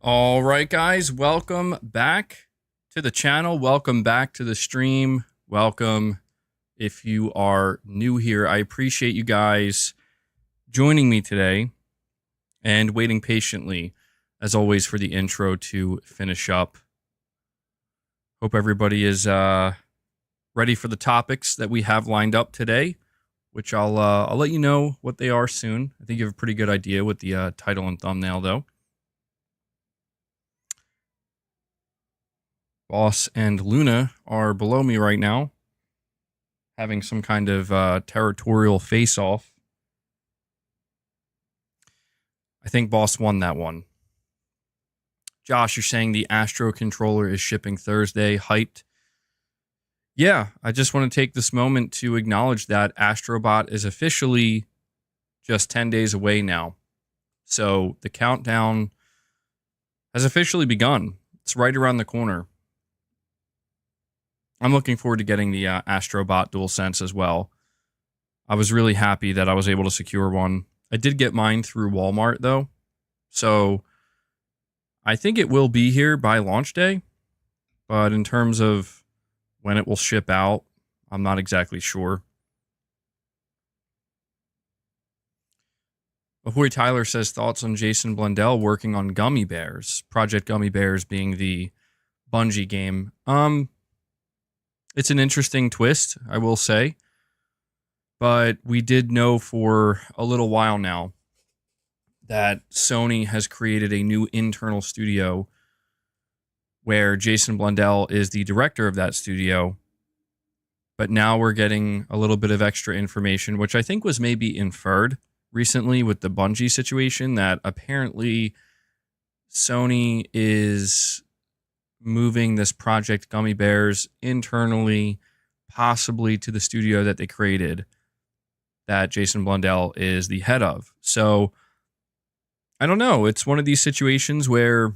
All right, guys, welcome back to the channel. Welcome back to the stream. Welcome if you are new here. I appreciate you guys joining me today and waiting patiently, as always, for the intro to finish up. Hope everybody is ready for the topics that we have lined up today, which I'll let you know what they are soon. I think you have a pretty good idea with the title and thumbnail, though. Boss and Luna are below me right now, having some kind of territorial face-off. I think Boss won that one. Josh, you're saying the Astro controller is shipping Thursday. Hyped. Yeah, I just want to take this moment to acknowledge that Astrobot is officially just 10 days away now. So the countdown has officially begun. It's right around the corner. I'm looking forward to getting the Astrobot DualSense as well. I was really happy that I was able to secure one. I did get mine through Walmart, though. So I think it will be here by launch day. But in terms of when it will ship out, I'm not exactly sure. Ahoy Tyler says, thoughts on Jason Blundell working on Gummy Bears? Project Gummy Bears being the Bungie game. It's an interesting twist, I will say. But we did know for a little while now that Sony has created a new internal studio where Jason Blundell is the director of that studio. But now we're getting a little bit of extra information, which I think was maybe inferred recently with the Bungie situation, that apparently Sony is moving this Project Gummy Bears internally, possibly to the studio that they created, that Jason Blundell is the head of. So, I don't know. It's one of these situations where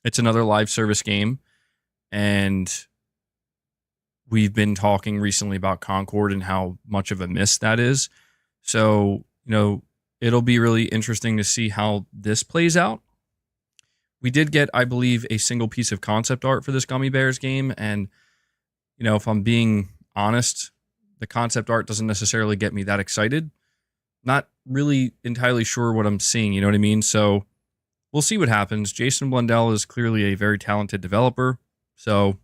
it's another live service game, and we've been talking recently about Concord and how much of a miss that is. So, it'll be really interesting to see how this plays out. We did get, I believe, a single piece of concept art for this Gummy Bears game. And, if I'm being honest, the concept art doesn't necessarily get me that excited. Not really entirely sure what I'm seeing, you know what I mean? So we'll see what happens. Jason Blundell is clearly a very talented developer. So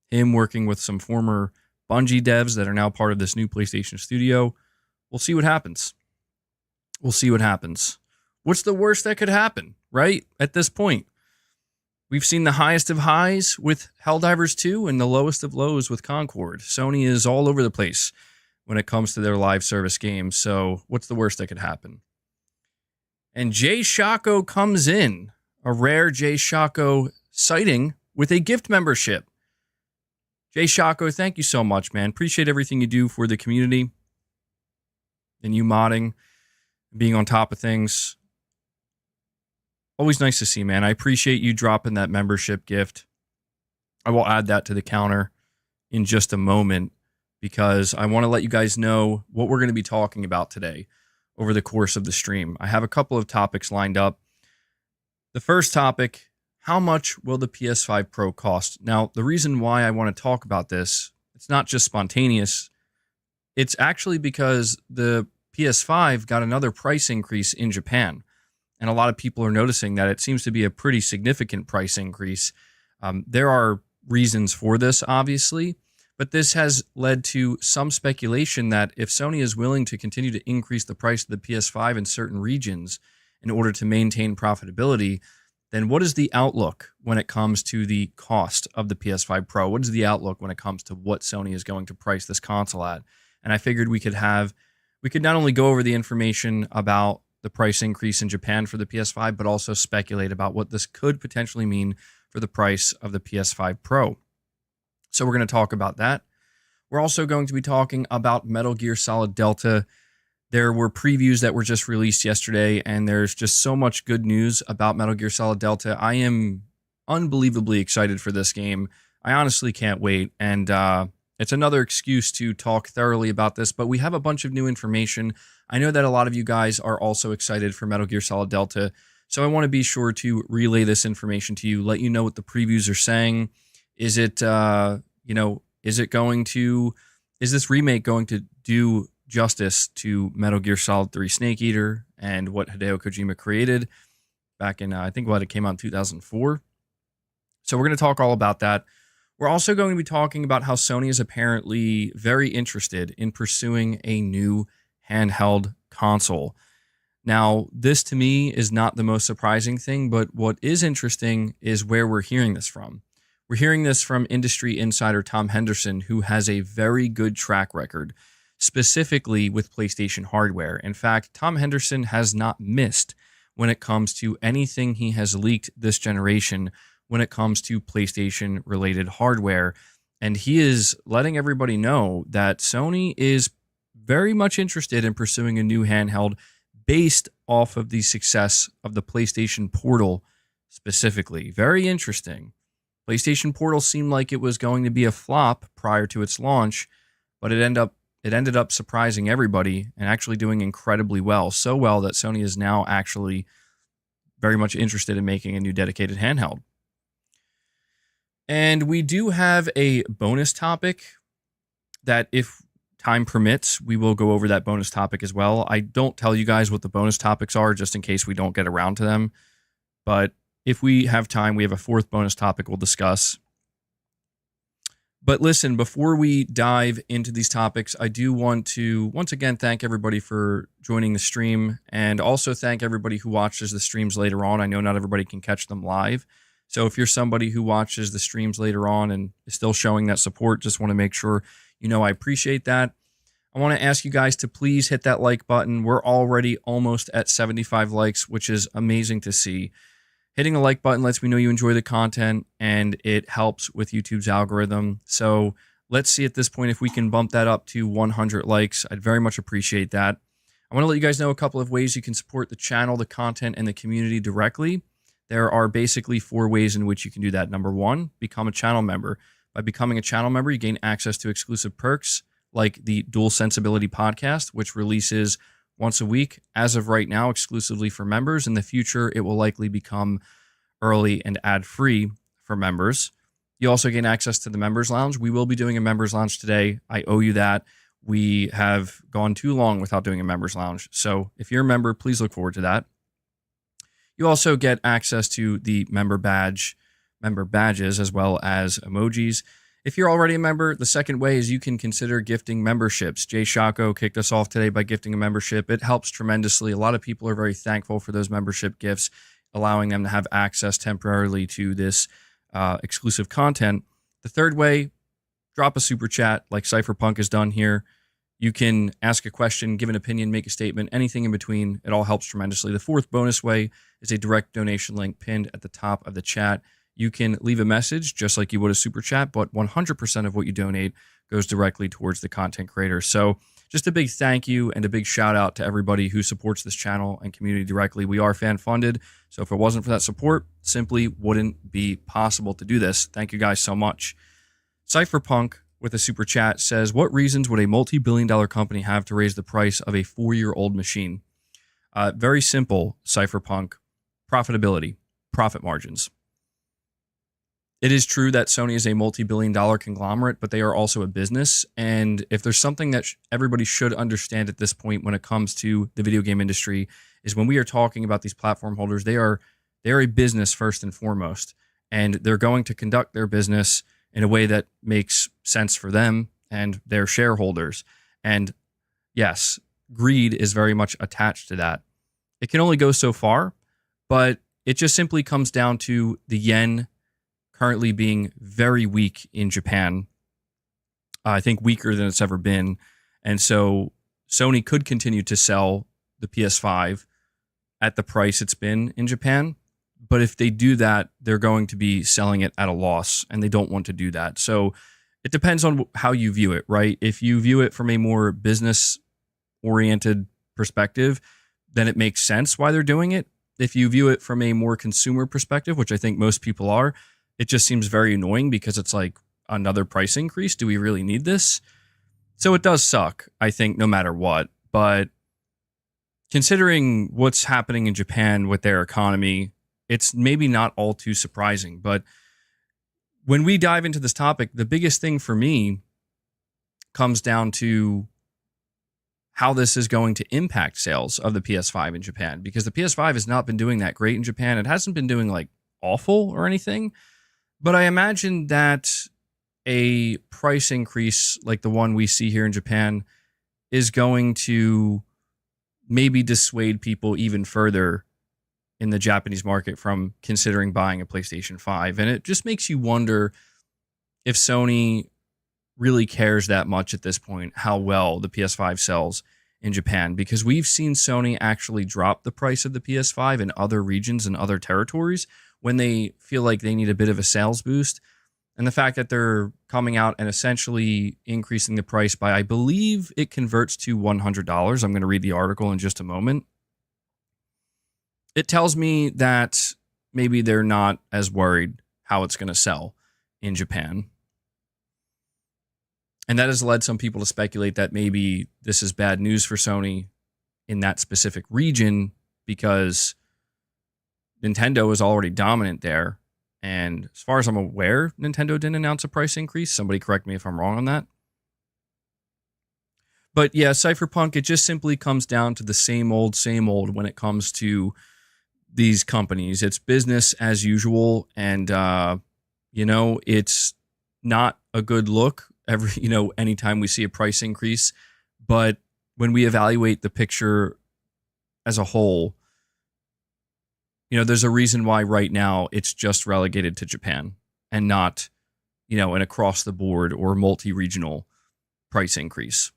him working with some former Bungie devs that are now part of this new PlayStation studio, we'll see what happens. We'll see what happens. What's the worst that could happen, right? At this point, we've seen the highest of highs with Helldivers 2 and the lowest of lows with Concord. Sony is all over the place when it comes to their live service games. So what's the worst that could happen? And Jay Shako comes in, a rare Jay Shako sighting with a gift membership. Jay Shako, thank you so much, man. Appreciate everything you do for the community and you modding, being on top of things. Always nice to see, man. I appreciate you dropping that membership gift. I will add that to the counter in just a moment because I want to let you guys know what we're going to be talking about today over the course of the stream. I have a couple of topics lined up. The first topic, how much will the PS5 Pro cost? Now, the reason why I want to talk about this, it's not just spontaneous. It's actually because the PS5 got another price increase in Japan. And a lot of people are noticing that it seems to be a pretty significant price increase. There are reasons for this, obviously, but this has led to some speculation that if Sony is willing to continue to increase the price of the PS5 in certain regions in order to maintain profitability, then what is the outlook when it comes to the cost of the PS5 Pro? What is the outlook when it comes to what Sony is going to price this console at? And I figured we could not only go over the information about the price increase in Japan for the PS5, but also speculate about what this could potentially mean for the price of the PS5 Pro. So we're going to talk about that. We're also going to be talking about Metal Gear Solid Delta. There were previews that were just released yesterday, and there's just so much good news about Metal Gear Solid Delta. I am unbelievably excited for this game. I honestly can't wait, and it's another excuse to talk thoroughly about this, but we have a bunch of new information. I know that a lot of you guys are also excited for Metal Gear Solid Delta. So I want to be sure to relay this information to you, let you know what the previews are saying. Is it, is this remake going to do justice to Metal Gear Solid 3 Snake Eater and what Hideo Kojima created back in, I think it came out in 2004. So we're going to talk all about that. We're also going to be talking about how Sony is apparently very interested in pursuing a new handheld console. Now, this to me is not the most surprising thing, but what is interesting is where we're hearing this from. We're hearing this from industry insider Tom Henderson, who has a very good track record, specifically with PlayStation hardware. In fact, Tom Henderson has not missed when it comes to anything he has leaked this generation when it comes to PlayStation-related hardware. And he is letting everybody know that Sony is very much interested in pursuing a new handheld based off of the success of the PlayStation Portal specifically. Very interesting. PlayStation Portal seemed like it was going to be a flop prior to its launch, but it ended up surprising everybody and actually doing incredibly well. So well that Sony is now actually very much interested in making a new dedicated handheld. And we do have a bonus topic that, if time permits, we will go over that bonus topic as well. I don't tell you guys what the bonus topics are just in case we don't get around to them. But if we have time, we have a fourth bonus topic we'll discuss. But listen, before we dive into these topics, I do want to once again thank everybody for joining the stream, and also thank everybody who watches the streams later on. I know not everybody can catch them live. So if you're somebody who watches the streams later on and is still showing that support, just want to make sure you know I appreciate that. I want to ask you guys to please hit that like button. We're already almost at 75 likes, which is amazing to see. Hitting the like button lets me know you enjoy the content, and it helps with YouTube's algorithm. So let's see at this point if we can bump that up to 100 likes. I'd very much appreciate that. I want to let you guys know a couple of ways you can support the channel, the content, and the community directly. There are basically 4 ways in which you can do that. Number 1, become a channel member. By becoming a channel member, you gain access to exclusive perks like the Dual Sensibility podcast, which releases once a week. As of right now, exclusively for members. In the future, it will likely become early and ad-free for members. You also gain access to the Members Lounge. We will be doing a Members Lounge today. I owe you that. We have gone too long without doing a Members Lounge. So if you're a member, please look forward to that. You also get access to the member badges, as well as emojis. If you're already a member, the second way is you can consider gifting memberships. Jay Shako kicked us off today by gifting a membership. It helps tremendously. A lot of people are very thankful for those membership gifts, allowing them to have access temporarily to this exclusive content. The third way, drop a super chat like CypherPunk has done here. You can ask a question, give an opinion, make a statement, anything in between. It all helps tremendously. The fourth bonus way is a direct donation link pinned at the top of the chat. You can leave a message just like you would a super chat, but 100% of what you donate goes directly towards the content creator. So just a big thank you and a big shout out to everybody who supports this channel and community directly. We are fan funded, so if it wasn't for that support, simply wouldn't be possible to do this. Thank you guys so much. Cypherpunk with a super chat says, what reasons would a multi-billion-dollar company have to raise the price of a 4-year-old machine? Very simple, Cypherpunk. Profitability, profit margins. It is true that Sony is a multi-billion-dollar conglomerate, but they are also a business. And if there's something that everybody should understand at this point when it comes to the video game industry, is when we are talking about these platform holders, they are a business first and foremost. And they're going to conduct their business in a way that makes sense for them and their shareholders. And yes, greed is very much attached to that. It can only go so far, but it just simply comes down to the yen currently being very weak in Japan. I think weaker than it's ever been. And so Sony could continue to sell the PS5 at the price it's been in Japan. But if they do that, they're going to be selling it at a loss, and they don't want to do that. So it depends on how you view it, right? If you view it from a more business-oriented perspective, then it makes sense why they're doing it. If you view it from a more consumer perspective, which I think most people are, it just seems very annoying because it's like another price increase. Do we really need this? So it does suck, I think, no matter what. But considering what's happening in Japan with their economy, it's maybe not all too surprising. But when we dive into this topic, the biggest thing for me comes down to how this is going to impact sales of the PS5 in Japan, because the PS5 has not been doing that great in Japan. It hasn't been doing like awful or anything, but I imagine that a price increase like the one we see here in Japan is going to maybe dissuade people even further in the Japanese market from considering buying a PlayStation 5. And it just makes you wonder if Sony really cares that much at this point how well the PS5 sells in Japan, because we've seen Sony actually drop the price of the PS5 in other regions and other territories when they feel like they need a bit of a sales boost. And the fact that they're coming out and essentially increasing the price by, I believe it converts to $100. I'm going to read the article in just a moment. It tells me that maybe they're not as worried how it's going to sell in Japan. And that has led some people to speculate that maybe this is bad news for Sony in that specific region, because Nintendo is already dominant there. And as far as I'm aware, Nintendo didn't announce a price increase. Somebody correct me if I'm wrong on that. But yeah, CypherPunk, it just simply comes down to the same old when it comes to these companies. It's business as usual. And, it's not a good look anytime we see a price increase. But when we evaluate the picture as a whole, there's a reason why right now it's just relegated to Japan and not, an across the board or multi-regional price increase.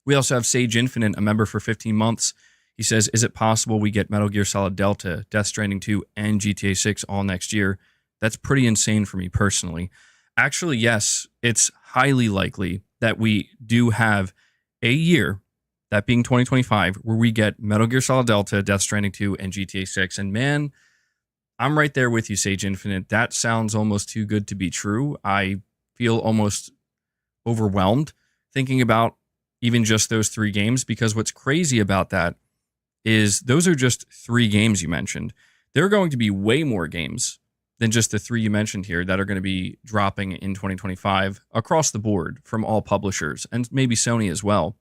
We also have Sage Infinite, a member for 15 months. He says, is it possible we get Metal Gear Solid Delta, Death Stranding 2, and GTA 6 all next year? That's pretty insane for me personally. Actually, yes, it's highly likely that we do have a year, that being 2025, where we get Metal Gear Solid Delta, Death Stranding 2, and GTA 6. And man, I'm right there with you, Sage Infinite. That sounds almost too good to be true. I feel almost overwhelmed thinking about even just those 3 games, because what's crazy about that is those are just 3 games you mentioned. There are going to be way more games than just the 3 you mentioned here that are going to be dropping in 2025 across the board from all publishers, and maybe Sony as well.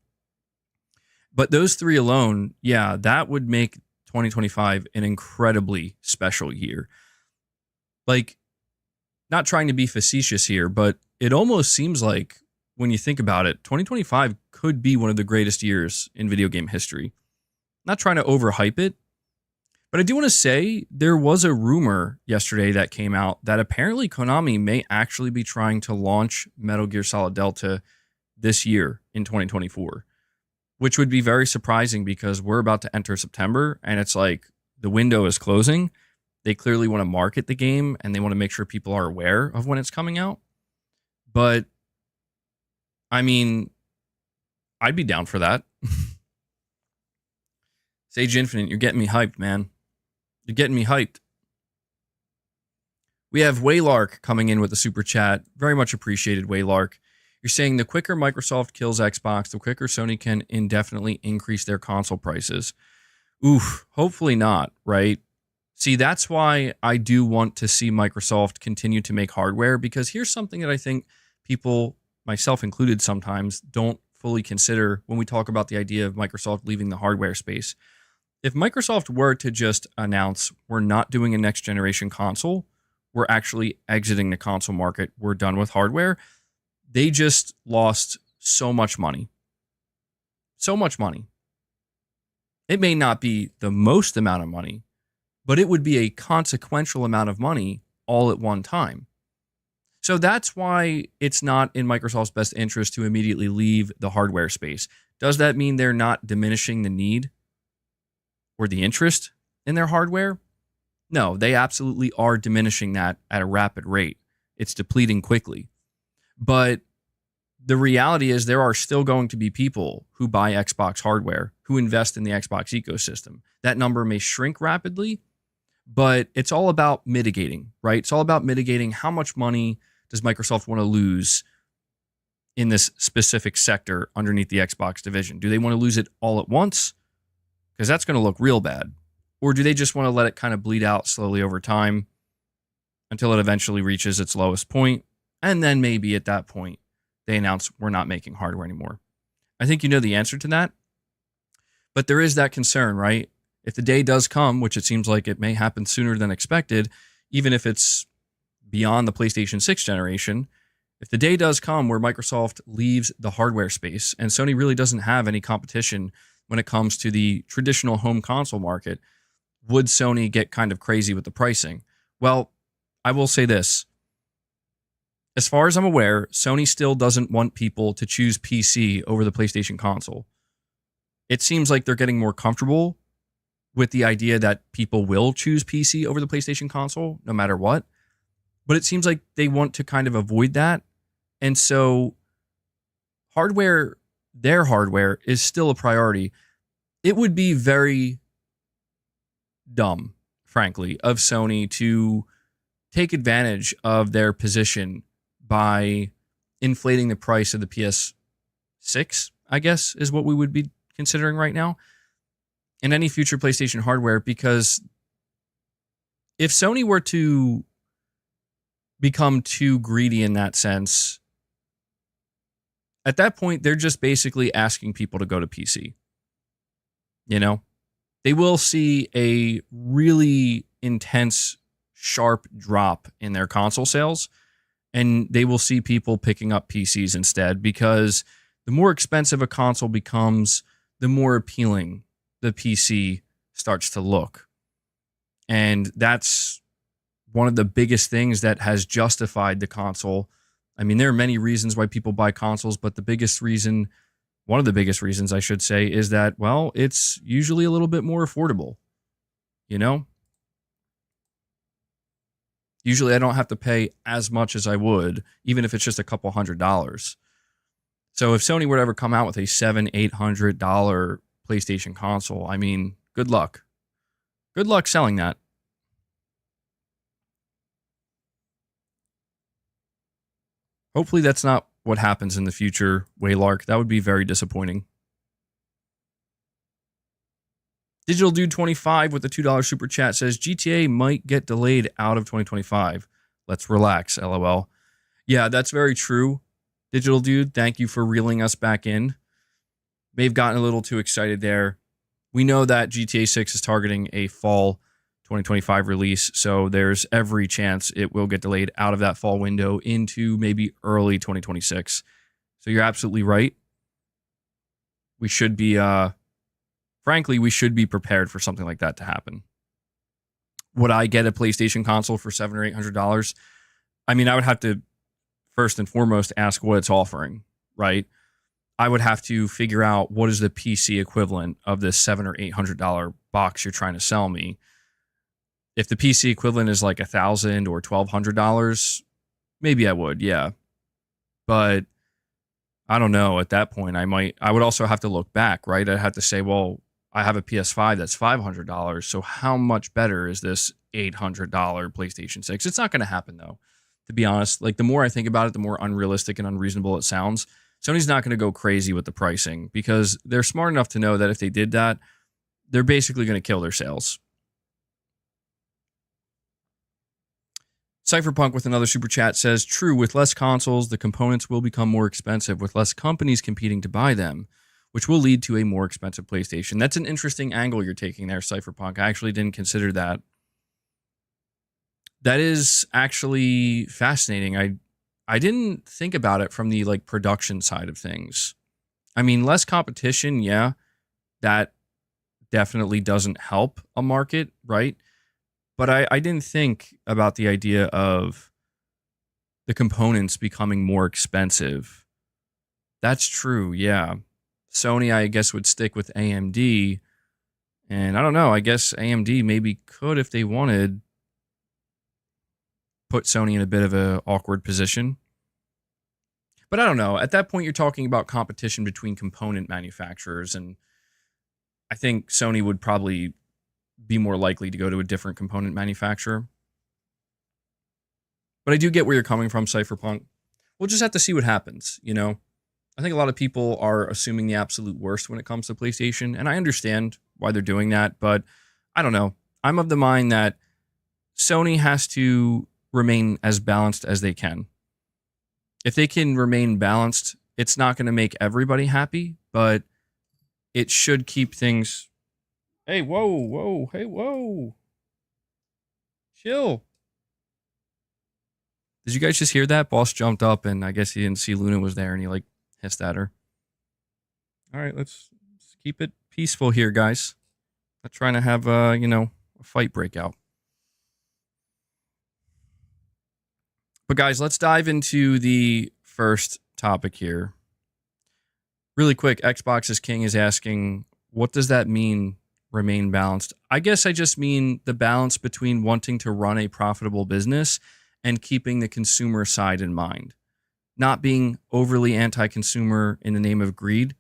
But those 3 alone, yeah, that would make 2025 an incredibly special year. Like, not trying to be facetious here, but it almost seems like, when you think about it, 2025 could be one of the greatest years in video game history. Not trying to overhype it, but I do want to say there was a rumor yesterday that came out that apparently Konami may actually be trying to launch Metal Gear Solid Delta this year in 2024, which would be very surprising because we're about to enter September and it's like the window is closing. They clearly want to market the game and they want to make sure people are aware of when it's coming out. But I mean, I'd be down for that. Sage Infinite, you're getting me hyped, man. You're getting me hyped. We have Waylark coming in with the super chat. Very much appreciated, Waylark. You're saying the quicker Microsoft kills Xbox, the quicker Sony can indefinitely increase their console prices. Oof, hopefully not, right? See, that's why I do want to see Microsoft continue to make hardware, because here's something that I think people, myself included sometimes, don't fully consider when we talk about the idea of Microsoft leaving the hardware space. If Microsoft were to just announce, we're not doing a next generation console, we're actually exiting the console market, we're done with hardware, they just lost so much money. So much money. It may not be the most amount of money, but it would be a consequential amount of money all at one time. So that's why it's not in Microsoft's best interest to immediately leave the hardware space. Does that mean they're not diminishing the need or the interest in their hardware? No, they absolutely are diminishing that at a rapid rate. It's depleting quickly. But the reality is there are still going to be people who buy Xbox hardware, who invest in the Xbox ecosystem. That number may shrink rapidly, but it's all about mitigating, right? It's all about mitigating how much money does Microsoft want to lose in this specific sector underneath the Xbox division. Do they want to lose it all at once? Because that's going to look real bad. Or do they just want to let it kind of bleed out slowly over time until it eventually reaches its lowest point? And then maybe at that point, they announce we're not making hardware anymore. I think you know the answer to that. But there is that concern, right? If the day does come, which it seems like it may happen sooner than expected, even if it's beyond the PlayStation 6 generation, if the day does come where Microsoft leaves the hardware space and Sony really doesn't have any competition when it comes to the traditional home console market, would Sony get kind of crazy with the pricing? Well, I will say this. As far as I'm aware, Sony still doesn't want people to choose PC over the PlayStation console. It seems like they're getting more comfortable with the idea that people will choose PC over the PlayStation console, no matter what. But it seems like they want to kind of avoid that. And so their hardware is still a priority. It would be very dumb, frankly, of Sony to take advantage of their position by inflating the price of the PS6, I guess, is what we would be considering right now, and any future PlayStation hardware, because if Sony were to become too greedy in that sense, at that point, they're just basically asking people to go to PC. You know, they will see a really intense, sharp drop in their console sales, and they will see people picking up PCs instead, because the more expensive a console becomes, the more appealing the PC starts to look. And that's one of the biggest things that has justified the console. I mean, there are many reasons why people buy consoles, but one of the biggest reasons I should say, is that, well, it's usually a little bit more affordable. You know? Usually I don't have to pay as much as I would, even if it's just a couple $100s. So if Sony were to ever come out with a $700-800 PlayStation console, I mean, good luck. Good luck selling that. Hopefully that's not what happens in the future, Waylark. That would be very disappointing. Digital Dude 25 with the $2 super chat says GTA might get delayed out of 2025. Let's relax, LOL. Yeah, that's very true. Digital Dude, thank you for reeling us back in. May have gotten a little too excited there. We know that GTA 6 is targeting a fall 2025 release, so there's every chance it will get delayed out of that fall window into maybe early 2026. So you're absolutely right. We should be, frankly, we should be prepared for something like that to happen. Would I get a PlayStation console for $700 or $800? I mean, I would have to first and foremost ask what it's offering, right? I would have to figure out what is the PC equivalent of this $700 or $800 box you're trying to sell me. If the PC equivalent is like $1,000 or $1,200, maybe I would, yeah. But I don't know. At that point, I would also have to look back, right? I'd have to say, well, I have a PS5 that's $500. So how much better is this $800 PlayStation 6? It's not going to happen, though, to be honest. Like, the more I think about it, the more unrealistic and unreasonable it sounds. Sony's not going to go crazy with the pricing, because they're smart enough to know that if they did that, they're basically going to kill their sales. Cypher Punk with another super chat says, true, with less consoles, the components will become more expensive with less companies competing to buy them, which will lead to a more expensive PlayStation. That's an interesting angle you're taking there, Cypher Punk. I actually didn't consider that. That is actually fascinating. I didn't think about it from the like production side of things. I mean, less competition, yeah, that definitely doesn't help a market, right? But I didn't think about the idea of the components becoming more expensive. That's true, yeah. Sony, I guess, would stick with AMD. And I don't know, I guess AMD maybe could, if they wanted, put Sony in a bit of an awkward position. But I don't know. At that point, you're talking about competition between component manufacturers. And I think Sony would probably be more likely to go to a different component manufacturer. But I do get where you're coming from, CypherPunk. We'll just have to see what happens, you know? I think a lot of people are assuming the absolute worst when it comes to PlayStation, and I understand why they're doing that, but I don't know. I'm of the mind that Sony has to remain as balanced as they can. If they can remain balanced, it's not going to make everybody happy, but it should keep things. Hey, whoa, hey, whoa. Chill. Did you guys just hear that? Boss jumped up and I guess he didn't see Luna was there and he like hissed at her. All right, let's keep it peaceful here, guys. Not trying to have a fight break out. But guys, let's dive into the first topic here. Really quick, Xbox's King is asking, what does that mean, remain balanced? I guess I just mean the balance between wanting to run a profitable business and keeping the consumer side in mind. Not being overly anti-consumer in the name of greed,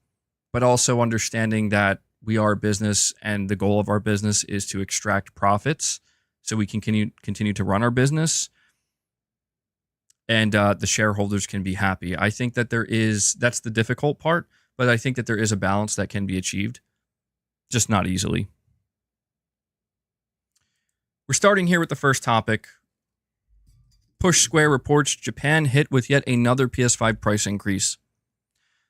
but also understanding that we are a business and the goal of our business is to extract profits so we can continue to run our business. And the shareholders can be happy. I think that that's the difficult part, but I think that there is a balance that can be achieved, just not easily. We're starting here with the first topic. Push Square reports Japan hit with yet another PS5 price increase.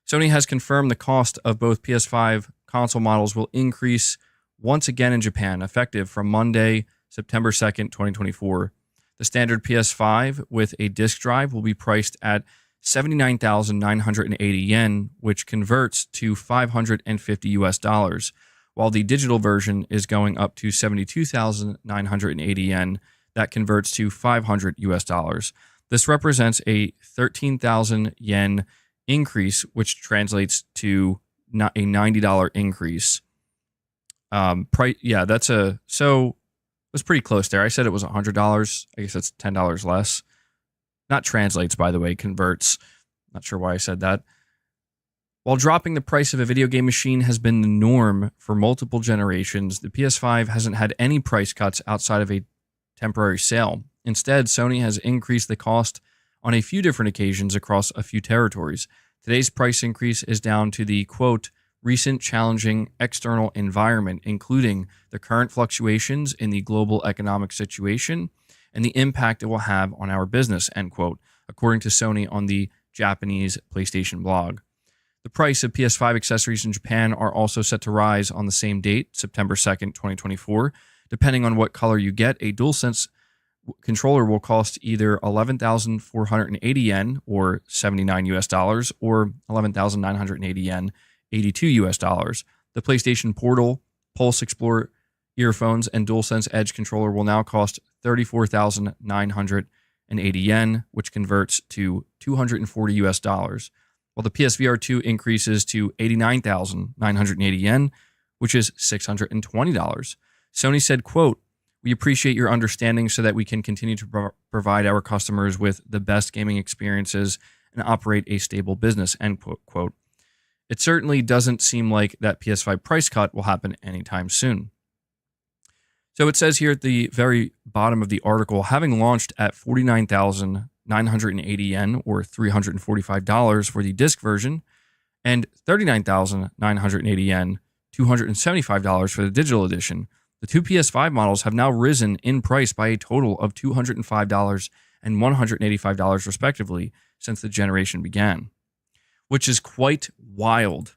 Sony has confirmed the cost of both PS5 console models will increase once again in Japan, effective from Monday, September 2nd, 2024. The standard PS5 with a disk drive will be priced at 79,980 yen, which converts to $550, while the digital version is going up to 72,980 yen. That converts to $500. This represents a 13,000 yen increase, which translates to a $90 increase. It was pretty close there. I said it was $100. I guess that's $10 less. Not translates, by the way, converts. Not sure why I said that. While dropping the price of a video game machine has been the norm for multiple generations, the PS5 hasn't had any price cuts outside of a temporary sale. Instead, Sony has increased the cost on a few different occasions across a few territories. Today's price increase is down to the, quote, recent challenging external environment, including the current fluctuations in the global economic situation and the impact it will have on our business, end quote, according to Sony on the Japanese PlayStation blog. The price of PS5 accessories in Japan are also set to rise on the same date, September 2nd, 2024. Depending on what color you get, a DualSense controller will cost either 11,480 yen or $79 or 11,980 yen, $82. The PlayStation Portal, Pulse Explorer earphones, and DualSense Edge controller will now cost 34,980 yen, which converts to $240, while the PSVR 2 increases to 89,980 yen, which is $620. Sony said, quote, we appreciate your understanding so that we can continue to provide our customers with the best gaming experiences and operate a stable business, end quote. It certainly doesn't seem like that PS5 price cut will happen anytime soon. So it says here at the very bottom of the article, having launched at 49,980 yen or $345 for the disc version and 39,980 yen, $275 for the digital edition, the two PS5 models have now risen in price by a total of $205 and $185 respectively since the generation began, which is quite wild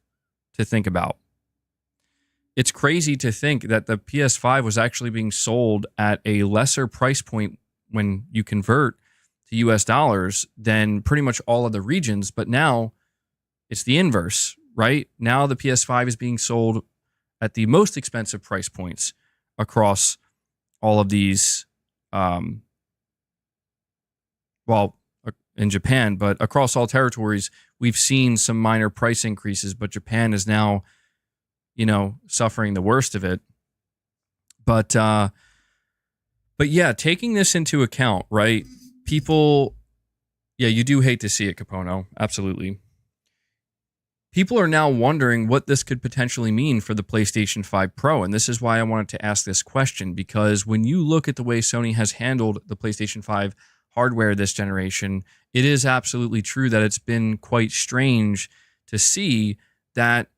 to think about. It's crazy to think that the PS5 was actually being sold at a lesser price point when you convert to US dollars than pretty much all other regions, but now it's the inverse, right? Now the PS5 is being sold at the most expensive price points across all of these, in Japan, but across all territories, we've seen some minor price increases, but Japan is now, suffering the worst of it. But yeah, taking this into account, right? People, yeah, you do hate to see it, Capono. Absolutely. People are now wondering what this could potentially mean for the PlayStation 5 Pro. And this is why I wanted to ask this question, because when you look at the way Sony has handled the PlayStation 5 hardware this generation, it is absolutely true that it's been quite strange to see that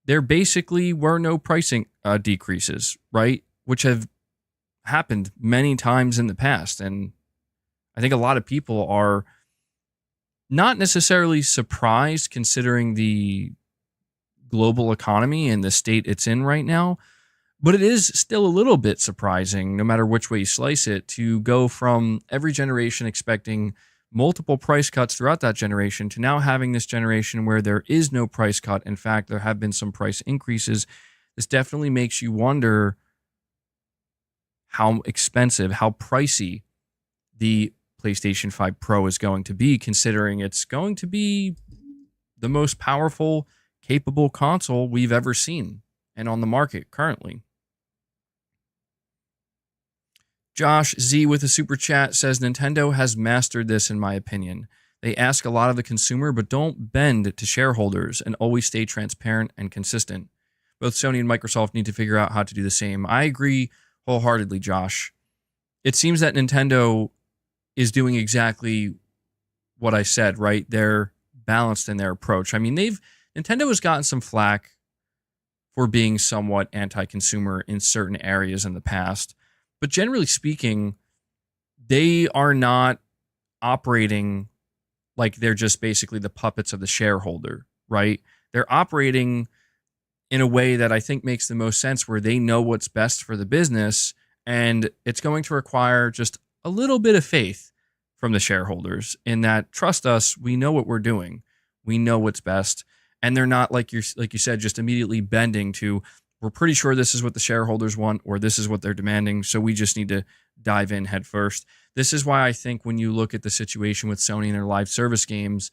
there basically were no pricing decreases, right? Which have happened many times in the past. And I think a lot of people are not necessarily surprised considering the global economy and the state it's in right now. But it is still a little bit surprising, no matter which way you slice it, to go from every generation expecting multiple price cuts throughout that generation to now having this generation where there is no price cut. In fact, there have been some price increases. This definitely makes you wonder how expensive, how pricey the PlayStation 5 Pro is going to be, considering it's going to be the most powerful, capable console we've ever seen and on the market currently. Josh Z with a super chat says Nintendo has mastered this, in my opinion. They ask a lot of the consumer, but don't bend to shareholders and always stay transparent and consistent. Both Sony and Microsoft need to figure out how to do the same. I agree wholeheartedly, Josh. It seems that Nintendo is doing exactly what I said, right? They're balanced in their approach. I mean, Nintendo has gotten some flack for being somewhat anti-consumer in certain areas in the past. But generally speaking, they are not operating like they're just basically the puppets of the shareholder, right? They're operating in a way that I think makes the most sense, where they know what's best for the business, and it's going to require just a little bit of faith from the shareholders in that, trust us, we know what we're doing. We know what's best. And they're not, like you said, just immediately bending to, we're pretty sure this is what the shareholders want, or this is what they're demanding, so we just need to dive in head first. This is why I think when you look at the situation with Sony and their live service games,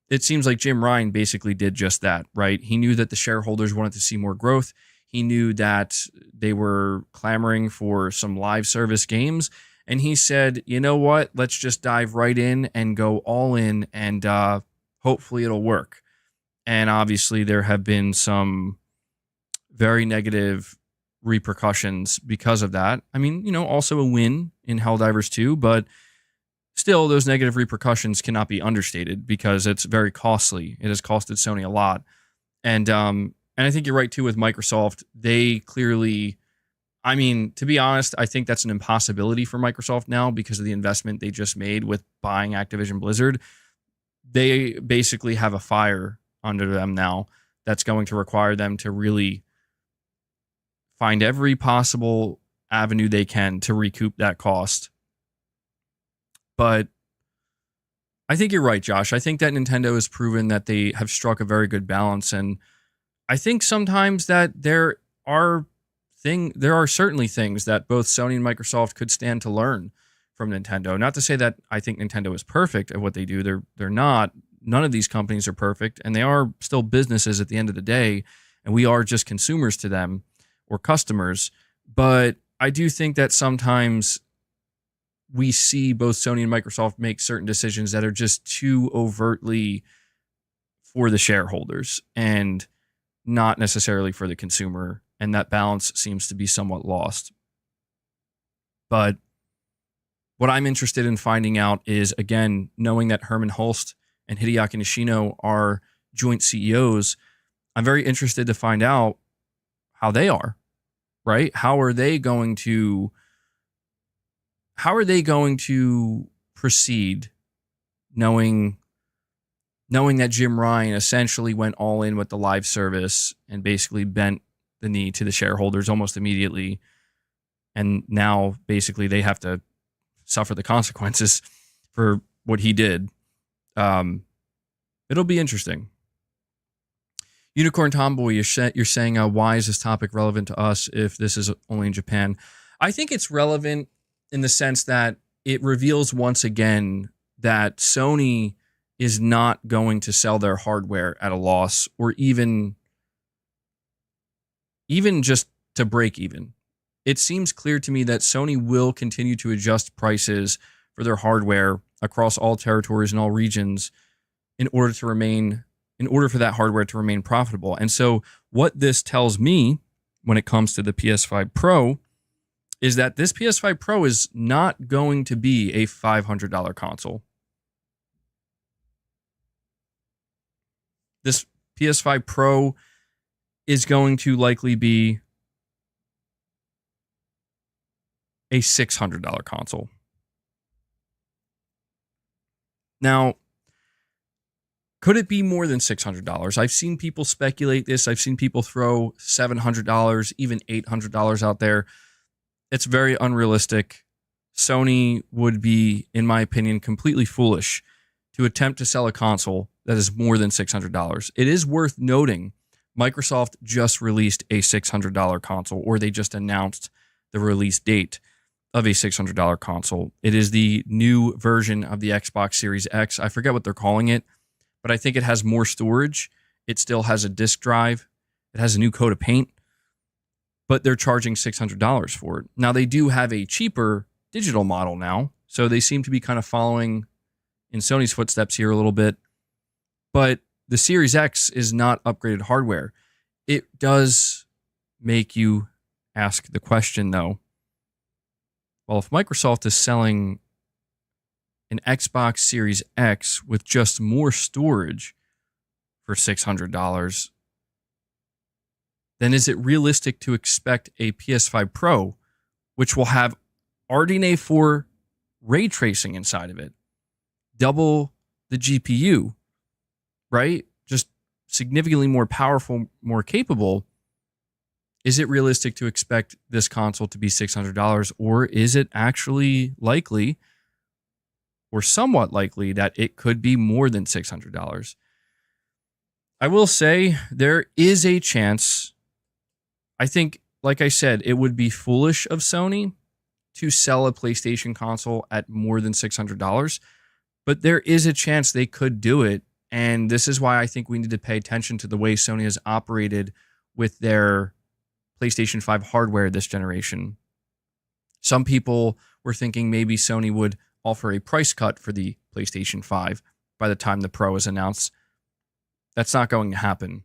it seems like Jim Ryan basically did just that, right? He knew that the shareholders wanted to see more growth. He knew that they were clamoring for some live service games, and he said, you know what, let's just dive right in and go all in, and hopefully it'll work. And obviously there have been some very negative repercussions because of that. I mean, also a win in Helldivers 2, but still those negative repercussions cannot be understated because it's very costly. It has costed Sony a lot. And I think you're right too with Microsoft. They clearly, I mean, to be honest, I think that's an impossibility for Microsoft now because of the investment they just made with buying Activision Blizzard. They basically have a fire under them now that's going to require them to really find every possible avenue they can to recoup that cost. But I think you're right, Josh. I think that Nintendo has proven that they have struck a very good balance. And I think sometimes that there are certainly things that both Sony and Microsoft could stand to learn from Nintendo. Not to say that I think Nintendo is perfect at what they do. They're not. None of these companies are perfect, and they are still businesses at the end of the day, and we are just consumers to them or customers. But I do think that sometimes we see both Sony and Microsoft make certain decisions that are just too overtly for the shareholders and not necessarily for the consumer, and that balance seems to be somewhat lost. But what I'm interested in finding out is, again, knowing that Herman Hulst and Hideaki Nishino are joint CEOs, I'm very interested to find out how they are, right? How are they going to proceed knowing that Jim Ryan essentially went all in with the live service and basically bent the knee to the shareholders almost immediately, and now basically they have to suffer the consequences for what he did. It'll be interesting. Unicorn Tomboy, you're saying, why is this topic relevant to us if this is only in Japan? I think it's relevant in the sense that it reveals once again that Sony is not going to sell their hardware at a loss, or even just to break even. It seems clear to me that Sony will continue to adjust prices for their hardware across all territories and all regions in order for that hardware to remain profitable. And so what this tells me when it comes to the PS5 Pro is that this PS5 Pro is not going to be a $500 console. This PS5 Pro is going to likely be a $600 console. Now, could it be more than $600? I've seen people speculate this. I've seen people throw $700, even $800 out there. It's very unrealistic. Sony would be, in my opinion, completely foolish to attempt to sell a console that is more than $600. It is worth noting Microsoft just released a $600 console, or they just announced the release date of a $600 console. It is the new version of the Xbox Series X. I forget what they're calling it, but I think it has more storage. It still has a disk drive. It has a new coat of paint, but they're charging $600 for it. Now, they do have a cheaper digital model now, so they seem to be kind of following in Sony's footsteps here a little bit, but the Series X is not upgraded hardware. It does make you ask the question, though, well, if Microsoft is selling an Xbox Series X with just more storage for $600, then is it realistic to expect a PS5 Pro, which will have RDNA 4 ray tracing inside of it, double the GPU, right? Just significantly more powerful, more capable? Is it realistic to expect this console to be $600, or is it actually likely, or somewhat likely, that it could be more than $600? I will say there is a chance. I think, like I said, it would be foolish of Sony to sell a PlayStation console at more than $600, but there is a chance they could do it, and this is why I think we need to pay attention to the way Sony has operated with their PlayStation 5 hardware this generation. Some people were thinking maybe Sony would offer a price cut for the PlayStation 5 by the time the Pro is announced. That's not going to happen.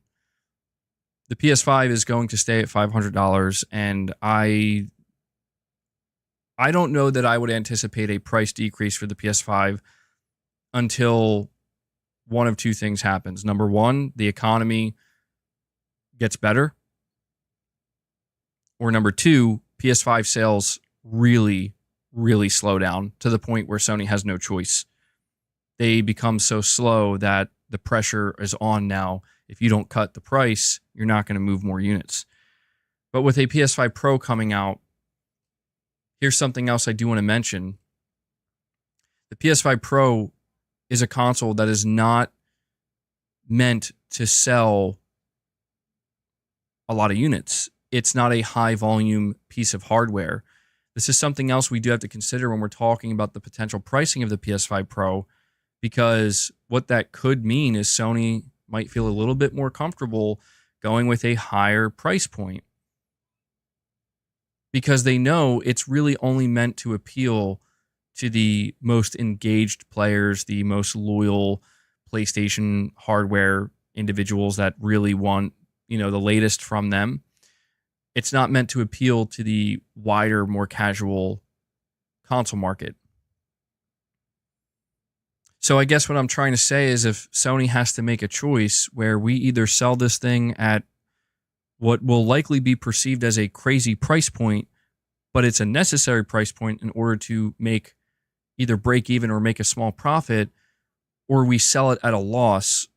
The PS5 is going to stay at $500, and I don't know that I would anticipate a price decrease for the PS5 until one of two things happens. Number one, the economy gets better. Or number two, PS5 sales really, really slow down to the point where Sony has no choice. They become so slow that the pressure is on now. If you don't cut the price, you're not going to move more units. But with a PS5 Pro coming out, here's something else I do want to mention. The PS5 Pro is a console that is not meant to sell a lot of units. It's not a high volume piece of hardware. This is something else we do have to consider when we're talking about the potential pricing of the PS5 Pro, because what that could mean is Sony might feel a little bit more comfortable going with a higher price point, because they know it's really only meant to appeal to the most engaged players, the most loyal PlayStation hardware individuals that really want, the latest from them. It's not meant to appeal to the wider, more casual console market. So I guess what I'm trying to say is, if Sony has to make a choice where we either sell this thing at what will likely be perceived as a crazy price point, but it's a necessary price point in order to make either break even or make a small profit, or we sell it at a loss,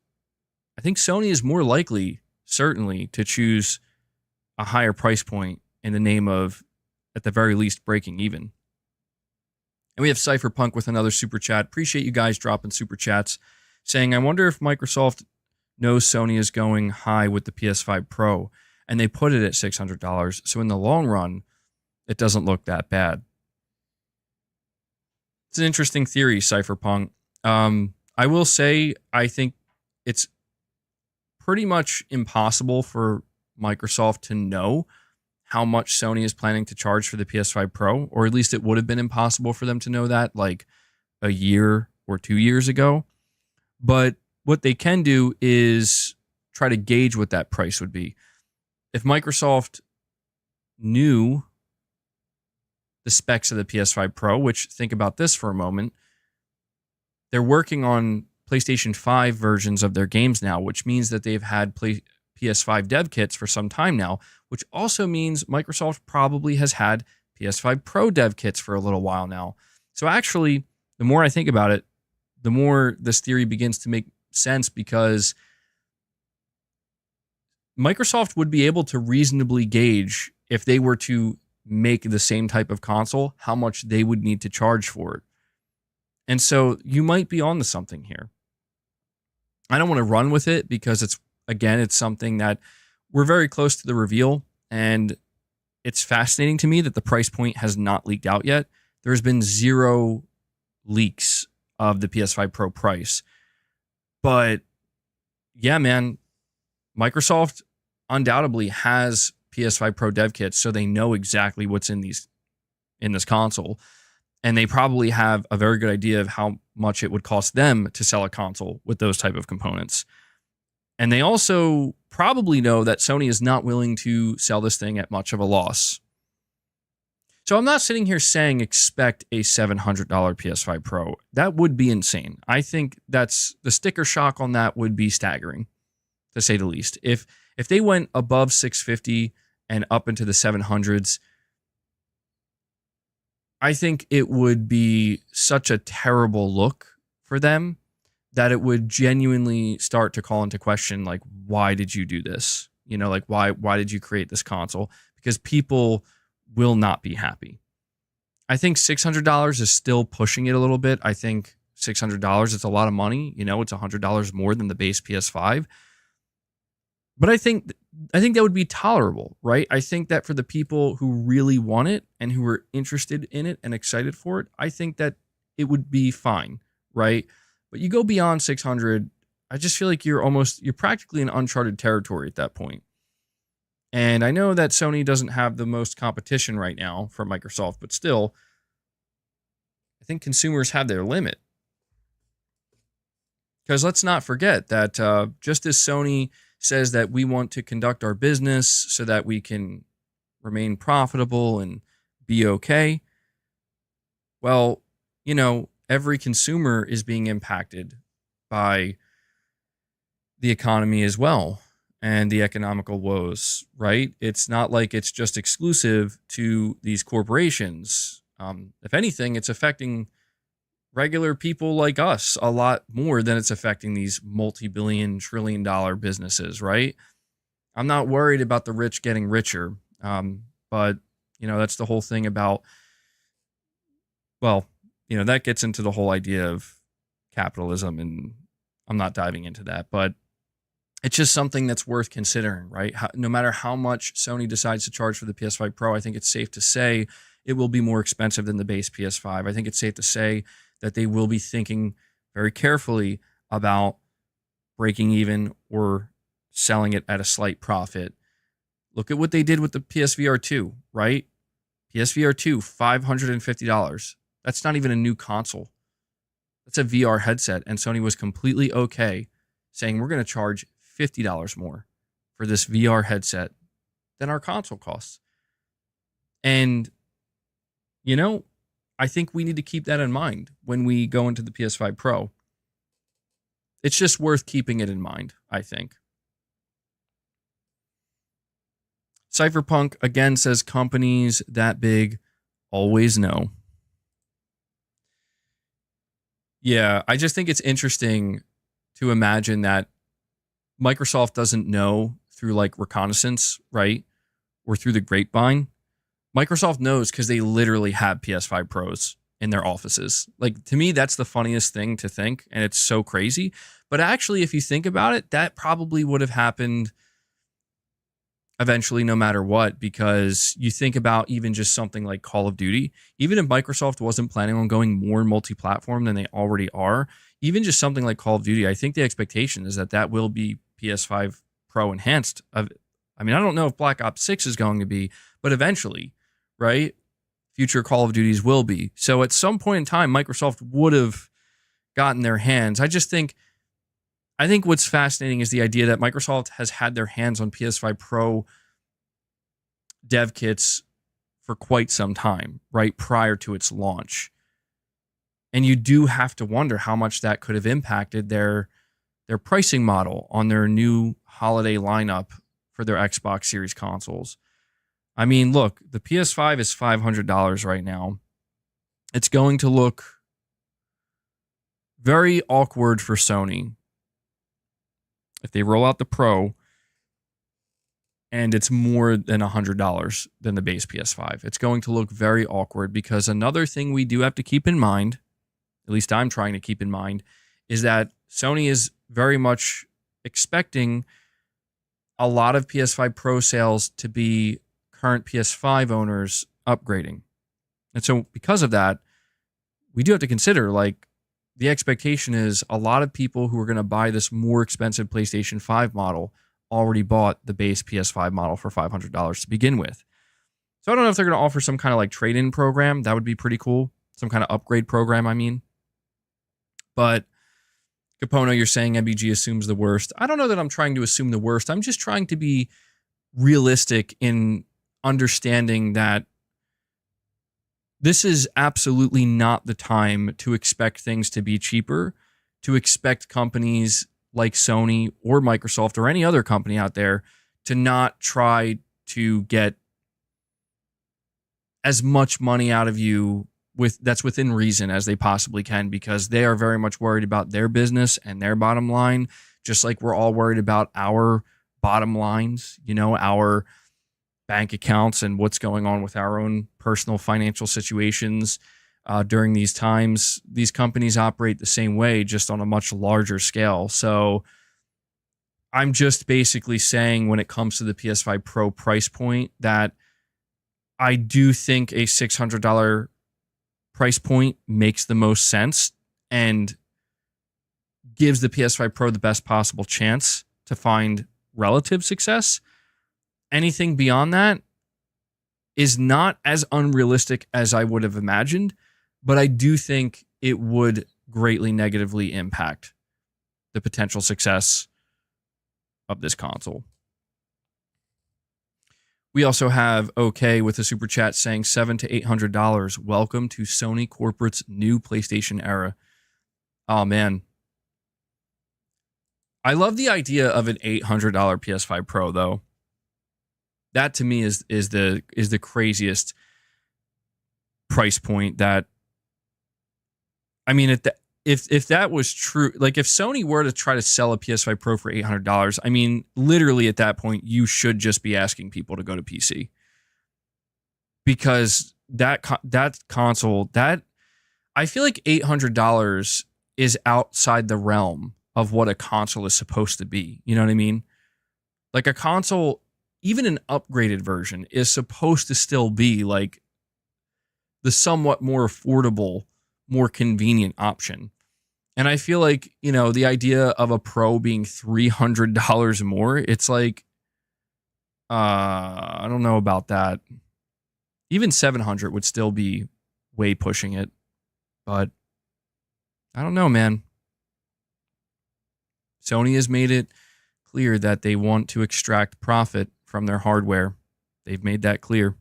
I think Sony is more likely, certainly, to choose a higher price point in the name of, at the very least, breaking even. And we have Cypher Punk with another super chat. Appreciate you guys dropping super chats, saying, I wonder if Microsoft knows Sony is going high with the PS5 Pro, and they put it at $600. So in the long run, it doesn't look that bad. It's an interesting theory, Cypher Punk. I will say, I think it's pretty much impossible for Microsoft to know how much Sony is planning to charge for the PS5 Pro, or at least it would have been impossible for them to know that like a year or 2 years ago. But what they can do is try to gauge what that price would be. If Microsoft knew the specs of the PS5 Pro, which, think about this for a moment, they're working on PlayStation 5 versions of their games now, which means that they've had PS5 dev kits for some time now, which also means Microsoft probably has had PS5 Pro dev kits for a little while now. So actually, the more I think about it, the more this theory begins to make sense, because Microsoft would be able to reasonably gauge, if they were to make the same type of console, how much they would need to charge for it. And so you might be onto something here. I don't want to run with it because it's something that we're very close to the reveal, and it's fascinating to me that the price point has not leaked out yet. There's been 0 leaks of the PS5 Pro price. But yeah, man, Microsoft undoubtedly has PS5 Pro dev kits, so they know exactly what's in this console. And they probably have a very good idea of how much it would cost them to sell a console with those type of components. And they also probably know that Sony is not willing to sell this thing at much of a loss. So I'm not sitting here saying expect a $700 PS5 Pro. That would be insane. I think that's the sticker shock on that would be staggering, to say the least. If they went above $650 and up into the 700s, I think it would be such a terrible look for them that it would genuinely start to call into question, like, why did you do this? You know, like, why did you create this console? Because people will not be happy. I think $600 is still pushing it a little bit. I think $600 is a lot of money. You know, it's $100 more than the base PS5. But I think that would be tolerable, right? I think that for the people who really want it and who are interested in it and excited for it, I think that it would be fine, right? But you go beyond 600, I just feel like you're practically in uncharted territory at that point. And I know that Sony doesn't have the most competition right now from Microsoft, but still, I think consumers have their limit. Because let's not forget that just as Sony says that we want to conduct our business so that we can remain profitable and be okay, well, you know, every consumer is being impacted by the economy as well and the economical woes, right? It's not like it's just exclusive to these corporations. If anything, it's affecting regular people like us a lot more than it's affecting these multi-billion, trillion-dollar businesses, right? I'm not worried about the rich getting richer, but, you know, that's the whole thing about, well, you know, that gets into the whole idea of capitalism, and I'm not diving into that, but it's just something that's worth considering, right? No matter how much Sony decides to charge for the PS5 Pro, I think it's safe to say it will be more expensive than the base PS5. I think it's safe to say that they will be thinking very carefully about breaking even or selling it at a slight profit. Look at what they did with the PSVR 2, right? PSVR 2, $550. That's not even a new console. That's a VR headset, and Sony was completely okay saying we're going to charge $50 more for this VR headset than our console costs. And, you know, I think we need to keep that in mind when we go into the PS5 Pro. It's just worth keeping it in mind, I think. CypherPunk again says companies that big always know. Yeah, I just think it's interesting to imagine that Microsoft doesn't know through like reconnaissance, right? Or through the grapevine. Microsoft knows because they literally have PS5 Pros in their offices. Like, to me, that's the funniest thing to think, and it's so crazy. But actually, if you think about it, that probably would have happened eventually no matter what, because you think about even just something like Call of Duty, even if Microsoft wasn't planning on going more multi-platform than they already are, even just something like Call of Duty, I think the expectation is that that will be PS5 Pro enhanced. I mean, I don't know if Black Ops 6 is going to be, but eventually, right? Future Call of Duties will be. So at some point in time, Microsoft would have gotten their hands. I think what's fascinating is the idea that Microsoft has had their hands on PS5 Pro dev kits for quite some time, right? Prior to its launch. And you do have to wonder how much that could have impacted their their pricing model on their new holiday lineup for their Xbox Series consoles. I mean, look, the PS5 is $500 right now. It's going to look very awkward for Sony if they roll out the Pro and it's more than $100 than the base PS5. It's going to look very awkward because another thing we do have to keep in mind, at least I'm trying to keep in mind, is that Sony is very much expecting a lot of PS5 Pro sales to be current PS5 owners upgrading. And so because of that, we do have to consider, like, the expectation is a lot of people who are going to buy this more expensive PlayStation 5 model already bought the base PS5 model for $500 to begin with. So I don't know if they're going to offer some kind of like trade-in program. That would be pretty cool. Some kind of upgrade program, I mean. But Capono, you're saying MBG assumes the worst. I don't know that I'm trying to assume the worst. I'm just trying to be realistic in understanding that this is absolutely not the time to expect things to be cheaper, to expect companies like Sony or Microsoft or any other company out there to not try to get as much money out of you that's within reason as they possibly can, because they are very much worried about their business and their bottom line, just like we're all worried about our bottom lines, our bank accounts and what's going on with our own personal financial situations during these times. These companies operate the same way, just on a much larger scale. So I'm just basically saying, when it comes to the PS5 Pro price point, that I do think a $600 price point makes the most sense and gives the PS5 Pro the best possible chance to find relative success. Anything beyond that is not as unrealistic as I would have imagined, but I do think it would greatly negatively impact the potential success of this console. We also have OK with a super chat saying $700 to $800. Welcome to Sony Corporate's new PlayStation era. Oh, man. I love the idea of an $800 PS5 Pro, though. That to me is the craziest price point. That, I mean, if that was true, like if Sony were to try to sell a PS5 Pro for $800, I mean, literally at that point, you should just be asking people to go to PC, because that console, that, I feel like $800 is outside the realm of what a console is supposed to be. You know what I mean? Like a console, even an upgraded version, is supposed to still be like the somewhat more affordable, more convenient option. And I feel like, the idea of a Pro being $300 more, it's like, I don't know about that. Even $700 would still be way pushing it. But I don't know, man. Sony has made it clear that they want to extract profit from their hardware. They've made that clear.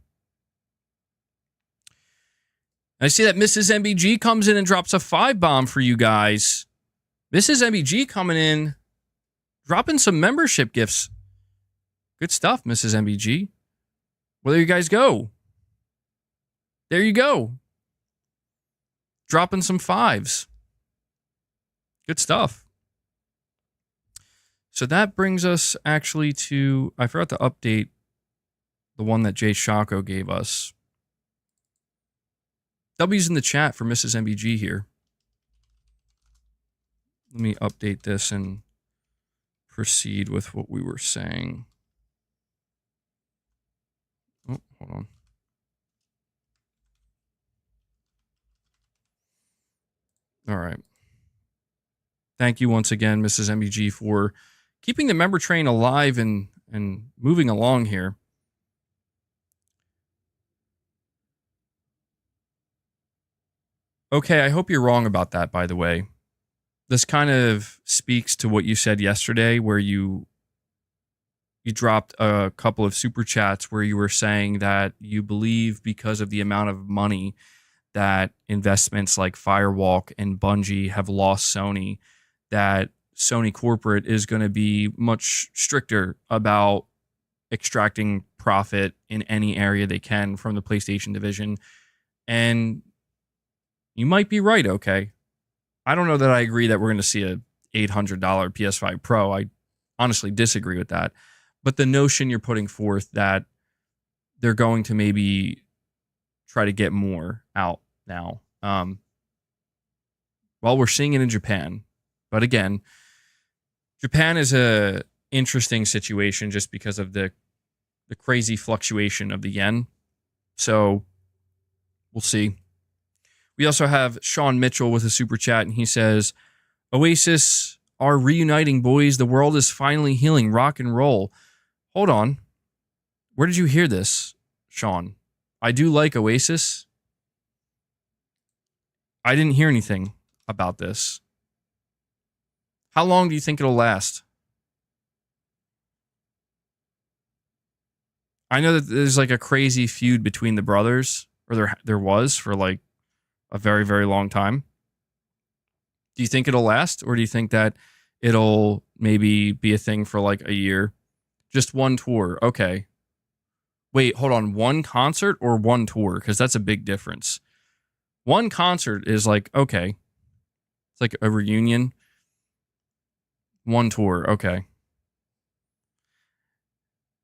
I see that Mrs. MBG comes in and drops a 5-bomb for you guys. Mrs. MBG coming in, dropping some membership gifts. Good stuff, Mrs. MBG. Well, there you guys go. There you go. Dropping some 5s. Good stuff. So that brings us actually to, I forgot to update the one that Jay Shako gave us. W's in the chat for Mrs. MBG here. Let me update this and proceed with what we were saying. Oh, hold on. All right. Thank you once again, Mrs. MBG, for keeping the member train alive and moving along here. Okay, I hope you're wrong about that, by the way. This kind of speaks to what you said yesterday, where you dropped a couple of super chats where you were saying that you believe, because of the amount of money that investments like Firewalk and Bungie have lost Sony, that Sony corporate is going to be much stricter about extracting profit in any area they can from the PlayStation division. And you might be right, okay? I don't know that I agree that we're going to see a $800 PS5 Pro. I honestly disagree with that. But the notion you're putting forth that they're going to maybe try to get more out now. Well, we're seeing it in Japan. But again, Japan is a interesting situation just because of the crazy fluctuation of the yen. So we'll see. We also have Sean Mitchell with a super chat, and he says, Oasis are reuniting, boys. The world is finally healing. Rock and roll. Hold on. Where did you hear this, Sean? I do like Oasis. I didn't hear anything about this. How long do you think it'll last? I know that there's like a crazy feud between the brothers, or there was for like a very, very long time. Do you think it'll last, or do you think that it'll maybe be a thing for like a year? Just one tour. Okay. Wait, hold on. One concert or one tour? Because that's a big difference. One concert is like, okay. It's like a reunion. One tour. Okay.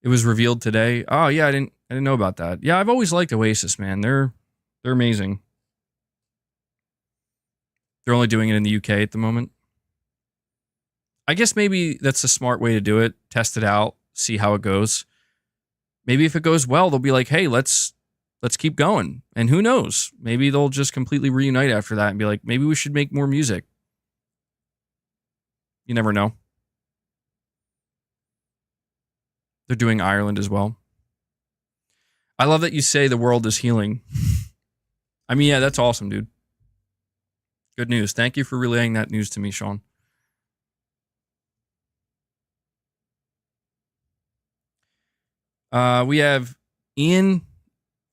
It was revealed today. Oh yeah, I didn't know about that. Yeah, I've always liked Oasis, man. They're amazing. They're only doing it in the UK at the moment. I guess maybe that's a smart way to do it. Test it out, see how it goes. Maybe if it goes well, they'll be like, "Hey, let's keep going." And who knows? Maybe they'll just completely reunite after that and be like, "Maybe we should make more music." You never know. They're doing Ireland as well. I love that you say the world is healing. I mean, yeah, that's awesome, dude. Good news. Thank you for relaying that news to me, Sean. We have Ian.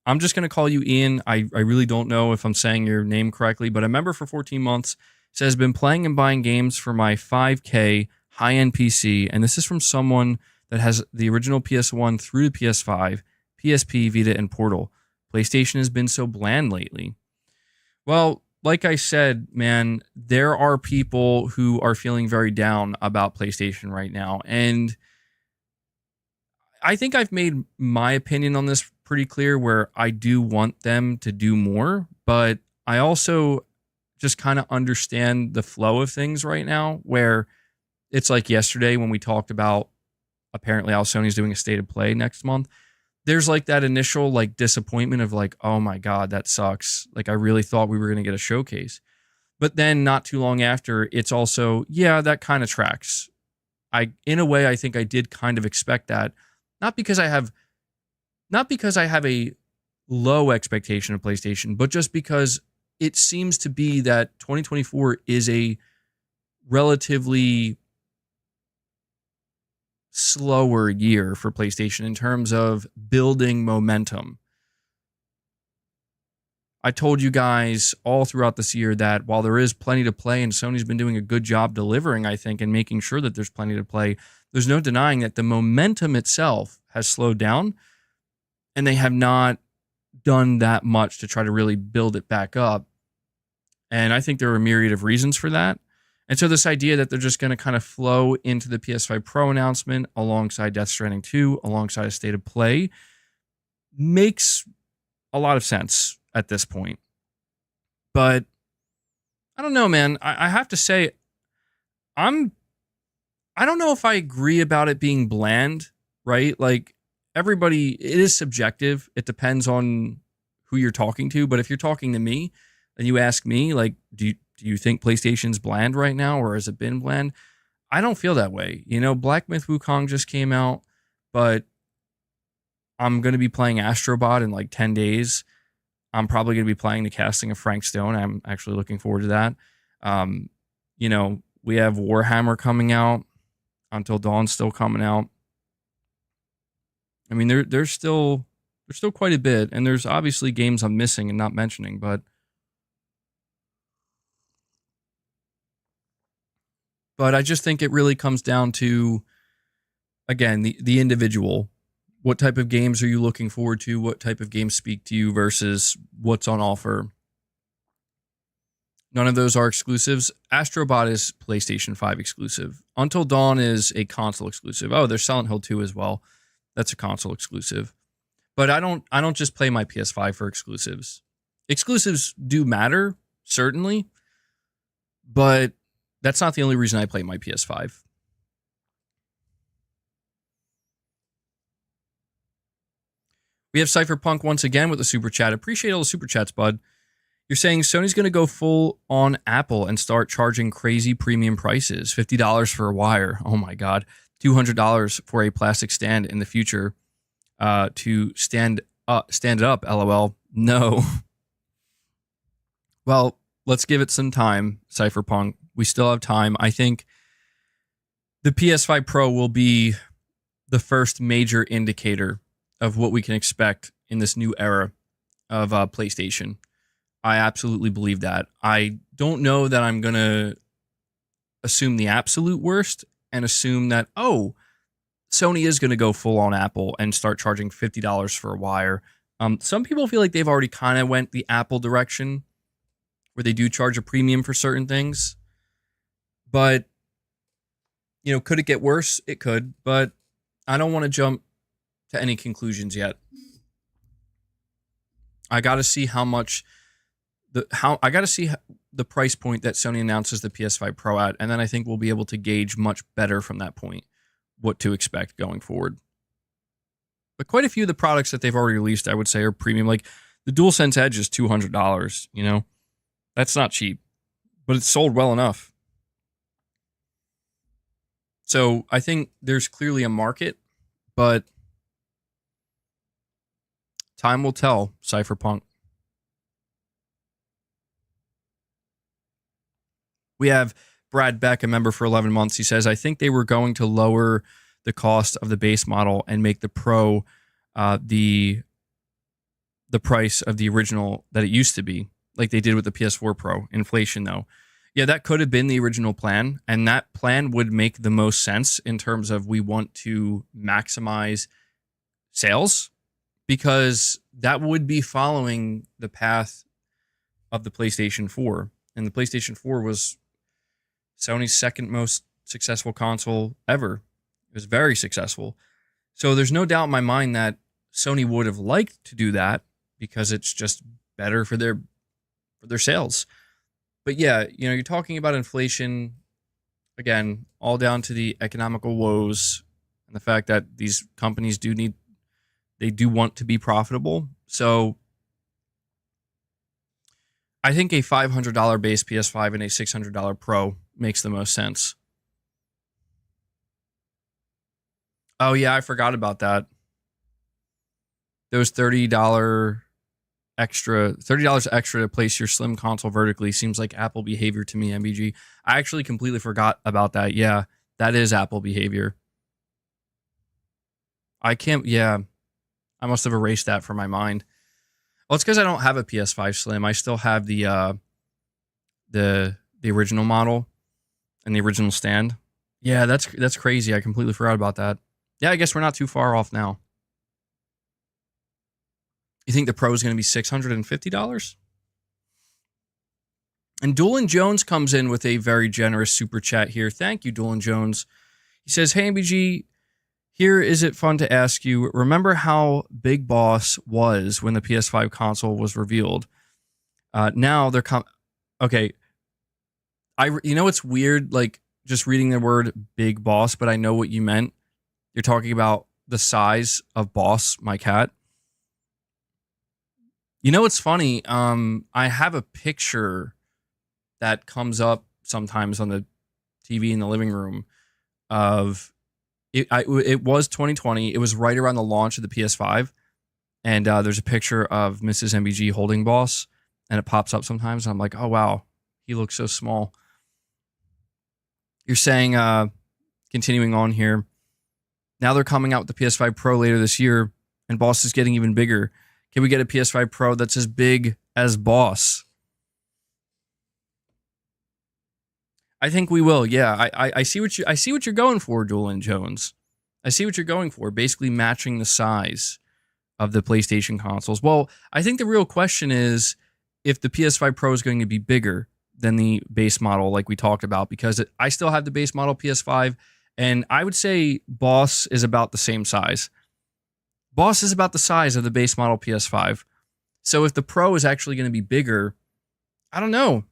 I'm just going to call you Ian. I really don't know if I'm saying your name correctly, but a member for 14 months says, been playing and buying games for my 5K high-end PC, and this is from someone that has the original PS1 through the PS5, PSP, Vita, and Portal. PlayStation has been so bland lately. Well, like I said, man, there are people who are feeling very down about PlayStation right now. And I think I've made my opinion on this pretty clear, where I do want them to do more, but I also just kind of understand the flow of things right now, where it's like yesterday when we talked about apparently how Sony's doing a state of play next month. There's like that initial like disappointment of like, oh my God, that sucks. Like I really thought we were going to get a showcase. But then not too long after, it's also, yeah, that kind of tracks. In a way, I think I did kind of expect that. Not because I have a low expectation of PlayStation, but just because it seems to be that 2024 is a relatively slower year for PlayStation in terms of building momentum. I told you guys all throughout this year that while there is plenty to play and Sony's been doing a good job delivering, I think, and making sure that there's plenty to play, there's no denying that the momentum itself has slowed down, and they have not done that much to try to really build it back up. And I think there are a myriad of reasons for that. And so this idea that they're just going to kind of flow into the PS5 Pro announcement alongside Death Stranding 2, alongside a state of play, makes a lot of sense at this point. But I don't know, man. I have to say, I don't know if I agree about it being bland, right? Like everybody, it is subjective. It depends on who you're talking to. But if you're talking to me and you ask me, like, do you think PlayStation's bland right now, or has it been bland? I don't feel that way. You know, Black Myth Wukong just came out, but I'm going to be playing Astrobot in like 10 days. I'm probably going to be playing the casting of Frank Stone. I'm actually looking forward to that. You know, we have Warhammer coming out. Until Dawn's still coming out. I mean, there's still quite a bit, and there's obviously games I'm missing and not mentioning, but But I just think it really comes down to, again, the individual. What type of games are you looking forward to? What type of games speak to you versus what's on offer? None of those are exclusives. Astrobot is PlayStation 5 exclusive. Until Dawn is a console exclusive. Oh, there's Silent Hill 2 as well. That's a console exclusive. But I don't just play my PS5 for exclusives. Exclusives do matter, certainly, but that's not the only reason I play my PS5. We have Cypher Punk once again with a super chat. Appreciate all the super chats, bud. You're saying Sony's going to go full on Apple and start charging crazy premium prices. $50 for a wire. Oh my God. $200 for a plastic stand in the future to stand it up, LOL. No. Well, let's give it some time, Cypher Punk. We still have time. I think the PS5 Pro will be the first major indicator of what we can expect in this new era of PlayStation. I absolutely believe that. I don't know that I'm going to assume the absolute worst and assume that, oh, Sony is going to go full on Apple and start charging $50 for a wire. Some people feel like they've already kind of went the Apple direction where they do charge a premium for certain things. But, could it get worse? It could, but I don't want to jump to any conclusions yet. I got to see I got to see the price point that Sony announces the PS5 Pro at, and then I think we'll be able to gauge much better from that point what to expect going forward. But quite a few of the products that they've already released, I would say, are premium. Like the DualSense Edge is $200, That's not cheap, but it's sold well enough. So I think there's clearly a market, but time will tell, CypherPunk. We have Brad Beck, a member for 11 months. He says, I think they were going to lower the cost of the base model and make the Pro the price of the original that it used to be, like they did with the PS4 Pro. Inflation, though. Yeah, that could have been the original plan, and that plan would make the most sense in terms of we want to maximize sales, because that would be following the path of the PlayStation 4. And the PlayStation 4 was Sony's second most successful console ever. It was very successful. So there's no doubt in my mind that Sony would have liked to do that because it's just better for their sales. But yeah, you're talking about inflation, again, all down to the economical woes and the fact that these companies do want to be profitable. So I think a $500 base PS5 and a $600 Pro makes the most sense. Oh yeah, I forgot about that. Those $30 extra to place your slim console vertically seems like Apple behavior to me, MBG. I actually completely forgot about that. Yeah, that is Apple behavior. I must have erased that from my mind. Well, it's because I don't have a PS5 Slim. I still have the original model and the original stand. Yeah, that's crazy. I completely forgot about that. Yeah, I guess we're not too far off now. You think the Pro is going to be $650? And Doolin Jones comes in with a very generous super chat here. Thank you, Doolin Jones. He says, hey, MBG, here is it fun to ask you, remember how Big Boss was when the PS5 console was revealed? Now they're okay. It's weird, like just reading the word Big Boss, but I know what you meant. You're talking about the size of Boss, my cat. It's funny. I have a picture that comes up sometimes on the TV in the living room of it. It was 2020. It was right around the launch of the PS5, and there's a picture of Mrs. MBG holding Boss, and it pops up sometimes. And I'm like, oh wow, he looks so small. You're saying, continuing on here, now they're coming out with the PS5 Pro later this year, and Boss is getting even bigger. Can we get a PS5 Pro that's as big as Boss? I think we will. Yeah, I see what you're going for, Doolin Jones. I see what you're going for. Basically, matching the size of the PlayStation consoles. Well, I think the real question is if the PS5 Pro is going to be bigger than the base model, like we talked about, because I still have the base model PS5, and I would say Boss is about the same size. Boss is about the size of the base model PS5. So if the Pro is actually going to be bigger, I don't know.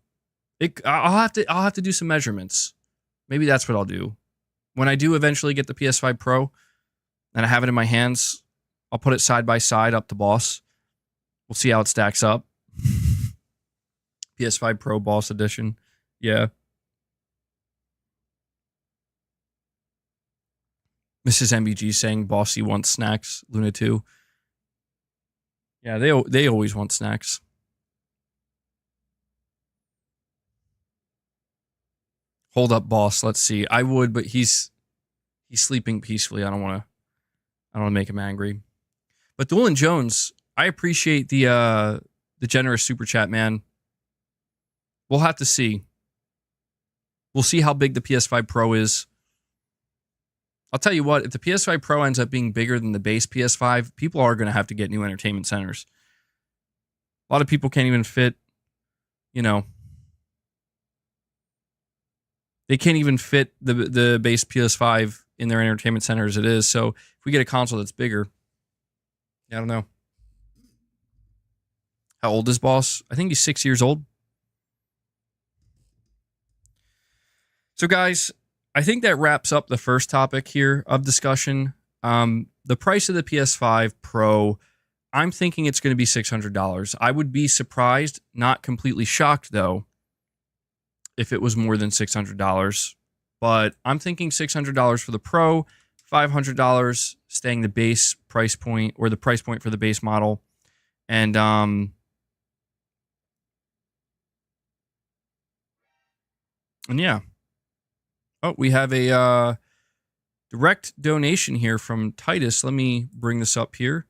I'll have to do some measurements. Maybe that's what I'll do. When I do eventually get the PS5 Pro and I have it in my hands, I'll put it side by side up to Boss. We'll see how it stacks up. PS5 Pro Boss Edition. Yeah. Mrs. MBG saying Bossy wants snacks. Luna 2. Yeah, they always want snacks. Hold up, Boss. Let's see. I would, but he's sleeping peacefully. I don't want to make him angry. But Doolin Jones, I appreciate the generous super chat, man. We'll have to see. We'll see how big the PS5 Pro is. I'll tell you what, if the PS5 Pro ends up being bigger than the base PS5, people are going to have to get new entertainment centers. A lot of people can't even fit, they can't even fit the base PS5 in their entertainment center as it is. So if we get a console that's bigger, I don't know. How old is Boss? I think he's 6 years old. So guys, I think that wraps up the first topic here of discussion. The price of the PS5 Pro, I'm thinking it's going to be $600. I would be surprised, not completely shocked though, if it was more than $600. But I'm thinking $600 for the Pro, $500 staying the base price point or the price point for the base model. And yeah. Oh, we have a direct donation here from Titus. Let me bring this up here.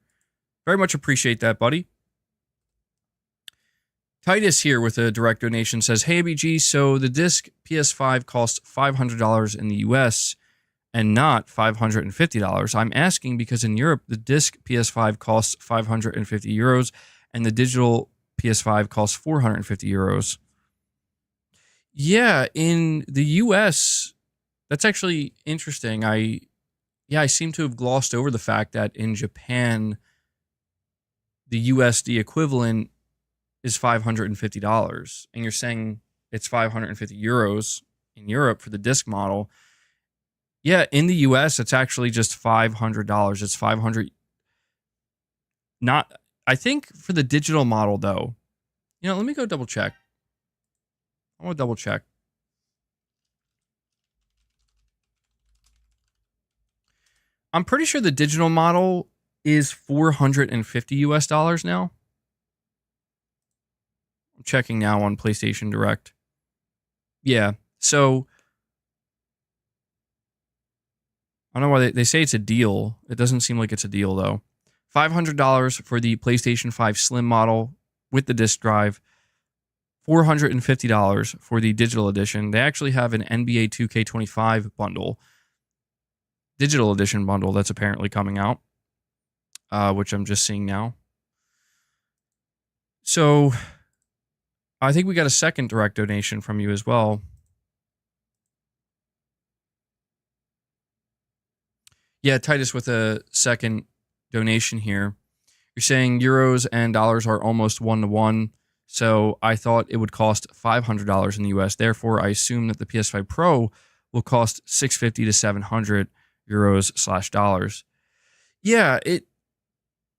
Very much appreciate that, buddy. Titus here with a direct donation says, "Hey, MBG, so the disc PS5 costs $500 in the US and not $550. I'm asking because in Europe, the disc PS5 costs 550 euros and the digital PS5 costs 450 euros. Yeah, in the US, that's actually interesting. I seem to have glossed over the fact that in Japan, the USD equivalent is $550. And you're saying it's 550 euros in Europe for the disc model. Yeah, in the US, it's actually just $500. It's 500. Not, I think for the digital model, though, let me go double check. I want to double check. I'm pretty sure the digital model is 450 US dollars now. I'm checking now on PlayStation Direct. Yeah, so I don't know why they say it's a deal. It doesn't seem like it's a deal, though. $500 for the PlayStation 5 Slim model with the disc drive. $450 for the digital edition. They actually have an NBA 2K25 bundle. Digital edition bundle that's apparently coming out, which I'm just seeing now. So I think we got a second direct donation from you as well. Yeah, Titus with a second donation here. You're saying euros and dollars are almost 1-to-1. So I thought it would cost $500 in the US. Therefore, I assume that the PS5 Pro will cost 650 to 700 euros / dollars. Yeah,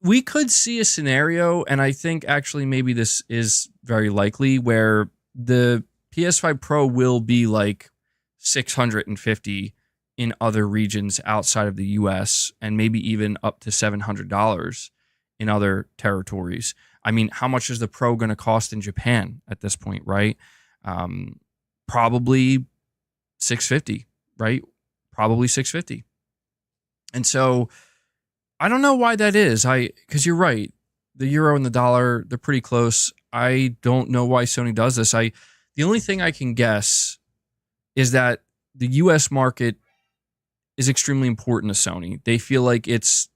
we could see a scenario, and I think actually maybe this is very likely, where the PS5 Pro will be like 650 in other regions outside of the US, and maybe even up to $700 in other territories. I mean, how much is the Pro going to cost in Japan at this point, right? Probably 650, right? Probably 650. And so I don't know why that is. Because you're right. The euro and the dollar, they're pretty close. I don't know why Sony does this. The only thing I can guess is that the US market is extremely important to Sony. They feel like it's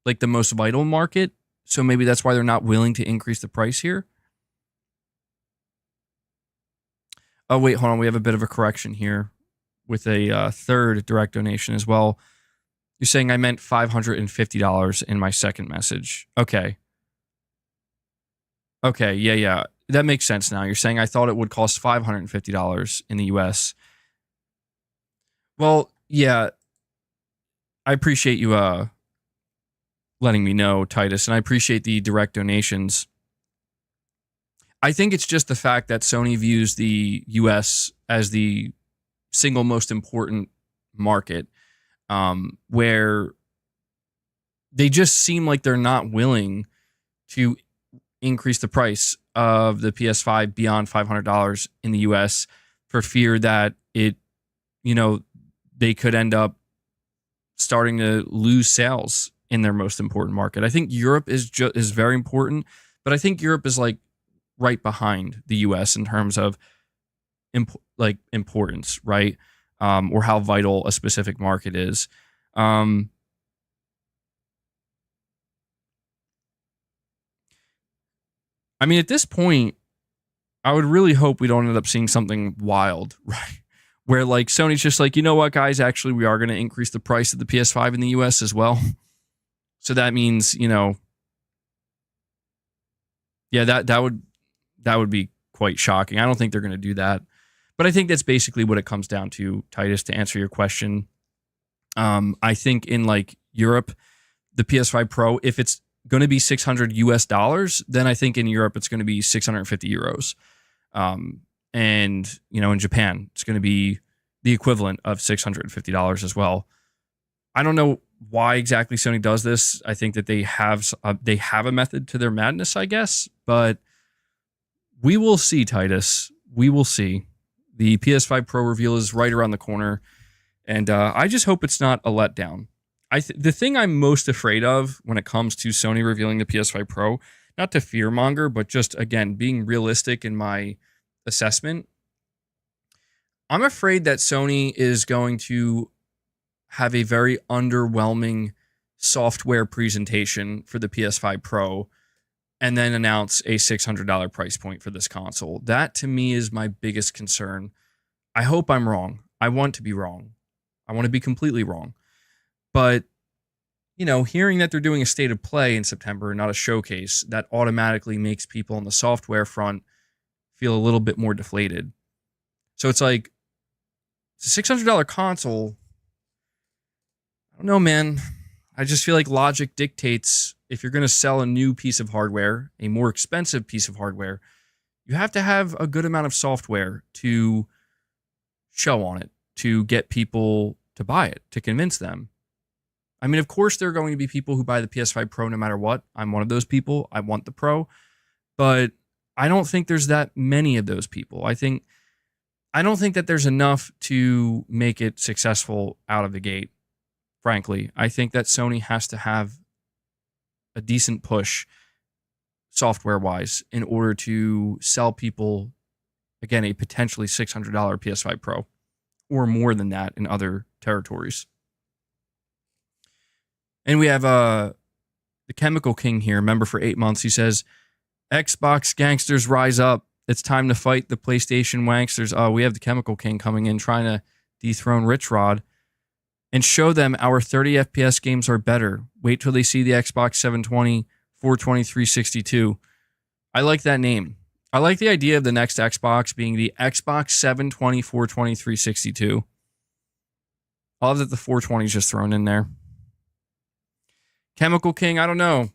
like the most vital market, so maybe that's why they're not willing to increase the price here. Oh, wait, hold on. We have a bit of a correction here with a third direct donation as well. You're saying I meant $550 in my second message. Okay. Okay, yeah. That makes sense now. You're saying I thought it would cost $550 in the US. Well, yeah. I appreciate you letting me know, Titus, and I appreciate the direct donations. I think it's just the fact that Sony views the US as the single most important market, where they just seem like they're not willing to increase the price of the PS5 beyond $500 in the US for fear that they could end up starting to lose sales in their most important market. I think Europe is very important, but I think Europe is like right behind the US in terms of importance, right? Or how vital a specific market is. I mean, at this point, I would really hope we don't end up seeing something wild, right? Where like Sony's just like, you know what, guys, actually, we are going to increase the price of the PS5 in the US as well. So that means, that would be quite shocking. I don't think they're going to do that. But I think that's basically what it comes down to, Titus, to answer your question. I think in like Europe, the PS5 Pro, if it's going to be $600 US, then I think in Europe it's going to be 650 euros. And, in Japan, it's going to be the equivalent of $650 as well. I don't know why exactly Sony does this. I think that they have a method to their madness, I guess. But we will see, Titus. We will see. The PS5 Pro reveal is right around the corner. And I just hope it's not a letdown. The thing I'm most afraid of when it comes to Sony revealing the PS5 Pro, not to fearmonger, but just, again, being realistic in my assessment, I'm afraid that Sony is going to have a very underwhelming software presentation for the PS5 Pro and then announce a $600 price point for this console. That, to me, is my biggest concern. I hope I'm wrong. I want to be wrong. I want to be completely wrong. But, hearing that they're doing a state of play in September, not a showcase, that automatically makes people on the software front feel a little bit more deflated. So it's like, it's a $600 console. I don't know, man. I just feel like logic dictates if you're going to sell a new piece of hardware, a more expensive piece of hardware, you have to have a good amount of software to show on it, to get people to buy it, to convince them. I mean, of course, there are going to be people who buy the PS5 Pro no matter what. I'm one of those people. I want the Pro. But I don't think there's that many of those people. I don't think that there's enough to make it successful out of the gate, frankly. I think that Sony has to have a decent push software-wise in order to sell people, again, a potentially $600 PS5 Pro or more than that in other territories. And we have the Chemical King here, member for 8 months. He says, Xbox gangsters rise up. It's time to fight the PlayStation wanksters. We have the Chemical King coming in trying to dethrone Rich Rod and show them our 30 FPS games are better. Wait till they see the Xbox 720, 420, 362. I like that name. I like the idea of the next Xbox being the Xbox 720, 420, 362. I love that the 420 is just thrown in there. Chemical King, I don't know.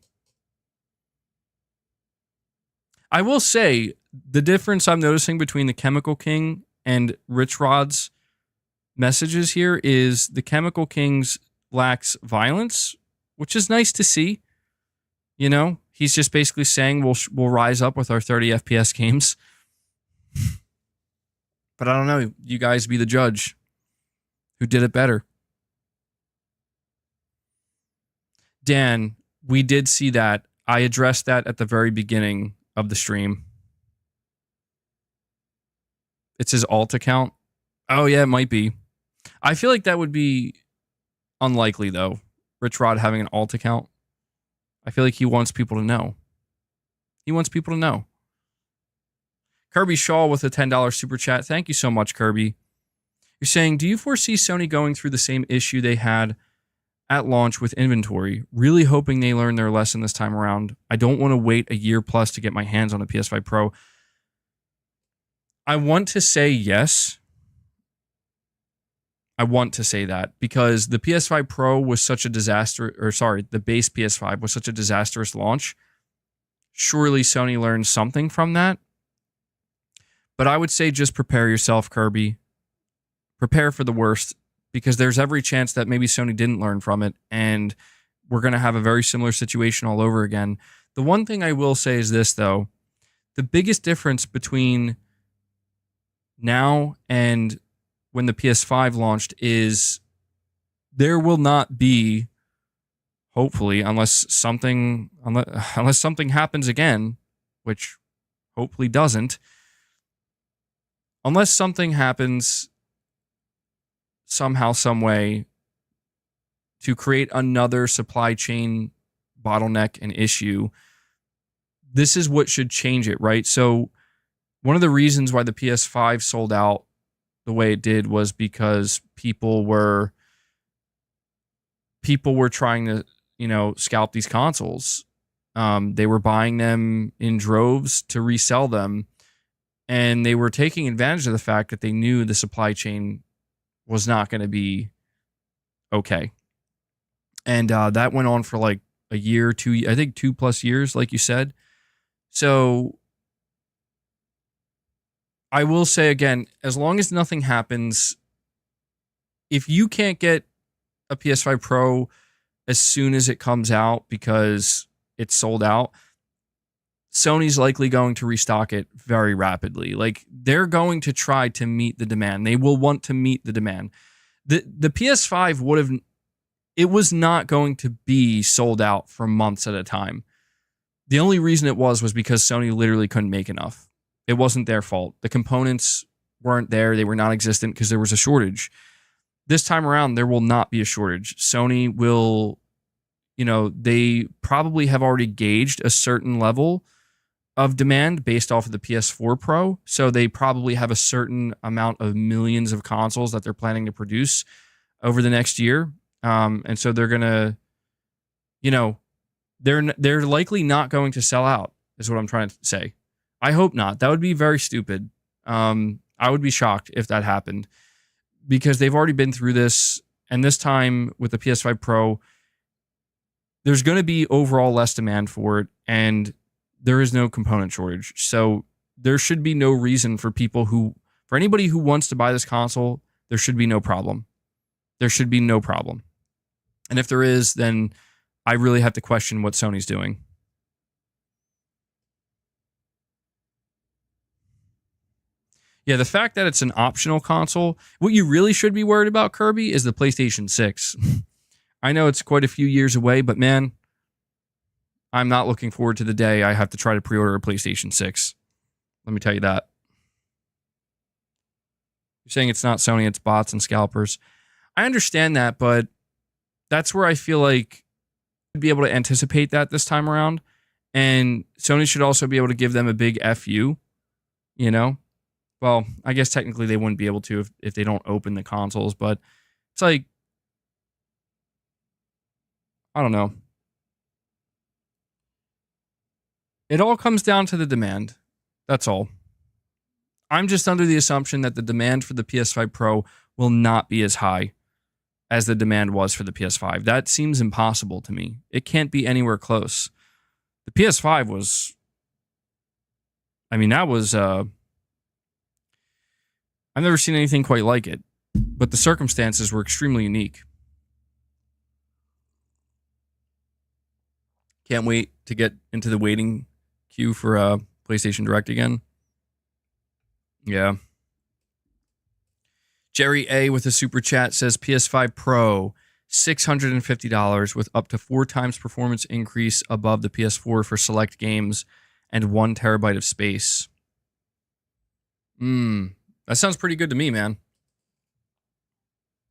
I will say the difference I'm noticing between the Chemical King and Rich Rod's messages here is the Chemical King's lacks violence, which is nice to see. He's just basically saying we'll rise up with our 30 FPS games. But I don't know. You guys be the judge. Who did it better? Dan, we did see that. I addressed that at the very beginning of the stream. It's his alt account. Oh, yeah, it might be. I feel like that would be unlikely, though. Rich Rod having an alt account. I feel like he wants people to know. He wants people to know. Kirby Shaw with a $10 super chat. Thank you so much, Kirby. You're saying, do you foresee Sony going through the same issue they had at launch with inventory? Really hoping they learn their lesson this time around. I don't want to wait a year plus to get my hands on a PS5 Pro. I want to say yes. I want to say that because the PS5 Pro was such a disaster, or sorry, the base PS5 was such a disastrous launch. Surely Sony learned something from that. But I would say just prepare yourself, Kirby. Prepare for the worst, because there's every chance that maybe Sony didn't learn from it, and we're going to have a very similar situation all over again. The one thing I will say is this, though. The biggest difference between now and when the PS5 launched is there will not be, hopefully, unless something happens again, which hopefully doesn't, unless something happens somehow, some way to create another supply chain bottleneck and issue, this is what should change it, right? So one of the reasons why the PS5 sold out the way it did was because people were trying to, scalp these consoles. They were buying them in droves to resell them, and they were taking advantage of the fact that they knew the supply chain was not going to be okay. And that went on for like a year, 2+ years, like you said. So I will say again, as long as nothing happens, if you can't get a PS5 Pro as soon as it comes out because it's sold out, Sony's likely going to restock it very rapidly. Like, they're going to try to meet the demand. They will want to meet the demand. The PS5 it was not going to be sold out for months at a time. The only reason it was because Sony literally couldn't make enough. It wasn't their fault. The components weren't there. They were non-existent because there was a shortage. This time around, there will not be a shortage. Sony will, they probably have already gauged a certain level of demand based off of the PS4 Pro. So they probably have a certain amount of millions of consoles that they're planning to produce over the next year. And so they're going to, they're likely not going to sell out, is what I'm trying to say. I hope not. That would be very stupid. I would be shocked if that happened, because they've already been through this. And this time with the PS5 Pro, there's going to be overall less demand for it, and there is no component shortage. So there should be no reason for anybody who wants to buy this console, there should be no problem. There should be no problem. And if there is, then I really have to question what Sony's doing. Yeah, the fact that it's an optional console, what you really should be worried about, Kirby, is the PlayStation 6. I know it's quite a few years away, but man, I'm not looking forward to the day I have to try to pre-order a PlayStation 6. Let me tell you that. You're saying it's not Sony, it's bots and scalpers. I understand that, but that's where I feel like I'd be able to anticipate that this time around. And Sony should also be able to give them a big FU, Well, I guess technically they wouldn't be able to if they don't open the consoles, but it's like, I don't know. It all comes down to the demand. That's all. I'm just under the assumption that the demand for the PS5 Pro will not be as high as the demand was for the PS5. That seems impossible to me. It can't be anywhere close. The PS5 was, that was, I've never seen anything quite like it, but the circumstances were extremely unique. Can't wait to get into the waiting queue for PlayStation Direct again. Yeah. Jerry A with a super chat says PS5 Pro, $650 with up to 4 times performance increase above the PS4 for select games and 1 terabyte of space. That sounds pretty good to me, man.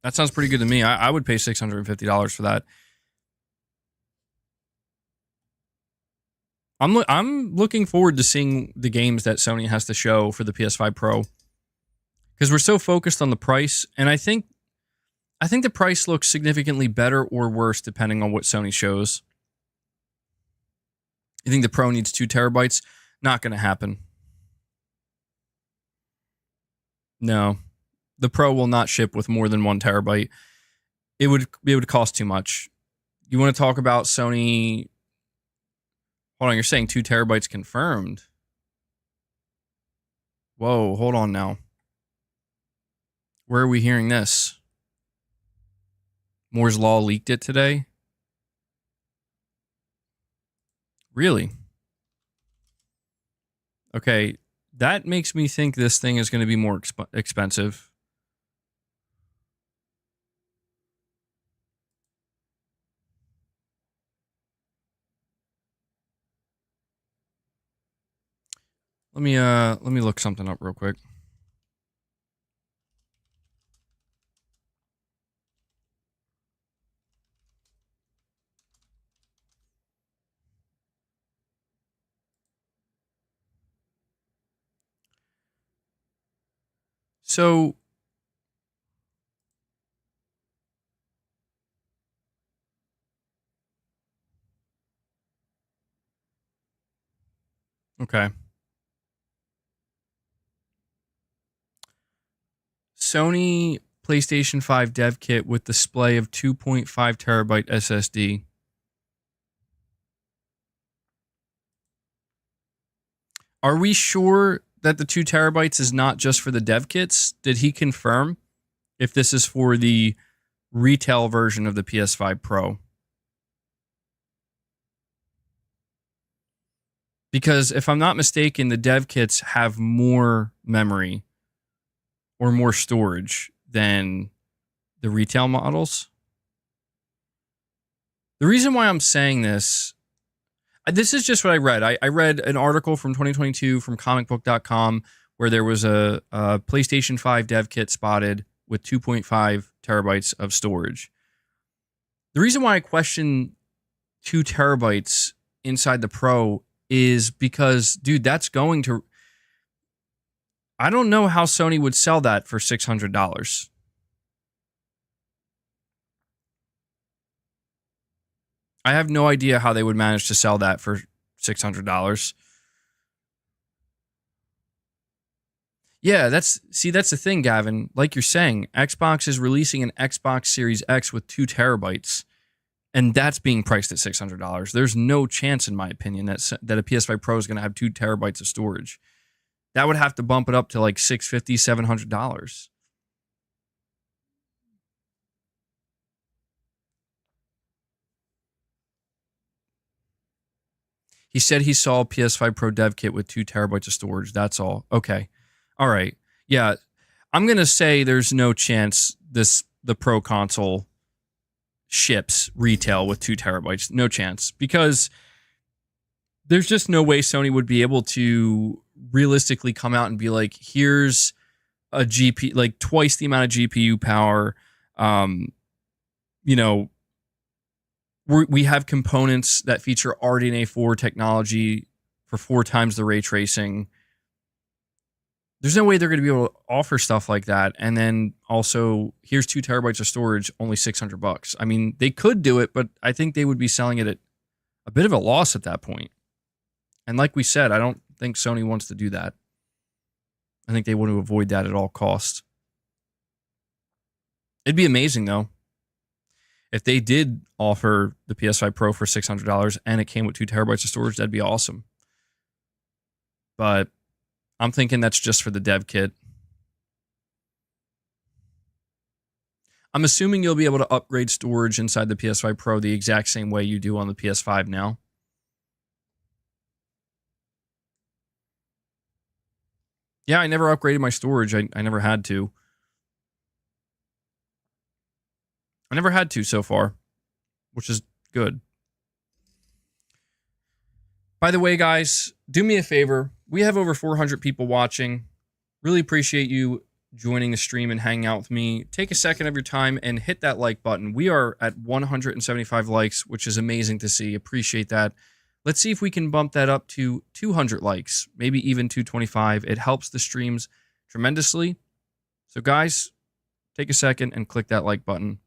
That sounds pretty good to me. I would pay $650 for that. I'm looking forward to seeing the games that Sony has to show for the PS5 Pro, because we're so focused on the price, and I think the price looks significantly better or worse depending on what Sony shows. You think the Pro needs 2 terabytes? Not going to happen. No, the Pro will not ship with more than 1 terabyte. It would cost too much. You want to talk about Sony? Hold on, you're saying 2 terabytes confirmed? Whoa, hold on now. Where are we hearing this? Moore's Law leaked it today? Really? Okay, that makes me think this thing is going to be more expensive. Let me look something up real quick. So, okay. Sony PlayStation 5 dev kit with display of 2.5 terabyte SSD. Are we sure that the 2 terabytes is not just for the dev kits? Did he confirm if this is for the retail version of the PS5 Pro? Because if I'm not mistaken, the dev kits have more memory or more storage than the retail models. The reason why I'm saying this is just what I read. I read an article from 2022 from comicbook.com where there was a PlayStation 5 dev kit spotted with 2.5 terabytes of storage. The reason why I question 2 terabytes inside the Pro is because, dude, that's going to... I don't know how Sony would sell that for $600. I have no idea how they would manage to sell that for $600. Yeah, that's the thing, Gavin. Like you're saying, Xbox is releasing an Xbox Series X with 2 terabytes, and that's being priced at $600. There's no chance, in my opinion, that a PS5 Pro is going to have 2 terabytes of storage. That would have to bump it up to like $650, $700. He said he saw a PS5 Pro dev kit with 2 terabytes of storage. That's all. Okay. All right. Yeah. I'm going to say there's no chance the Pro console ships retail with 2 terabytes. No chance. Because there's just no way Sony would be able to realistically come out and be like, here's a GPU, like twice the amount of GPU power. You know, we have components that feature RDNA 4 technology for 4 times the ray tracing. There's no way they're going to be able to offer stuff like that. And then also, here's 2 terabytes of storage, only $600. I mean, they could do it, but I think they would be selling it at a bit of a loss at that point. And like we said, I don't think Sony wants to do that. I think they want to avoid that at all costs. It'd be amazing, though. If they did offer the PS5 Pro for $600 and it came with 2 terabytes of storage, that'd be awesome. But I'm thinking that's just for the dev kit. I'm assuming you'll be able to upgrade storage inside the PS5 Pro the exact same way you do on the PS5 now. Yeah, I never upgraded my storage. I never had to. I never had to so far, which is good. By the way, guys, do me a favor. We have over 400 people watching. Really appreciate you joining the stream and hanging out with me, take a second of your time and hit that like button. We are at 175 likes, which is amazing to see. Appreciate that. Let's see if we can bump that up to 200 likes, maybe even 225. It helps the streams tremendously. So guys, take a second and click that like button.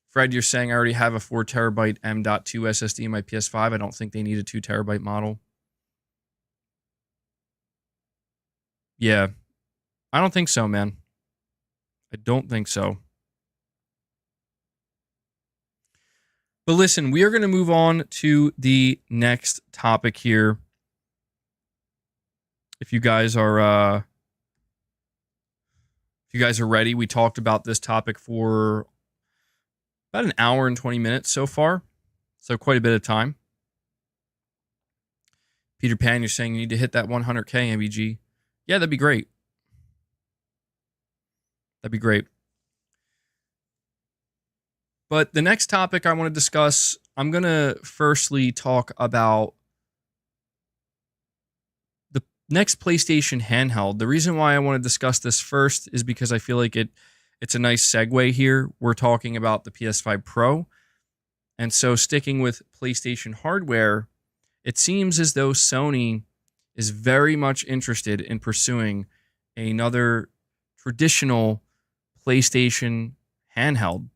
Fred, you're saying I already have a 4 terabyte M.2 SSD in my PS5. I don't think they need a 2 terabyte model. Yeah, I don't think so, man. I don't think so. But listen, we are going to move on to the next topic here. If you guys are ready, we talked about this topic for about an hour and 20 minutes so far. So quite a bit of time. Peter Pan, you're saying you need to hit that 100K MBG. Yeah, that'd be great. That'd be great. But the next topic I want to discuss, I'm going to firstly talk about the next PlayStation handheld. The reason why I want to discuss this first is because I feel like it's a nice segue here. We're talking about the PS5 Pro. And so sticking with PlayStation hardware, it seems as though Sony is very much interested in pursuing another traditional PlayStation handheld.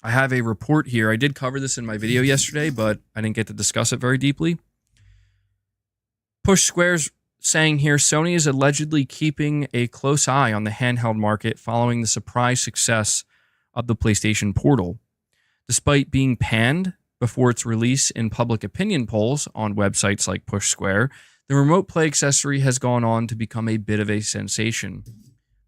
I have a report here. I did cover this in my video yesterday, but I didn't get to discuss it very deeply. Push Square's saying here, Sony is allegedly keeping a close eye on the handheld market following the surprise success of the PlayStation Portal. Despite being panned before its release in public opinion polls on websites like Push Square, the remote play accessory has gone on to become a bit of a sensation,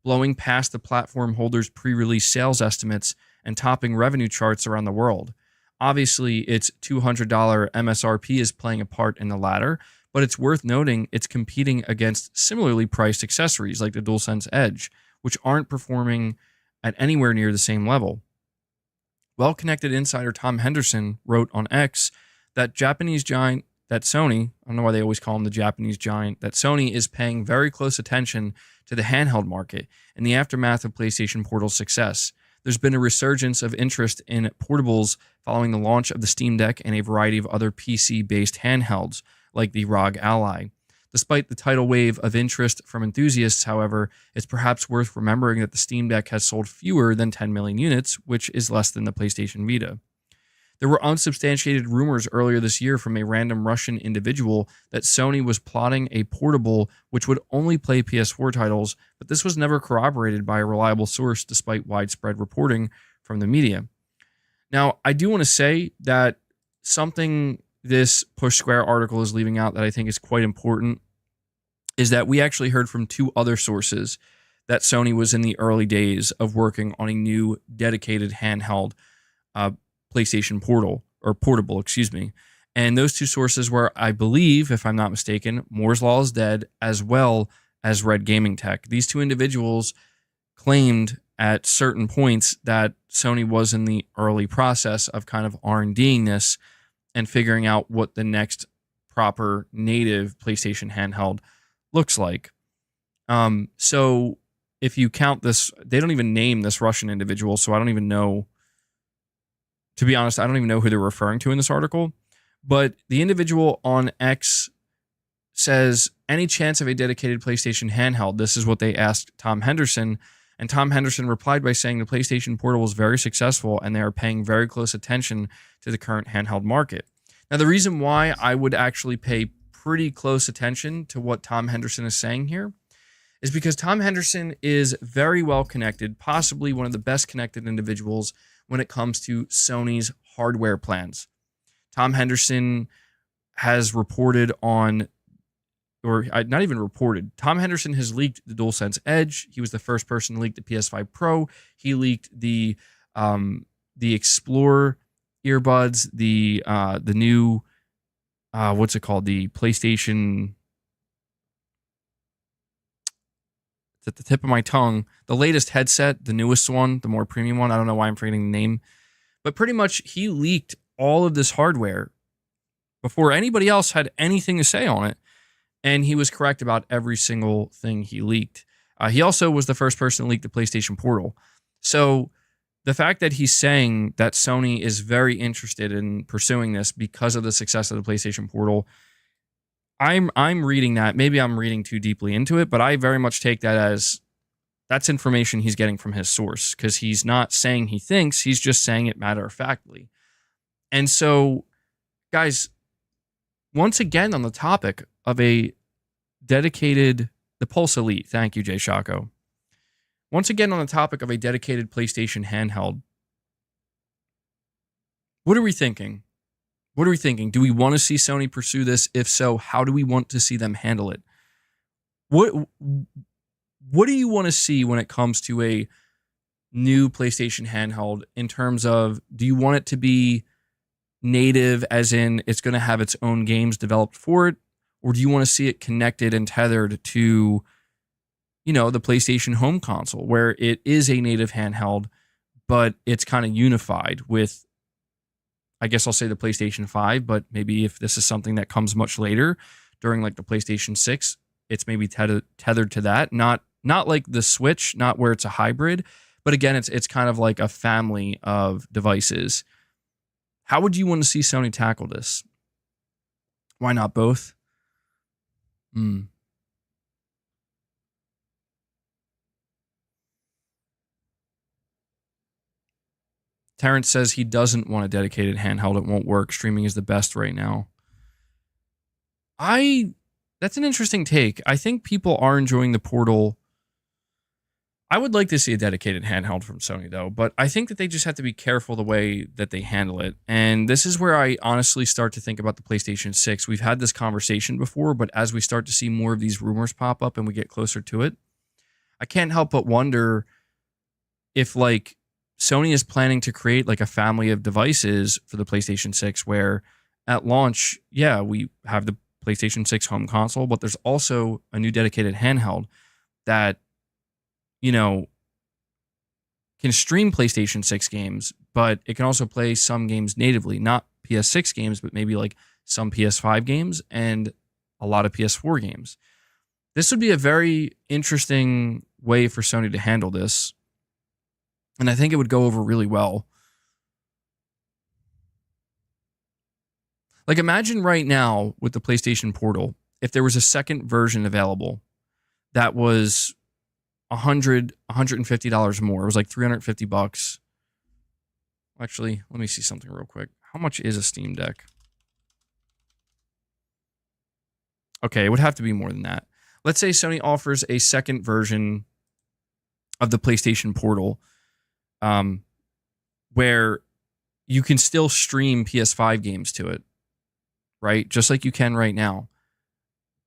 blowing past the platform holder's pre-release sales estimates and topping revenue charts around the world. Obviously, its $200 MSRP is playing a part in the latter, but it's worth noting it's competing against similarly priced accessories like the DualSense Edge, which aren't performing at anywhere near the same level. Well-connected insider Tom Henderson wrote on X that Sony, I don't know why they always call him the Japanese giant, that Sony is paying very close attention to the handheld market in the aftermath of PlayStation Portal's success. There's been a resurgence of interest in portables following the launch of the Steam Deck and a variety of other PC-based handhelds, like the ROG Ally. Despite the tidal wave of interest from enthusiasts, however, it's perhaps worth remembering that the Steam Deck has sold fewer than 10 million units, which is less than the PlayStation Vita. There were unsubstantiated rumors earlier this year from a random Russian individual that Sony was plotting a portable which would only play PS4 titles, but this was never corroborated by a reliable source despite widespread reporting from the media. Now, I do want to say that something this Push Square article is leaving out that I think is quite important is that we actually heard from 2 other sources that Sony was in the early days of working on a new dedicated handheld PlayStation portable, And those 2 sources were, I believe, if I'm not mistaken, Moore's Law is Dead, as well as Red Gaming Tech. These 2 individuals claimed at certain points that Sony was in the early process of kind of R&Ding this and figuring out what the next proper native PlayStation handheld looks like. So if you count this, they don't even name this Russian individual, so I don't even know. To be honest, I don't even know who they're referring to in this article. But the individual on X says, any chance of a dedicated PlayStation handheld? This is what they asked Tom Henderson. And Tom Henderson replied by saying the PlayStation Portal was very successful and they are paying very close attention to the current handheld market. Now, the reason why I would actually pay pretty close attention to what Tom Henderson is saying here is because Tom Henderson is very well connected, possibly one of the best connected individuals when it comes to Sony's hardware plans. Tom Henderson has reported on, or not even reported, Tom Henderson has leaked the DualSense Edge. He was the first person to leak the PS5 Pro. He leaked the Explorer earbuds, the new, what's it called? The PlayStation, it's at the tip of my tongue. The latest headset, the newest one, the more premium one. I don't know why I'm forgetting the name. But pretty much he leaked all of this hardware before anybody else had anything to say on it. And he was correct about every single thing he leaked. He also was the first person to leak the PlayStation Portal. So the fact that he's saying that Sony is very interested in pursuing this because of the success of the PlayStation Portal, I'm reading that. Maybe I'm reading too deeply into it, but I very much take that as that's information he's getting from his source, because he's not saying he thinks, he's just saying it matter-of-factly. And so, guys, once again on the topic of a dedicated, the Pulse Elite, thank you, Jay Shako. Once again on the topic of a dedicated PlayStation handheld, what are we thinking? What are we thinking? Do we want to see Sony pursue this? If so, how do we want to see them handle it? What do you want to see when it comes to a new PlayStation handheld in terms of, do you want it to be native as in it's going to have its own games developed for it? Or do you want to see it connected and tethered to, the PlayStation home console where it is a native handheld, but it's kind of unified with, I guess I'll say the PlayStation 5, but maybe if this is something that comes much later during like the PlayStation 6, it's maybe tethered to that. Not like the Switch, not where it's a hybrid, but again, it's kind of like a family of devices. How would you want to see Sony tackle this? Why not both? Terrence says he doesn't want a dedicated handheld. It won't work. Streaming is the best right now. That's an interesting take. I think people are enjoying the Portal. I would like to see a dedicated handheld from Sony, though, but I think that they just have to be careful the way that they handle it. And this is where I honestly start to think about the PlayStation 6. We've had this conversation before, but as we start to see more of these rumors pop up and we get closer to it, I can't help but wonder if, like, Sony is planning to create, like, a family of devices for the PlayStation 6 where at launch, yeah, we have the PlayStation 6 home console, but there's also a new dedicated handheld that can stream PlayStation 6 games, but it can also play some games natively, not PS6 games, but maybe like some PS5 games and a lot of PS4 games. This would be a very interesting way for Sony to handle this, and I think it would go over really well. Like, imagine right now with the PlayStation Portal, if there was a second version available that was $150 more. It was like $350. Actually, let me see something real quick. How much is a Steam Deck? Okay, it would have to be more than that. Let's say Sony offers a second version of the PlayStation Portal, where you can still stream PS5 games to it, right? Just like you can right now.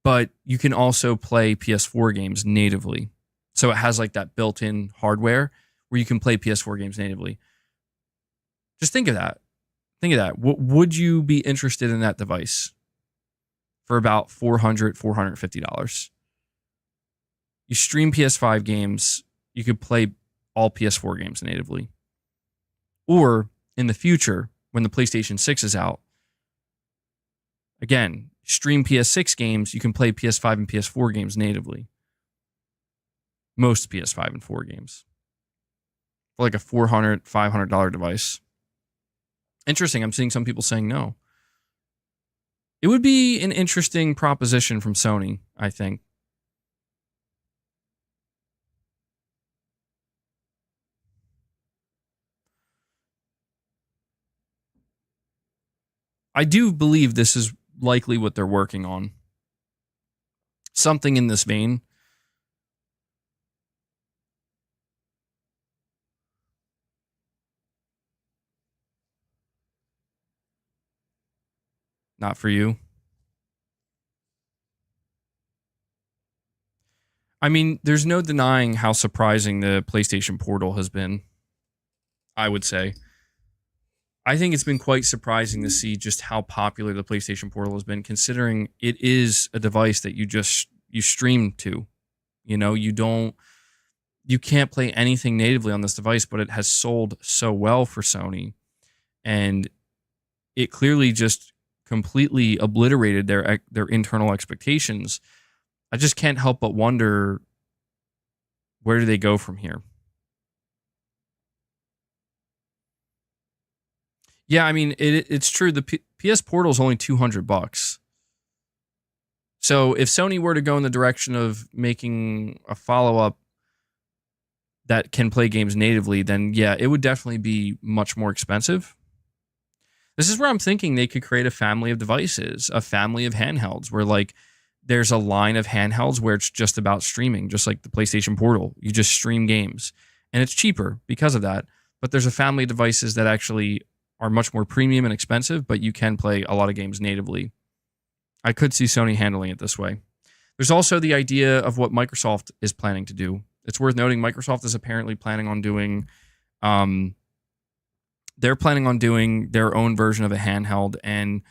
But you can also play PS4 games natively. So it has like that built-in hardware where you can play PS4 games natively. Just think of that. Would you be interested in that device for about $400, $450? You stream PS5 games, you could play all PS4 games natively. Or in the future, when the PlayStation 6 is out, again, stream PS6 games, you can play PS5 and PS4 games natively. Most PS5 and 4 games. For like a $400, $500 device. Interesting, I'm seeing some people saying no. It would be an interesting proposition from Sony, I think. I do believe this is likely what they're working on. Something in this vein. Not for you. I mean, there's no denying how surprising the PlayStation Portal has been, I would say. I think it's been quite surprising to see just how popular the PlayStation Portal has been, considering it is a device that you stream to. You can't play anything natively on this device, but it has sold so well for Sony. And it clearly just completely obliterated their internal expectations. I just can't help but wonder, where do they go from here? Yeah, I mean, it's true. The PS Portal is only $200. So if Sony were to go in the direction of making a follow-up that can play games natively, then yeah, it would definitely be much more expensive. This is where I'm thinking they could create a family of devices, a family of handhelds, where like there's a line of handhelds where it's just about streaming, just like the PlayStation Portal. You just stream games, and it's cheaper because of that. But there's a family of devices that actually are much more premium and expensive, but you can play a lot of games natively. I could see Sony handling it this way. There's also the idea of what Microsoft is planning to do. It's worth noting Microsoft is apparently planning on doing, they're planning on doing their own version of a handheld. And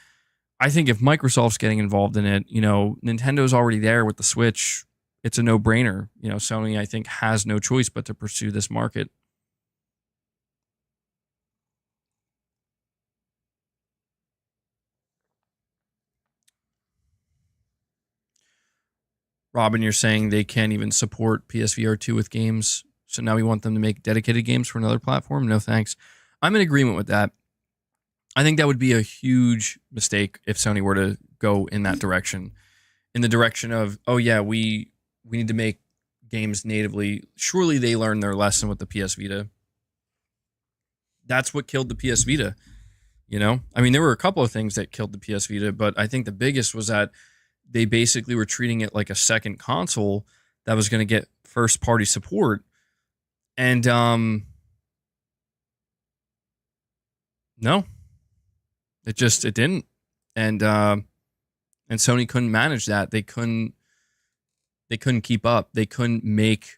I think if Microsoft's getting involved in it, Nintendo's already there with the Switch. It's a no-brainer. Sony, I think, has no choice but to pursue this market. Robin, you're saying they can't even support PSVR 2 with games, so now we want them to make dedicated games for another platform? No thanks. I'm in agreement with that. I think that would be a huge mistake if Sony were to go in that direction. In the direction of, oh yeah, we need to make games natively. Surely they learned their lesson with the PS Vita. That's what killed the PS Vita. I mean, there were a couple of things that killed the PS Vita, but I think the biggest was that they basically were treating it like a second console that was going to get first party support. And no, it didn't. And Sony couldn't manage that. They couldn't keep up. They couldn't make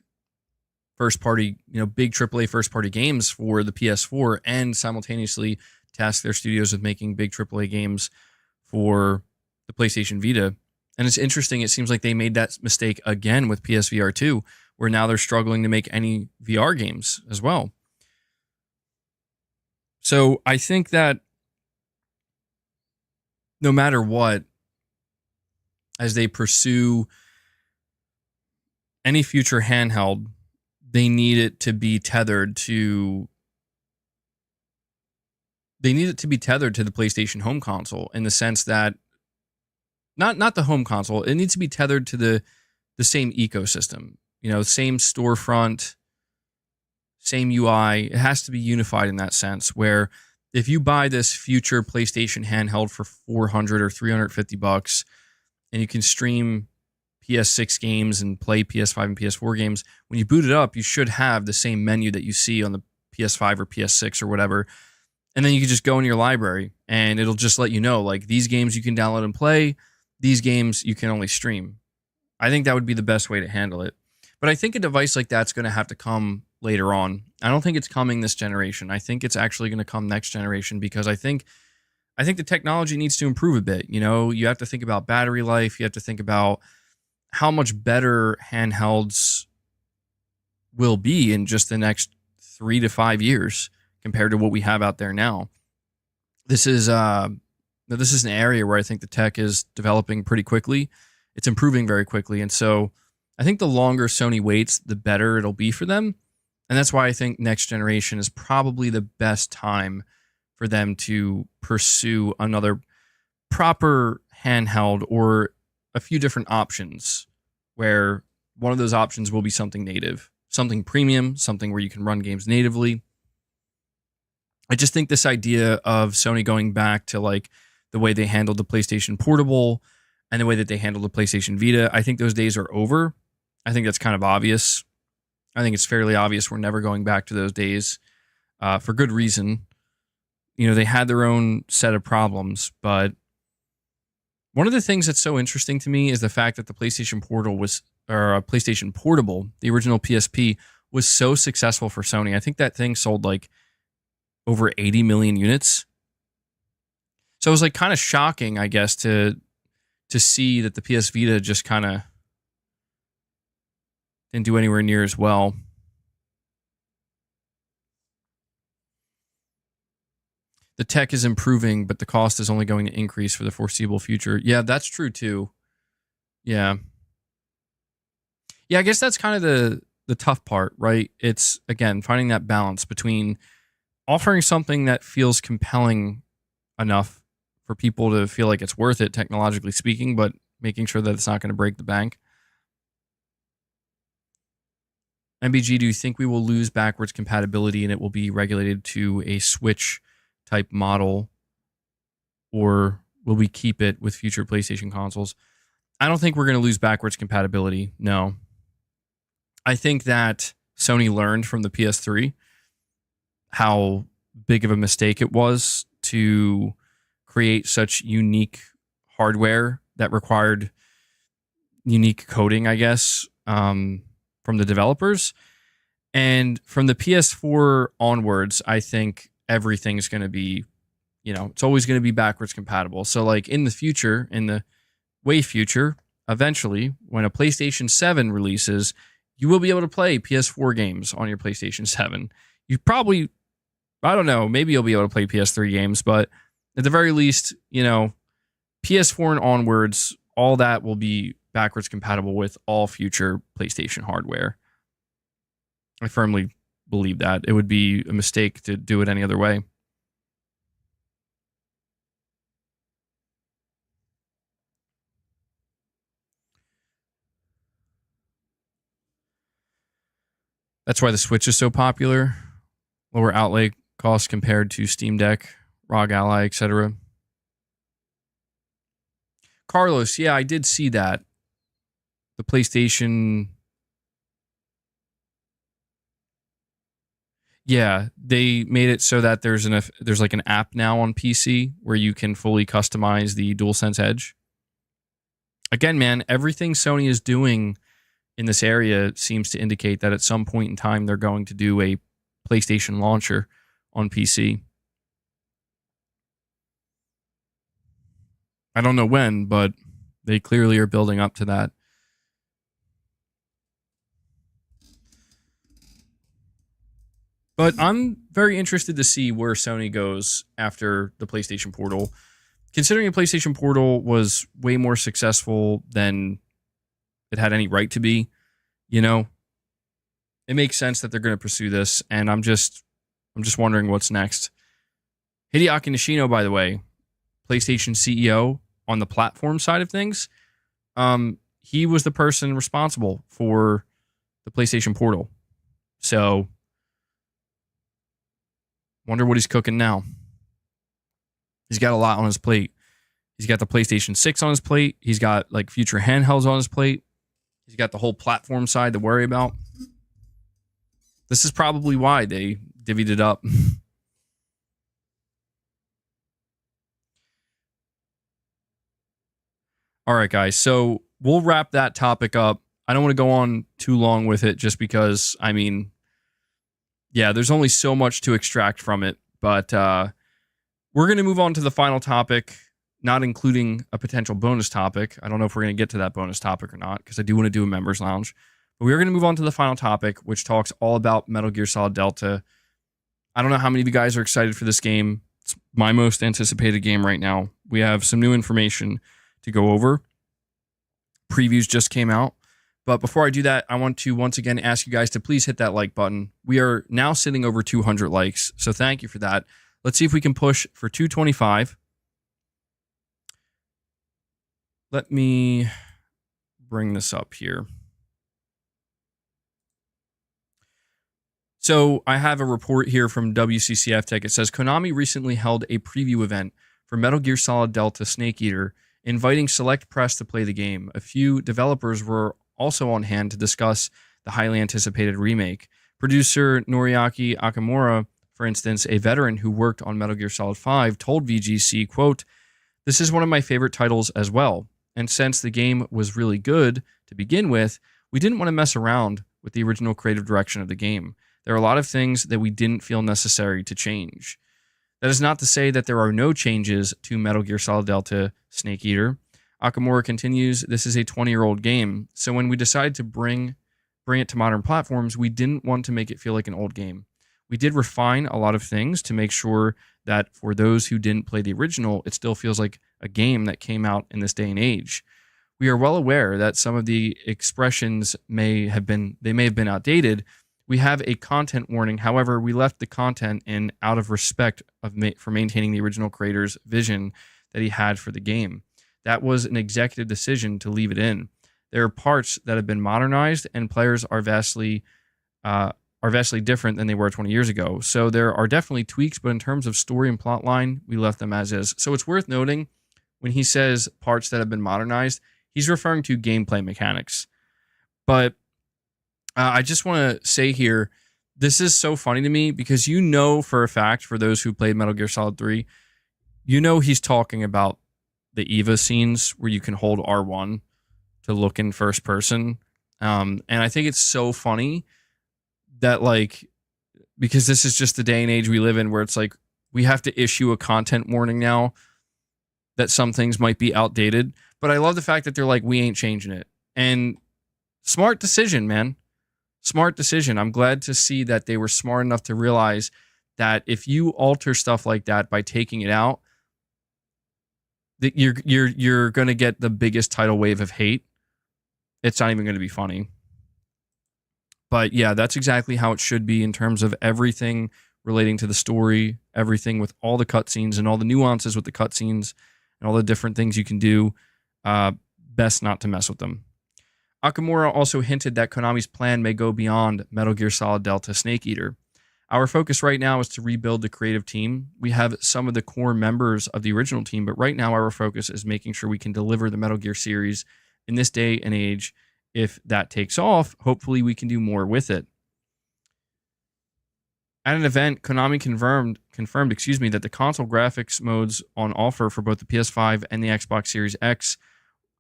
first party, big AAA first party games for the PS4 and simultaneously task their studios with making big AAA games for the PlayStation Vita. And it's interesting. It seems like they made that mistake again with PSVR 2, where now they're struggling to make any VR games as well. So I think that no matter what, as they pursue any future handheld, they need it to be tethered to the PlayStation home console, in the sense that not the home console, it needs to be tethered to the same ecosystem, same storefront, same UI. It has to be unified in that sense, where if you buy this future PlayStation handheld for $400 or $350 and you can stream PS6 games and play PS5 and PS4 games, when you boot it up, you should have the same menu that you see on the PS5 or PS6 or whatever. And then you can just go in your library and it'll just let you know, like, these games you can download and play, these games you can only stream. I think that would be the best way to handle it. But I think a device like that's going to have to come later on. I don't think it's coming this generation. I think it's actually going to come next generation, because I think the technology needs to improve a bit. You have to think about battery life. You have to think about how much better handhelds will be in just the next 3 to 5 years compared to what we have out there now. This is an area where I think the tech is developing pretty quickly. It's improving very quickly. And so I think the longer Sony waits, the better it'll be for them. And that's why I think next generation is probably the best time for them to pursue another proper handheld, or a few different options, where one of those options will be something native, something premium, something where you can run games natively. I just think this idea of Sony going back to like the way they handled the PlayStation Portable and the way that they handled the PlayStation Vita, I think those days are over. I think that's kind of obvious. I think it's fairly obvious we're never going back to those days, for good reason. They had their own set of problems, but one of the things that's so interesting to me is the fact that the PlayStation PlayStation Portable, the original PSP, was so successful for Sony. I think that thing sold like over 80 million units. So it was like kind of shocking, I guess, to see that the PS Vita just kind of didn't do anywhere near as well. the tech is improving, but the cost is only going to increase for the foreseeable future. Yeah, that's true too. Yeah. Yeah, I guess that's kind of the tough part, right? It's, again, finding that balance between offering something that feels compelling enough for people to feel like it's worth it, technologically speaking, but making sure that it's not going to break the bank. MBG, do you think we will lose backwards compatibility and it will be regulated to a Switch type model, or will we keep it with future PlayStation consoles? I don't think we're going to lose backwards compatibility. No. I think that Sony learned from the PS3 how big of a mistake it was to create such unique hardware that required unique coding, I guess, from the developers. And from the PS4 onwards, I think everything's going to be, it's always going to be backwards compatible. So like in the future, in the way future, eventually, when a PlayStation 7 releases, you will be able to play PS4 games on your PlayStation 7. You probably, I don't know, maybe you'll be able to play PS3 games, but at the very least, PS4 and onwards, all that will be backwards compatible with all future PlayStation hardware. I firmly believe that. It would be a mistake to do it any other way. That's why the Switch is so popular. Lower outlay costs compared to Steam Deck, ROG Ally, etc. Carlos, yeah, I did see that. The PlayStation... Yeah, they made it so that there's like an app now on PC where you can fully customize the DualSense Edge. Again, man, everything Sony is doing in this area seems to indicate that at some point in time they're going to do a PlayStation launcher on PC. I don't know when, but they clearly are building up to that. But I'm very interested to see where Sony goes after the PlayStation Portal. Considering the PlayStation Portal was way more successful than it had any right to be, it makes sense that they're going to pursue this, and I'm just wondering what's next. Hideaki Nishino, by the way, PlayStation CEO on the platform side of things, he was the person responsible for the PlayStation Portal. So, wonder what he's cooking now. He's got a lot on his plate. He's got the PlayStation 6 on his plate. He's got like future handhelds on his plate. He's got the whole platform side to worry about. This is probably why they divvied it up. All right, guys. So we'll wrap that topic up. I don't want to go on too long with it just because, there's only so much to extract from it. But we're going to move on to the final topic, not including a potential bonus topic. I don't know if we're going to get to that bonus topic or not, because I do want to do a members lounge. But we are going to move on to the final topic, which talks all about Metal Gear Solid Delta. I don't know how many of you guys are excited for this game. It's my most anticipated game right now. We have some new information to go over. Previews just came out. But before I do that, I want to once again ask you guys to please hit that like button. We are now sitting over 200 likes, so thank you for that. Let's see if we can push for 225. Let me bring this up here. So I have a report here from WCCF Tech. It says Konami recently held a preview event for Metal Gear Solid Delta Snake Eater, inviting select press to play the game. A few developers were also on hand to discuss the highly anticipated remake. Producer Noriaki Akamura, for instance, a veteran who worked on Metal Gear Solid 5, told VGC, quote, "This is one of my favorite titles as well. And since the game was really good to begin with, we didn't want to mess around with the original creative direction of the game. There are a lot of things that we didn't feel necessary to change. That is not to say that there are no changes to Metal Gear Solid Delta Snake Eater." Akamura continues, "This is a 20-year-old game, so when we decided to bring it to modern platforms, we didn't want to make it feel like an old game. We did refine a lot of things to make sure that for those who didn't play the original, it still feels like a game that came out in this day and age. We are well aware that some of the expressions may have been outdated. We have a content warning. However, we left the content in out of respect for maintaining the original creator's vision that he had for the game. That was an executive decision to leave it in. There are parts that have been modernized, and players are vastly different than they were 20 years ago. So there are definitely tweaks, but in terms of story and plot line, we left them as is. So it's worth noting when he says parts that have been modernized, he's referring to gameplay mechanics. But I just want to say here, this is so funny to me because you know for a fact, for those who played Metal Gear Solid 3, you know he's talking about the EVA scenes where you can hold R1 to look in first person. And I think it's so funny that, like, because this is just the day and age we live in where it's like we have to issue a content warning now that some things might be outdated. But I love the fact that they're like, we ain't changing it. And smart decision, man. Smart decision. I'm glad to see that they were smart enough to realize that if you alter stuff like that by taking it out, that you're going to get the biggest tidal wave of hate. It's not even going to be funny. But yeah, that's exactly how it should be in terms of everything relating to the story, everything with all the cutscenes and all the nuances with the cutscenes and all the different things you can do. Best not to mess with them. Akamura also hinted that Konami's plan may go beyond Metal Gear Solid Delta Snake Eater. Our focus right now is to rebuild the creative team. We have some of the core members of the original team, but right now our focus is making sure we can deliver the Metal Gear series in this day and age. If that takes off, hopefully we can do more with it. At an event, Konami confirmed, that the console graphics modes on offer for both the PS5 and the Xbox Series X,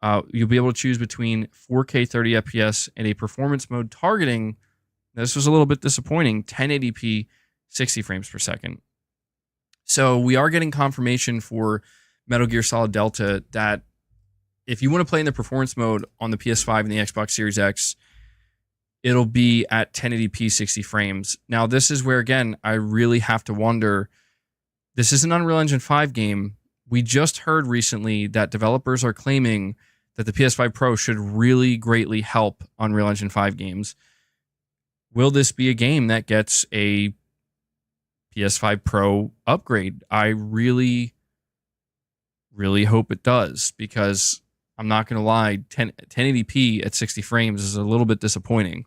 you'll be able to choose between 4K 30 FPS and a performance mode targeting, this was a little bit disappointing, 1080p 60 frames per second. So we are getting confirmation for Metal Gear Solid Delta that if you want to play in the performance mode on the PS5 and the Xbox Series X, it'll be at 1080p 60 frames. Now, this is where, again, I really have to wonder, this is an Unreal Engine 5 game. We just heard recently that developers are claiming that the PS5 Pro should really greatly help Unreal Engine 5 games. Will this be a game that gets a PS5 Pro upgrade? I really, really hope it does, because I'm not going to lie, 1080p at 60 frames is a little bit disappointing.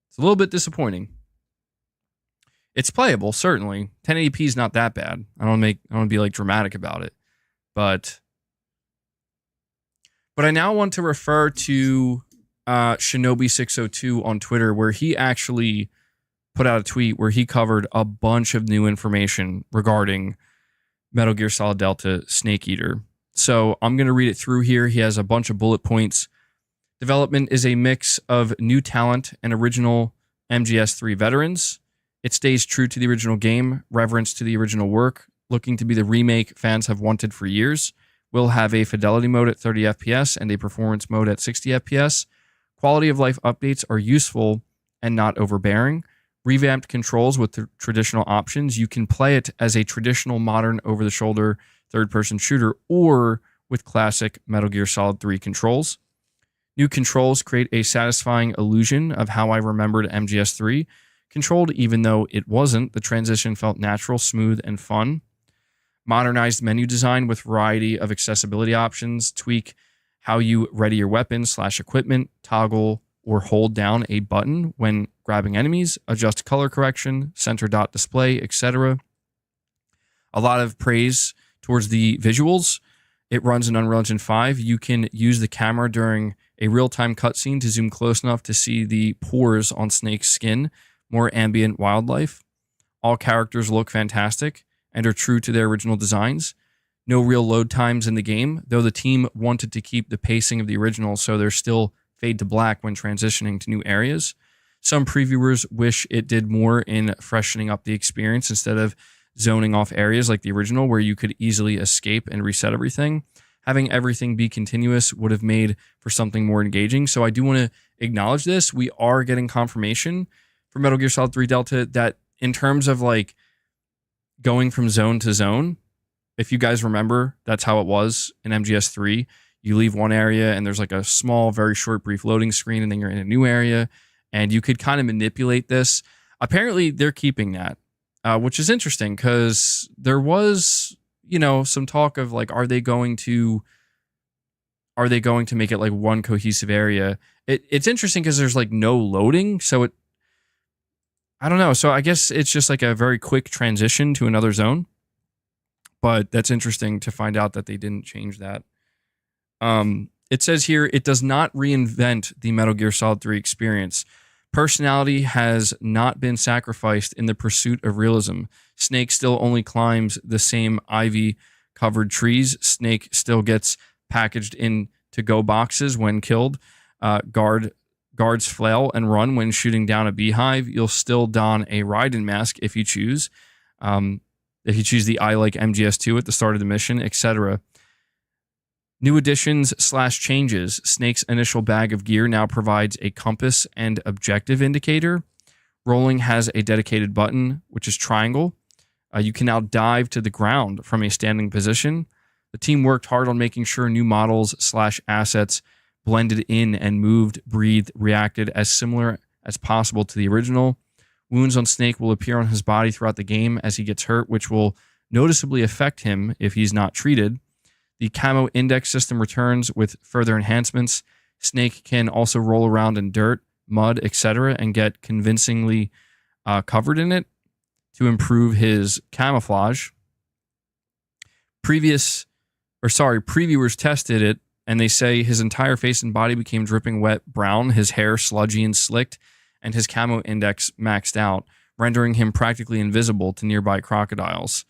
It's a little bit disappointing. It's playable, certainly. 1080p is not that bad. I don't want to be like dramatic about it, but I now want to refer to Shinobi602 on Twitter, where he actually put out a tweet where he covered a bunch of new information regarding Metal Gear Solid Delta Snake Eater. So I'm going to read it through here. He has a bunch of bullet points. Development is a mix of new talent and original MGS3 veterans. It stays true to the original game, reverence to the original work, looking to be the remake fans have wanted for years. We'll have a fidelity mode at 30 FPS and a performance mode at 60 FPS. Quality of life updates are useful and not overbearing. Revamped controls with the traditional options. You can play it as a traditional modern over-the-shoulder third-person shooter or with classic Metal Gear Solid 3 controls. New controls create a satisfying illusion of how I remembered MGS3. Controlled even though it wasn't, the transition felt natural, smooth, and fun. Modernized menu design with variety of accessibility options. Tweak how you ready your weapons/equipment. Toggle or hold down a button when grabbing enemies. Adjust color correction, center dot display, etc. A lot of praise towards the visuals. It runs in Unreal Engine 5. You can use the camera during a real-time cutscene to zoom close enough to see the pores on Snake's skin. More ambient wildlife. All characters look fantastic and are true to their original designs. No real load times in the game, though the team wanted to keep the pacing of the original, so there's still fade to black when transitioning to new areas. Some previewers wish it did more in freshening up the experience instead of zoning off areas like the original where you could easily escape and reset everything. Having everything be continuous would have made for something more engaging. So I do want to acknowledge this. We are getting confirmation for Metal Gear Solid 3 Delta that in terms of like going from zone to zone. If you guys remember, that's how it was in MGS3. You leave one area and there's like a small, very short, brief loading screen, and then you're in a new area, and you could kind of manipulate this. Apparently, they're keeping that, which is interesting because there was, some talk of like, are they going to make it like one cohesive area? It's interesting because there's like no loading, so I don't know. So I guess it's just like a very quick transition to another zone. But that's interesting to find out that they didn't change that. It says here, it does not reinvent the Metal Gear Solid 3 experience. Personality has not been sacrificed in the pursuit of realism. Snake still only climbs the same ivy-covered trees. Snake still gets packaged in to-go boxes when killed. Guards flail and run when shooting down a beehive. You'll still don a Raiden mask if you choose. If you choose the I like MGS2 at the start of the mission, etc. New additions / changes. Snake's initial bag of gear now provides a compass and objective indicator. Rolling has a dedicated button, which is triangle. You can now dive to the ground from a standing position. The team worked hard on making sure new models / assets blended in and moved, breathed, reacted as similar as possible to the original. Wounds on Snake will appear on his body throughout the game as he gets hurt, which will noticeably affect him if he's not treated. The camo index system returns with further enhancements. Snake can also roll around in dirt, mud, etc., and get convincingly covered in it to improve his camouflage. Previewers tested it, and they say his entire face and body became dripping wet brown, his hair sludgy and slicked, and his camo index maxed out, rendering him practically invisible to nearby crocodiles.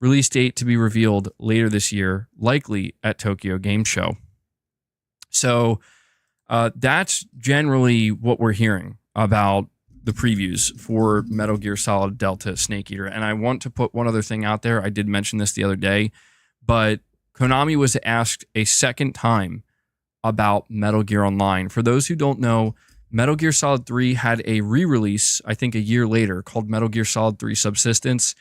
Release date to be revealed later this year, likely at Tokyo Game Show. So that's generally what we're hearing about the previews for Metal Gear Solid Delta Snake Eater. And I want to put one other thing out there. I did mention this the other day, but Konami was asked a second time about Metal Gear Online. For those who don't know, Metal Gear Solid 3 had a re-release, I think a year later, called Metal Gear Solid 3 Subsistence.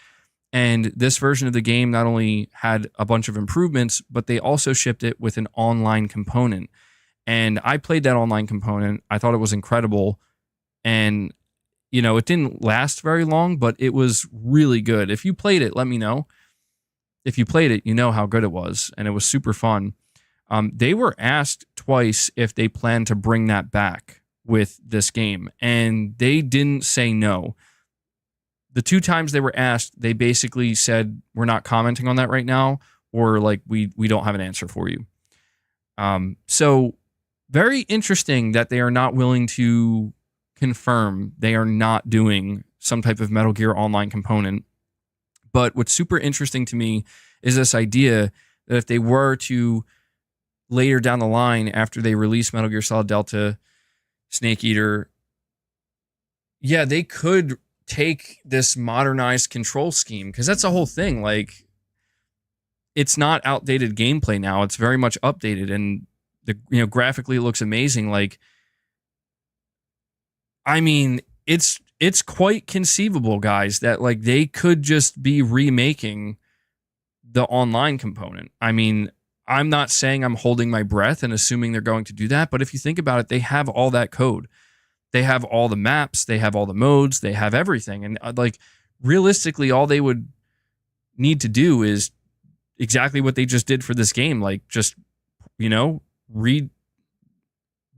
And this version of the game not only had a bunch of improvements, but they also shipped it with an online component. And I played that online component. I thought it was incredible. And, it didn't last very long, but it was really good. If you played it, let me know. If you played it, you know how good it was. And it was super fun. They were asked twice if they plan to bring that back with this game, and they didn't say no. The two times they were asked, they basically said, we're not commenting on that right now, or like, we don't have an answer for you. So very interesting that they are not willing to confirm they are not doing some type of Metal Gear Online component. But what's super interesting to me is this idea that if they were to later down the line, after they release Metal Gear Solid Delta Snake Eater, yeah, they could take this modernized control scheme, because that's the whole thing. Like, it's not outdated gameplay now; it's very much updated, and graphically it looks amazing. Like, I mean, it's quite conceivable, guys, that like they could just be remaking the online component. I mean, I'm not saying I'm holding my breath and assuming they're going to do that, but if you think about it, they have all that code. They have all the maps, they have all the modes, they have everything. And like, realistically, all they would need to do is exactly what they just did for this game. Like, just, redo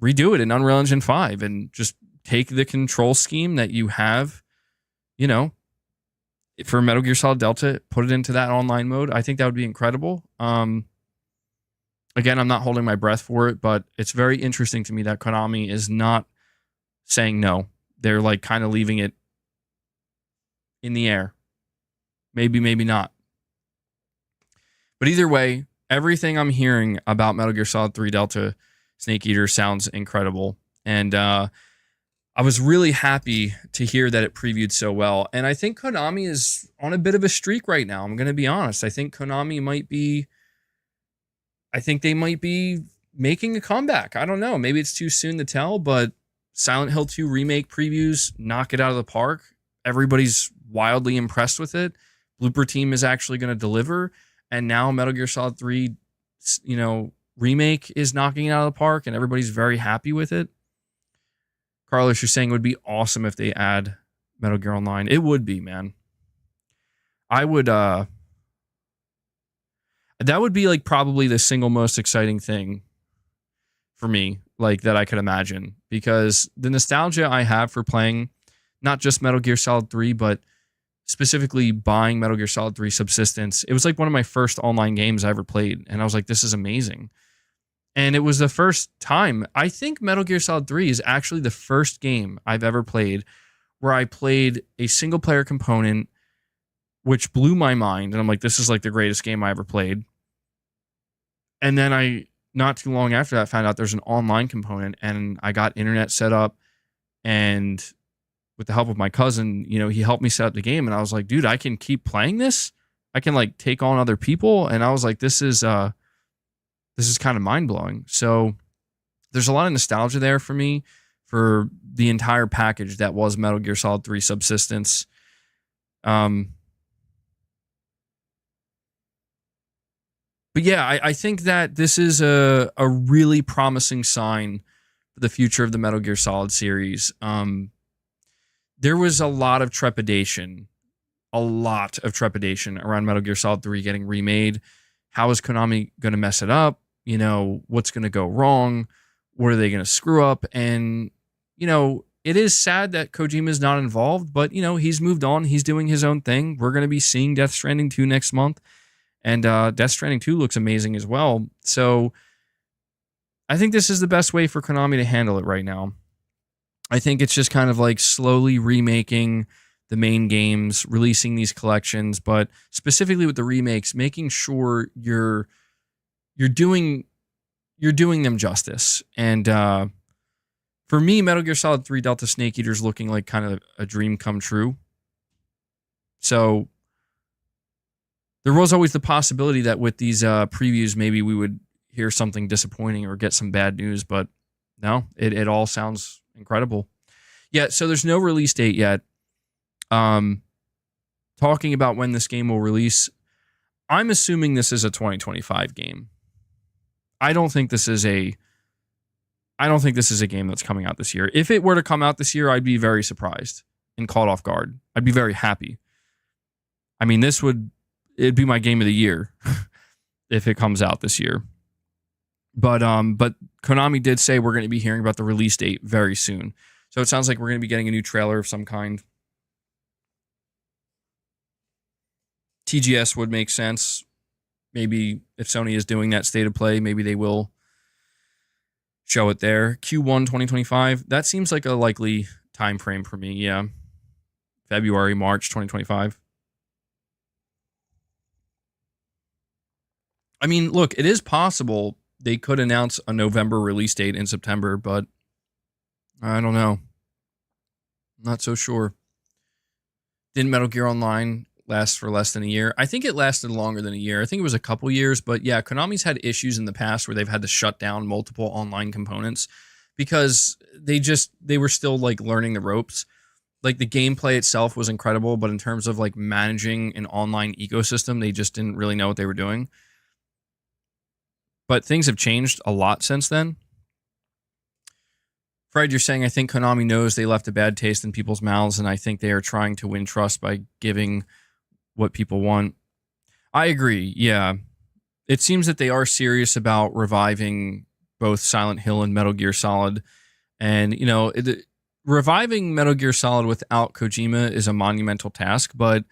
it in Unreal Engine 5 and just take the control scheme that you have, for Metal Gear Solid Delta, put it into that online mode. I think that would be incredible. Again, I'm not holding my breath for it, but it's very interesting to me that Konami is not saying no. They're like kind of leaving it in the air. Maybe, maybe not. But either way, everything I'm hearing about Metal Gear Solid 3 Delta Snake Eater sounds incredible. And I was really happy to hear that it previewed so well. And I think Konami is on a bit of a streak right now. I'm going to be honest. I think they might be making a comeback. I don't know. Maybe it's too soon to tell, but Silent Hill 2 remake previews knock it out of the park. Everybody's wildly impressed with it. Blooper Team is actually going to deliver, and now Metal Gear Solid 3, remake is knocking it out of the park, and everybody's very happy with it. Carlos, you're saying it would be awesome if they add Metal Gear Online. It would be, man. I would, that would be like probably the single most exciting thing for me, like that I could imagine, because the nostalgia I have for playing not just Metal Gear Solid 3, but specifically buying Metal Gear Solid 3 Subsistence. It was like one of my first online games I ever played, and I was like, this is amazing. And it was the first time, I think Metal Gear Solid 3 is actually the first game I've ever played where I played a single player component, which blew my mind. And I'm like, this is like the greatest game I ever played. And then I, not too long after that, found out there's an online component, and I got internet set up, and with the help of my cousin, he helped me set up the game, and I was like, dude, I can keep playing this. I can like take on other people. And I was like, this is kind of mind blowing. So there's a lot of nostalgia there for me for the entire package that was Metal Gear Solid 3 Subsistence. But yeah, I think that this is a really promising sign for the future of the Metal Gear Solid series. There was a lot of trepidation around Metal Gear Solid 3 getting remade. How is Konami going to mess it up? What's going to go wrong? What are they going to screw up? And, it is sad that Kojima is not involved, but, he's moved on. He's doing his own thing. We're going to be seeing Death Stranding 2 next month. And Death Stranding 2 looks amazing as well. So I think this is the best way for Konami to handle it right now. I think it's just kind of like slowly remaking the main games, releasing these collections, but specifically with the remakes, making sure you're doing them justice. And for me, Metal Gear Solid 3 Delta Snake Eater is looking like kind of a dream come true. So there was always the possibility that with these previews, maybe we would hear something disappointing or get some bad news, but no, it all sounds incredible. Yeah, so there's no release date yet. Talking about when this game will release, I'm assuming this is a 2025 game. I don't think this is a game that's coming out this year. If it were to come out this year, I'd be very surprised and caught off guard. I'd be very happy. I mean, it'd be my game of the year if it comes out this year. But Konami did say we're going to be hearing about the release date very soon. So it sounds like we're going to be getting a new trailer of some kind. TGS would make sense. Maybe if Sony is doing that state of play, maybe they will show it there. Q1 2025. That seems like a likely time frame for me. Yeah. February, March 2025. I mean, look, it is possible they could announce a November release date in September, but I don't know. Not so sure. Didn't Metal Gear Online last for less than a year? I think it lasted longer than a year. I think it was a couple years, but yeah, Konami's had issues in the past where they've had to shut down multiple online components because they were still like learning the ropes. Like the gameplay itself was incredible, but in terms of like managing an online ecosystem, they just didn't really know what they were doing. But things have changed a lot since then. Fred, you're saying, I think Konami knows they left a bad taste in people's mouths, and I think they are trying to win trust by giving what people want. I agree, yeah. It seems that they are serious about reviving both Silent Hill and Metal Gear Solid. And, reviving Metal Gear Solid without Kojima is a monumental task, but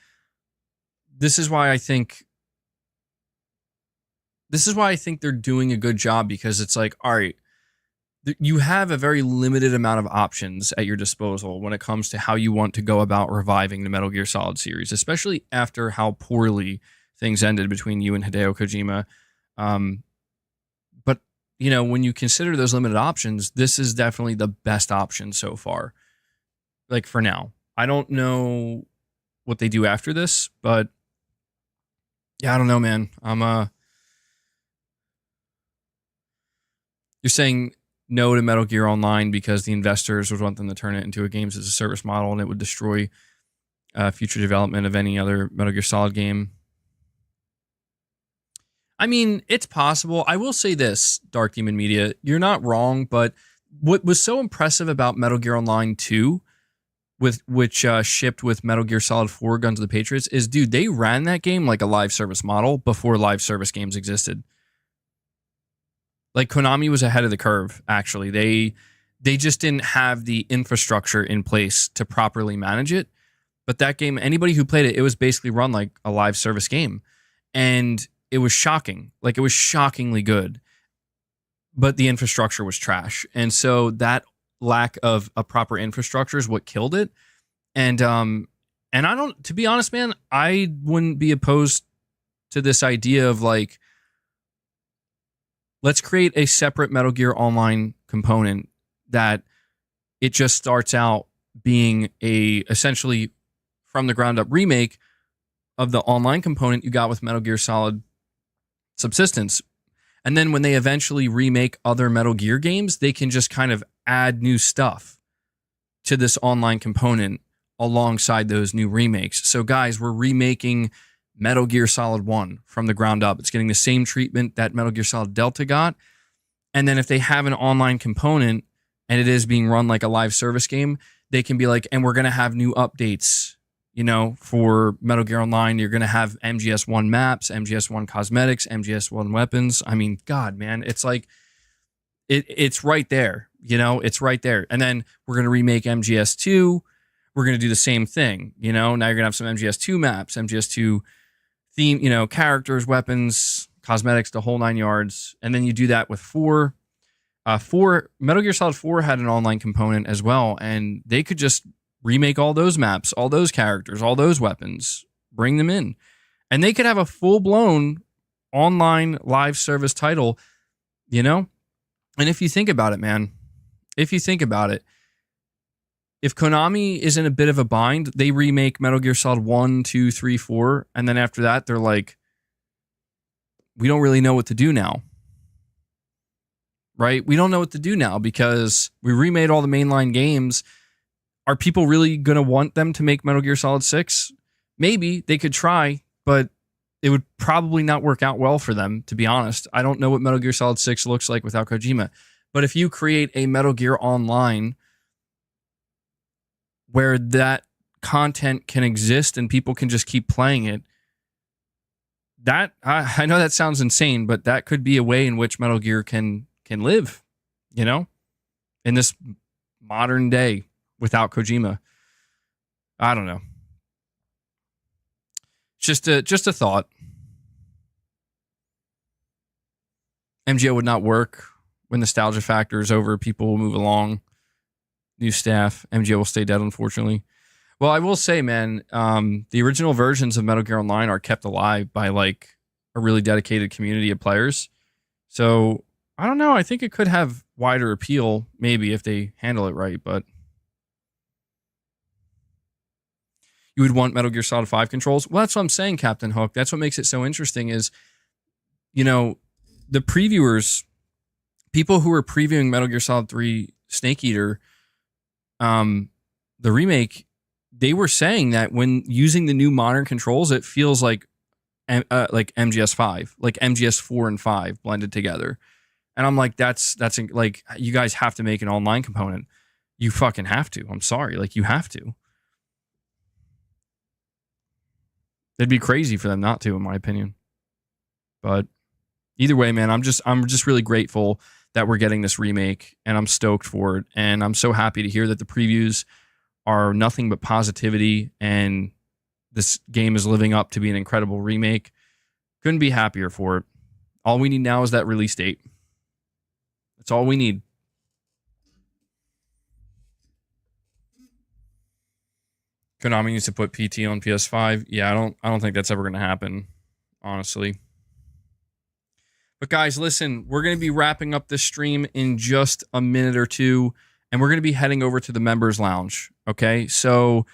this is why I think they're doing a good job, because it's like, all right, you have a very limited amount of options at your disposal when it comes to how you want to go about reviving the Metal Gear Solid series, especially after how poorly things ended between you and Hideo Kojima. But, when you consider those limited options, this is definitely the best option so far. Like for now. I don't know what they do after this, but yeah, I don't know, man. You're saying no to Metal Gear Online because the investors would want them to turn it into a games as a service model and it would destroy future development of any other Metal Gear Solid game. I mean, it's possible. I will say this, Dark Demon Media, you're not wrong, but what was so impressive about Metal Gear Online 2, which shipped with Metal Gear Solid 4 Guns of the Patriots, is, dude, they ran that game like a live service model before live service games existed. Like, Konami was ahead of the curve, actually. They just didn't have the infrastructure in place to properly manage it. But that game, anybody who played it, it was basically run like a live service game. And it was shocking. Like, it was shockingly good. But the infrastructure was trash. And so that lack of a proper infrastructure is what killed it. And I don't, to be honest, man, I wouldn't be opposed to this idea of like, let's create a separate Metal Gear Online component that it just starts out being a essentially from the ground up remake of the online component you got with Metal Gear Solid Subsistence. And then when they eventually remake other Metal Gear games, they can just kind of add new stuff to this online component alongside those new remakes. So guys, we're remaking Metal Gear Solid 1 from the ground up. It's getting the same treatment that Metal Gear Solid Delta got. And then if they have an online component and it is being run like a live service game, they can be like, and we're going to have new updates, you know, for Metal Gear Online. You're going to have MGS1 maps, MGS1 cosmetics, MGS1 weapons. I mean, God, man, it's like, it's right there, you know, it's right there. And then we're going to remake MGS2. We're going to do the same thing, you know. Now you're going to have some MGS2 maps, MGS2 theme, you know, characters, weapons, cosmetics, the whole 9 yards. And then you do that with 4. Metal Gear Solid 4 had an online component as well, and they could just remake all those maps, all those characters, all those weapons, bring them in. And they could have a full-blown online live service title, you know? And if you think about it, man, if you think about it, if Konami is in a bit of a bind, they remake Metal Gear Solid 1, 2, 3, 4, and then after that, they're like, we don't really know what to do now. Right? We don't know what to do now because we remade all the mainline games. Are people really going to want them to make Metal Gear Solid 6? Maybe they could try, but it would probably not work out well for them, to be honest. I don't know what Metal Gear Solid 6 looks like without Kojima. But if you create a Metal Gear Online where that content can exist and people can just keep playing it, that I know that sounds insane, but that could be a way in which Metal Gear can live, you know, in this modern day without Kojima. I don't know. Just a thought. MGO would not work. When nostalgia factor is over, people will move along. New staff. MGO will stay dead, unfortunately. Well, I will say, man, the original versions of Metal Gear Online are kept alive by like a really dedicated community of players. So I don't know. I think it could have wider appeal, maybe, if they handle it right, but you would want Metal Gear Solid 5 controls. Well, that's what I'm saying, Captain Hook. That's what makes it so interesting is, you know, the previewers, people who were previewing Metal Gear Solid 3 Snake Eater, the remake, they were saying that when using the new modern controls, it feels like MGS5, like MGS4 and 5 blended together. And I'm like, that's like, you guys have to make an online component. You fucking have to. I'm sorry. Like, you have to. It'd be crazy for them not to, in my opinion. But either way, man, I'm just really grateful that we're getting this remake, and I'm stoked for it. And I'm so happy to hear that the previews are nothing but positivity, and this game is living up to be an incredible remake. Couldn't be happier for it. All we need now is that release date. That's all we need. Konami needs to put PT on PS5. Yeah, I don't think that's ever going to happen, honestly. But guys, listen, we're going to be wrapping up this stream in just a minute or two, and we're going to be heading over to the members lounge. Okay, so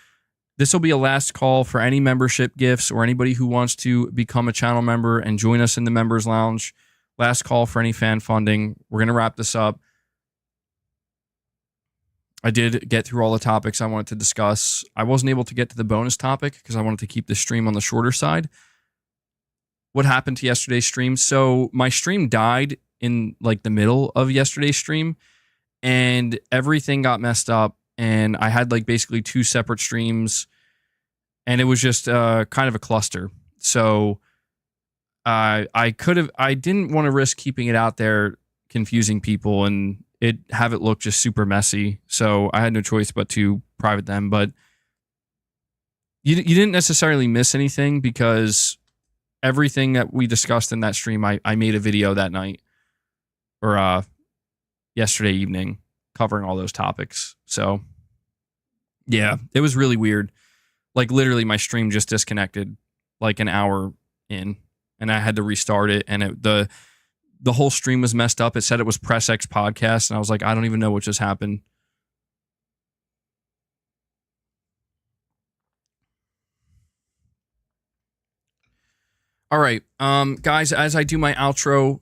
this will be a last call for any membership gifts or anybody who wants to become a channel member and join us in the members lounge. Last call for any fan funding. We're going to wrap this up. I did get through all the topics I wanted to discuss. I wasn't able to get to the bonus topic because I wanted to keep the stream on the shorter side. What happened to yesterday's stream? So my stream died in like the middle of yesterday's stream, and everything got messed up, and I had like basically 2 separate streams, and it was just kind of a cluster. So I didn't want to risk keeping it out there, confusing people, and have it look just super messy. So I had no choice but to private them. But you didn't necessarily miss anything because everything that we discussed in that stream, I made a video that night or yesterday evening covering all those topics. So yeah, it was really weird. Like literally my stream just disconnected like an hour in, and I had to restart it, and the whole stream was messed up. It said it was Press X podcast, and I was like, I don't even know what just happened. All right, guys, as I do my outro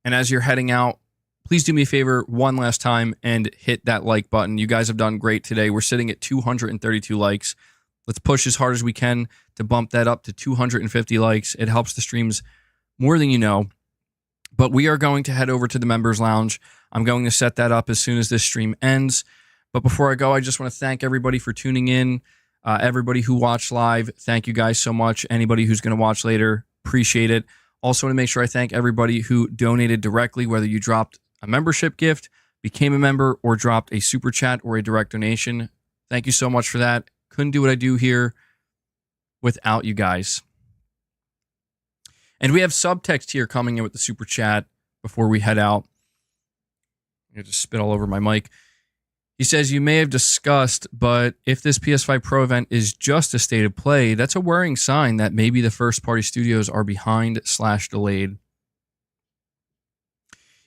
and as you're heading out, please do me a favor one last time and hit that like button. You guys have done great today. We're sitting at 232 likes. Let's push as hard as we can to bump that up to 250 likes. It helps the streams more than you know. But we are going to head over to the members lounge. I'm going to set that up as soon as this stream ends. But before I go, I just want to thank everybody for tuning in. Everybody who watched live, thank you guys so much. Anybody who's going to watch later, appreciate it. Also want to make sure I thank everybody who donated directly, whether you dropped a membership gift, became a member, or dropped a super chat or a direct donation. Thank you so much for that. Couldn't do what I do here without you guys. And we have subtext here coming in with the super chat before we head out. I just spit all over my mic. He says, you may have discussed, but if this PS5 Pro event is just a state of play, that's a worrying sign that maybe the first-party studios are behind/delayed.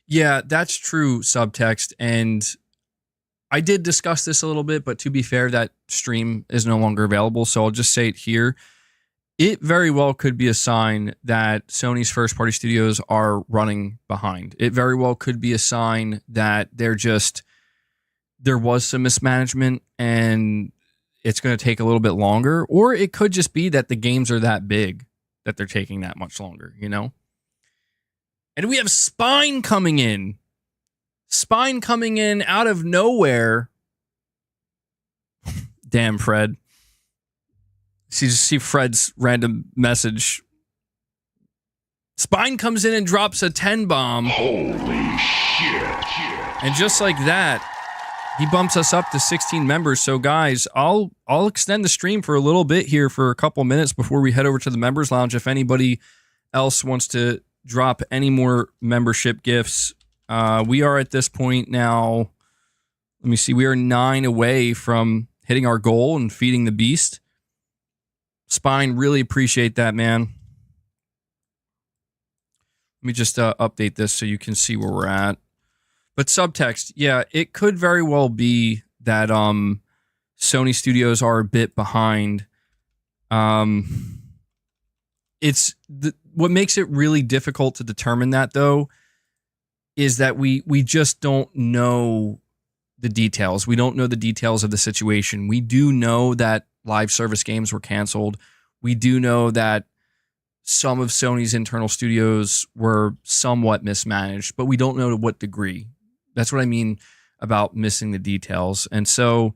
Yeah, that's true, subtext. And I did discuss this a little bit, but to be fair, that stream is no longer available, so I'll just say it here. It very well could be a sign that Sony's first-party studios are running behind. It very well could be a sign that there was some mismanagement and it's going to take a little bit longer. Or it could just be that the games are that big that they're taking that much longer, you know? And we have Spine coming in. Spine coming in out of nowhere. Damn, Fred. See Fred's random message. Spine comes in and drops a 10 bomb. Holy shit. And just like that, he bumps us up to 16 members. So guys, I'll extend the stream for a little bit here for a couple minutes before we head over to the members lounge. If anybody else wants to drop any more membership gifts, we are at this point now. Let me see. We are 9 away from hitting our goal and feeding the beast. Spine, really appreciate that, man. Let me just update this so you can see where we're at. But subtext, yeah, it could very well be that Sony Studios are a bit behind. It's what makes it really difficult to determine that, though, is that we just don't know the details. We don't know the details of the situation. We do know that live service games were canceled. We do know that some of Sony's internal studios were somewhat mismanaged, but we don't know to what degree. That's what I mean about missing the details. And so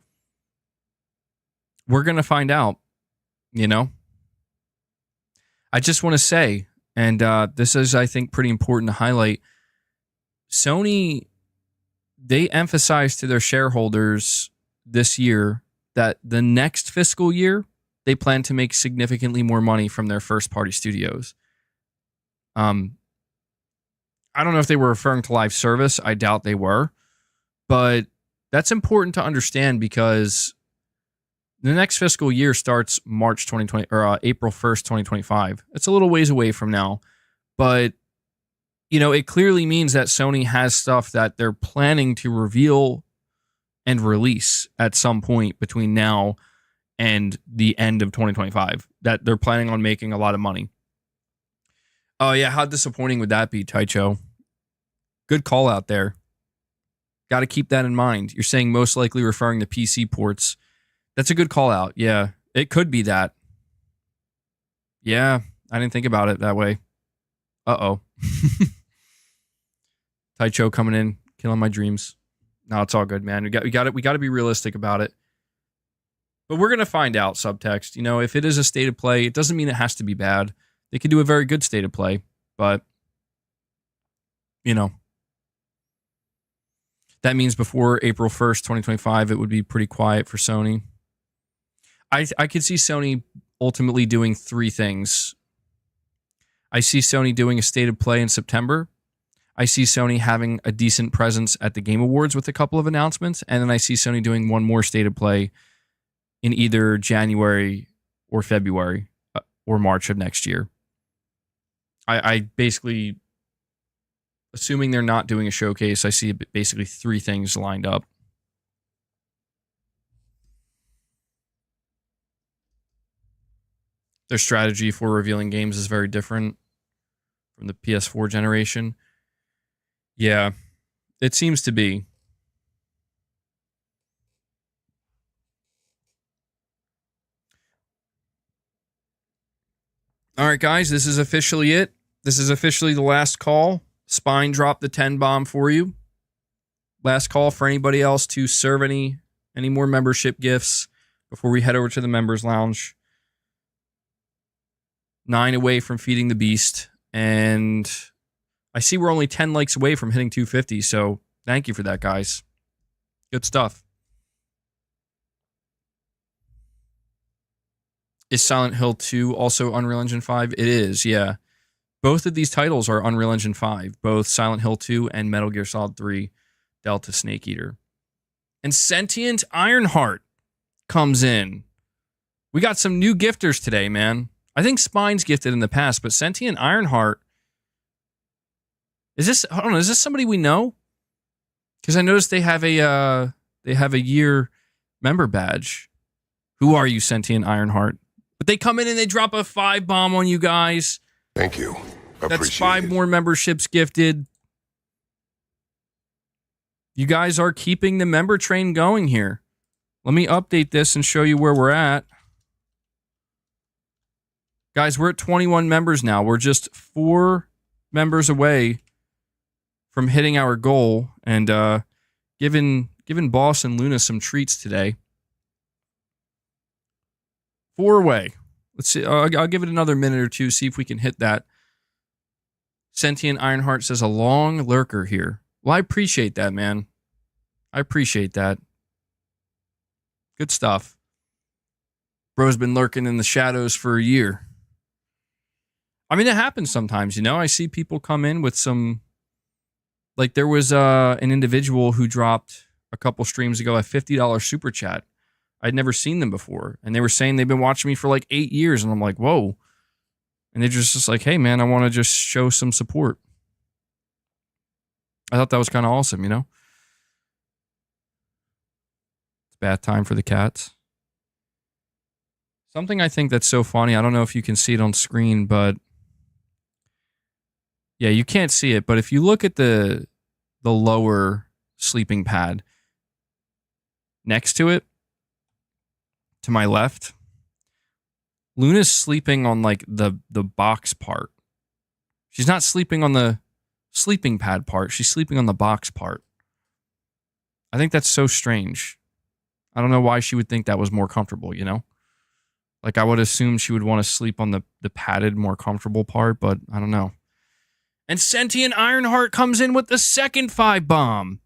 we're going to find out, you know? I just want to say, and this is, I think, pretty important to highlight, Sony, they emphasized to their shareholders this year that the next fiscal year, they plan to make significantly more money from their first-party studios. I don't know if they were referring to live service. I doubt they were. But that's important to understand because the next fiscal year starts March 2020 or April 1st, 2025. It's a little ways away from now. But, you know, it clearly means that Sony has stuff that they're planning to reveal and release at some point between now and the end of 2025 that they're planning on making a lot of money. Oh, yeah. How disappointing would that be, Taicho? Good call out there. Got to keep that in mind. You're saying most likely referring to PC ports. That's a good call out. Yeah, it could be that. Yeah, I didn't think about it that way. Uh-oh. Taicho coming in, killing my dreams. No, it's all good, man. We got to be realistic about it. But we're going to find out, subtext. You know, if it is a state of play, it doesn't mean it has to be bad. They could do a very good state of play, but you know, that means before April 1st, 2025, it would be pretty quiet for Sony. I could see Sony ultimately doing three things. I see Sony doing a state of play in September. I see Sony having a decent presence at the Game Awards with a couple of announcements. And then I see Sony doing one more state of play in either January or February or March of next year. I basically, assuming they're not doing a showcase, I see basically three things lined up. Their strategy for revealing games is very different from the PS4 generation. Yeah, it seems to be. All right, guys, this is officially it. This is officially the last call. Spine dropped the 10 bomb for you. Last call for anybody else to serve any more membership gifts before we head over to the members lounge. 9 away from feeding the beast, and I see we're only 10 likes away from hitting 250, so thank you for that, guys. Good stuff. Is Silent Hill 2 also Unreal Engine 5? It is, yeah. Both of these titles are Unreal Engine 5, both Silent Hill 2 and Metal Gear Solid 3 Delta Snake Eater. And Sentient Ironheart comes in. We got some new gifters today, man. I think Spine's gifted in the past, but Sentient Ironheart. Is this somebody we know? Because I noticed they have a year member badge. Who are you, Sentient Ironheart? But they come in and they drop a 5 bomb on you guys. Thank you. That's 5 more memberships gifted. You guys are keeping the member train going here. Let me update this and show you where we're at. Guys, we're at 21 members now. We're just 4 members away from hitting our goal and giving Boss and Luna some treats today. 4 away. Let's see. I'll give it another minute or two, see if we can hit that. Sentient Ironheart says a long lurker here. Well, I appreciate that, man. I appreciate that. Good stuff. Bro's been lurking in the shadows for a year. I mean, it happens sometimes, you know. I see people come in with some... Like, there was an individual who dropped a couple streams ago a $50 super chat. I'd never seen them before. And they were saying they've been watching me for like 8 years. And I'm like, whoa. And they're just like, hey, man, I want to just show some support. I thought that was kind of awesome, you know? It's bath time for the cats. Something I think that's so funny, I don't know if you can see it on screen, but... Yeah, you can't see it, but if you look at the lower sleeping pad next to it, to my left, Luna's sleeping on like the box part. She's not sleeping on the sleeping pad part. She's sleeping on the box part. I think that's so strange. I don't know why she would think that was more comfortable, you know? Like, I would assume she would want to sleep on the padded, more comfortable part, but I don't know. And Sentient Ironheart comes in with the second 5 bomb.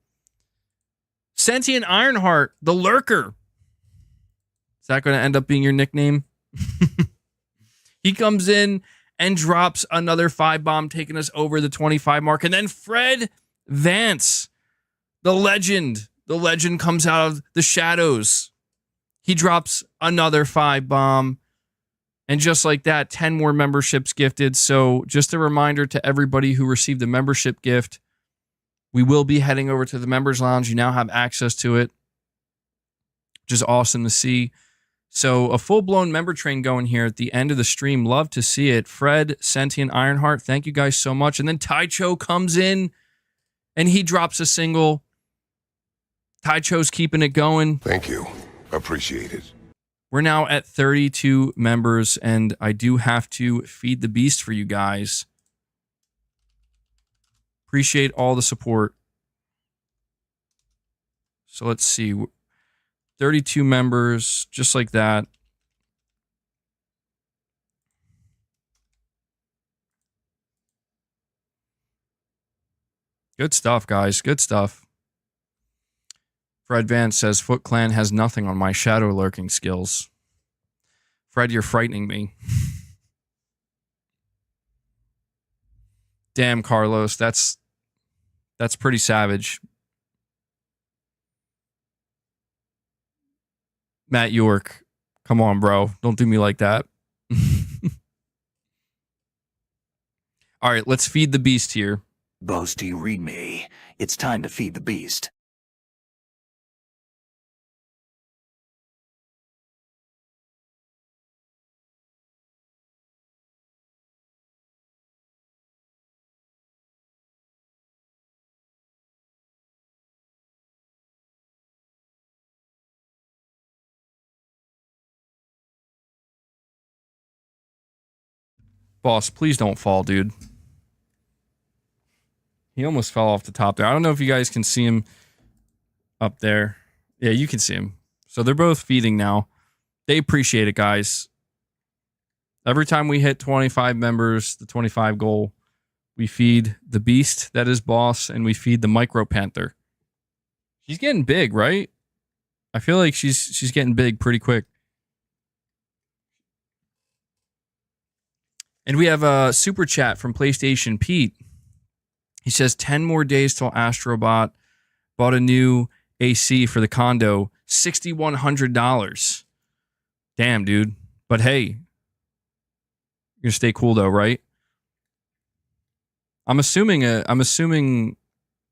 Sentient Ironheart, the lurker. Is that going to end up being your nickname? He comes in and drops another 5 bomb, taking us over the 25 mark. And then Fred Vance, the legend comes out of the shadows. He drops another 5 bomb. And just like that, 10 more memberships gifted. So just a reminder to everybody who received a membership gift, we will be heading over to the members lounge. You now have access to it, which is awesome to see. So a full-blown member train going here at the end of the stream. Love to see it. Fred, Sentient Ironheart, thank you guys so much. And then Taicho comes in and he drops a single. Taicho's keeping it going. Thank you. Appreciate it. We're now at 32 members, and I do have to feed the beast for you guys. Appreciate all the support. So let's see. 32 members, just like that. Good stuff, guys. Good stuff. Fred Vance says, Foot Clan has nothing on my shadow lurking skills. Fred, you're frightening me. Damn, Carlos, that's pretty savage. Matt York, come on, bro. Don't do me like that. All right, let's feed the beast here. Boast, do you read me? It's time to feed the beast. Boss, please don't fall, dude. He almost fell off the top there. I don't know if you guys can see him up there. Yeah, you can see him. So they're both feeding now. They appreciate it, guys. Every time we hit 25 members, the 25 goal, we feed the beast that is Boss, and we feed the Micro Panther. She's getting big, right? I feel like she's getting big pretty quick. And we have a super chat from PlayStation Pete. He says 10 more days till Astrobot. Bought a new AC for the condo, $6,100. Damn, dude. But hey, you're gonna stay cool though, right? I'm assuming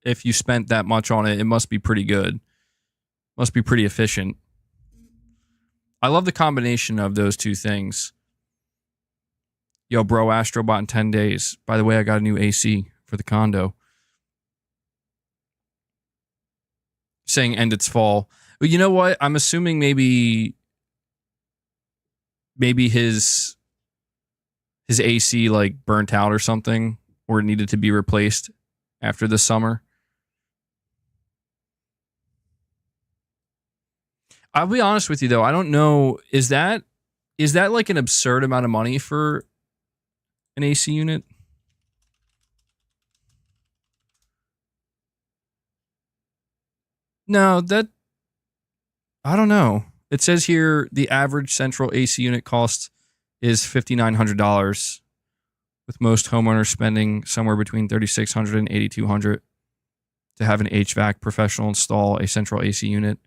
if you spent that much on it, it must be pretty good. Must be pretty efficient. I love the combination of those two things. Yo, bro, Astrobot in 10 days. By the way, I got a new AC for the condo. Saying end its fall. But you know what? I'm assuming maybe his AC like burnt out or something, or it needed to be replaced after the summer. I'll be honest with you though, I don't know, is that like an absurd amount of money for an AC unit? No, I don't know. It says here the average central AC unit cost is $5,900, with most homeowners spending somewhere between $3,600 and $8,200 to have an HVAC professional install a central AC unit.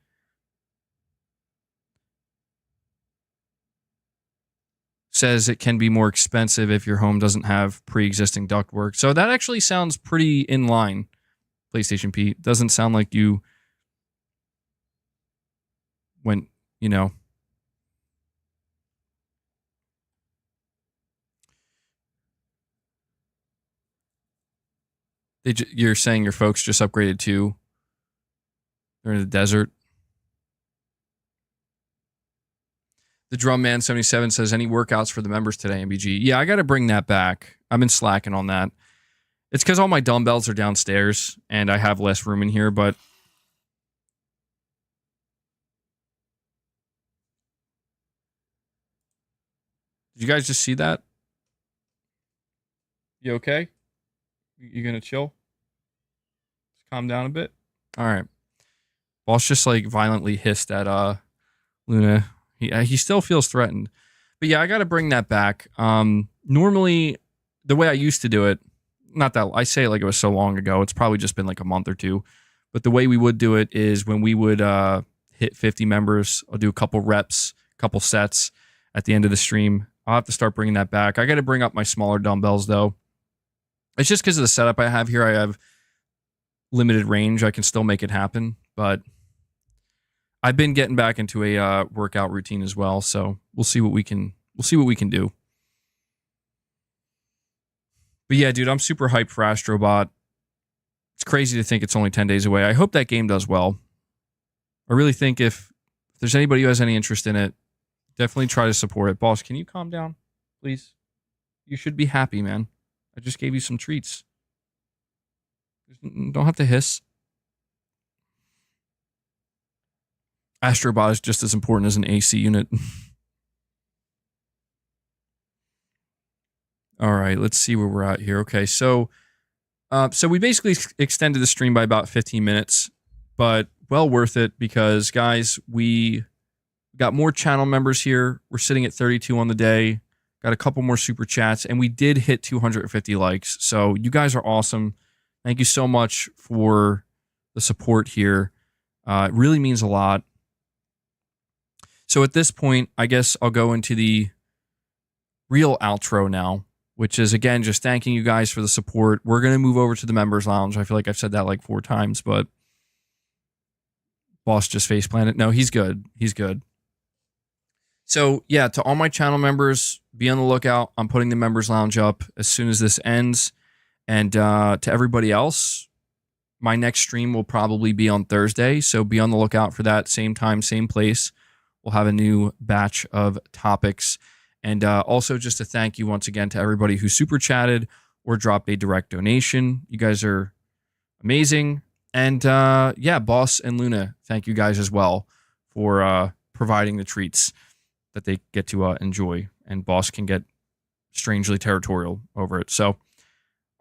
Says it can be more expensive if your home doesn't have pre-existing ductwork. So that actually sounds pretty in line, PlayStation Pete. Doesn't sound like you went, you know. You're saying your folks just upgraded too? They're in the desert. The Drum Man 77 says, any workouts for the members today, MBG? Yeah, I got to bring that back. I've been slacking on that. It's because all my dumbbells are downstairs and I have less room in here, but did you guys just see that? You okay? You gonna chill? Just calm down a bit? All right. Boss just like violently hissed at Luna. He still feels threatened. But yeah, I got to bring that back. Normally, the way I used to do it, not that I say it like it was so long ago. It's probably just been like a month or two. But the way we would do it is when we would hit 50 members, I'll do a couple reps, couple sets at the end of the stream. I'll have to start bringing that back. I got to bring up my smaller dumbbells, though. It's just because of the setup I have here. I have limited range. I can still make it happen, but I've been getting back into a workout routine as well, so we'll see what we can do. But yeah, dude, I'm super hyped for Astrobot. It's crazy to think it's only 10 days away. I hope that game does well. I really think if there's anybody who has any interest in it, definitely try to support it. Boss, can you calm down, please? You should be happy, man. I just gave you some treats. Don't have to hiss. Astrobot is just as important as an AC unit. All right, let's see where we're at here. Okay, so we basically extended the stream by about 15 minutes, but well worth it because, guys, we got more channel members here. We're sitting at 32 on the day. Got a couple more super chats, and we did hit 250 likes. So you guys are awesome. Thank you so much for the support here. It really means a lot. So at this point, I guess I'll go into the real outro now, which is, again, just thanking you guys for the support. We're going to move over to the members lounge. I feel like I've said that like 4 times, but boss just face planted. No, he's good. He's good. So yeah, to all my channel members, be on the lookout. I'm putting the members lounge up as soon as this ends. And to everybody else, my next stream will probably be on Thursday. So be on the lookout for that. Same time, same place. We'll have a new batch of topics. And also just to thank you once again to everybody who super chatted or dropped a direct donation. You guys are amazing. And yeah, Boss and Luna, thank you guys as well for providing the treats that they get to enjoy. And Boss can get strangely territorial over it. So,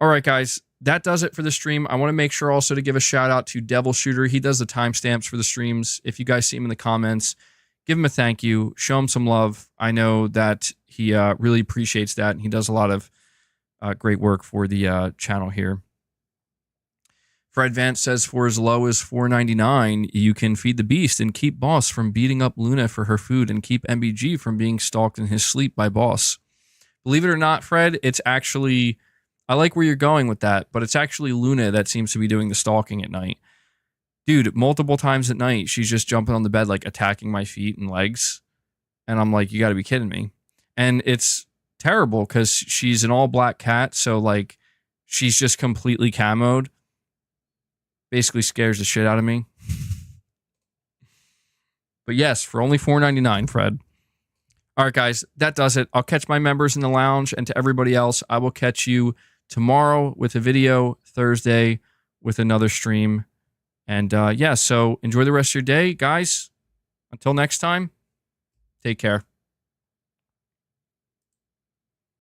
all right, guys, that does it for the stream. I want to make sure also to give a shout out to Devil Shooter. He does the timestamps for the streams. If you guys see him in the comments, give him a thank you. Show him some love. I know that he really appreciates that, and he does a lot of great work for the channel here. Fred Vance says for as low as $4.99, you can feed the beast and keep Boss from beating up Luna for her food and keep MBG from being stalked in his sleep by Boss. Believe it or not, Fred, it's actually, I like where you're going with that, but it's actually Luna that seems to be doing the stalking at night. Dude, multiple times at night, she's just jumping on the bed, like attacking my feet and legs. And I'm like, you got to be kidding me. And it's terrible because she's an all black cat. So like, she's just completely camoed. Basically scares the shit out of me. But yes, for only $4.99, Fred. All right, guys, that does it. I'll catch my members in the lounge, and to everybody else, I will catch you tomorrow with a video, Thursday with another stream. And yeah, so enjoy the rest of your day, guys. Until next time, take care.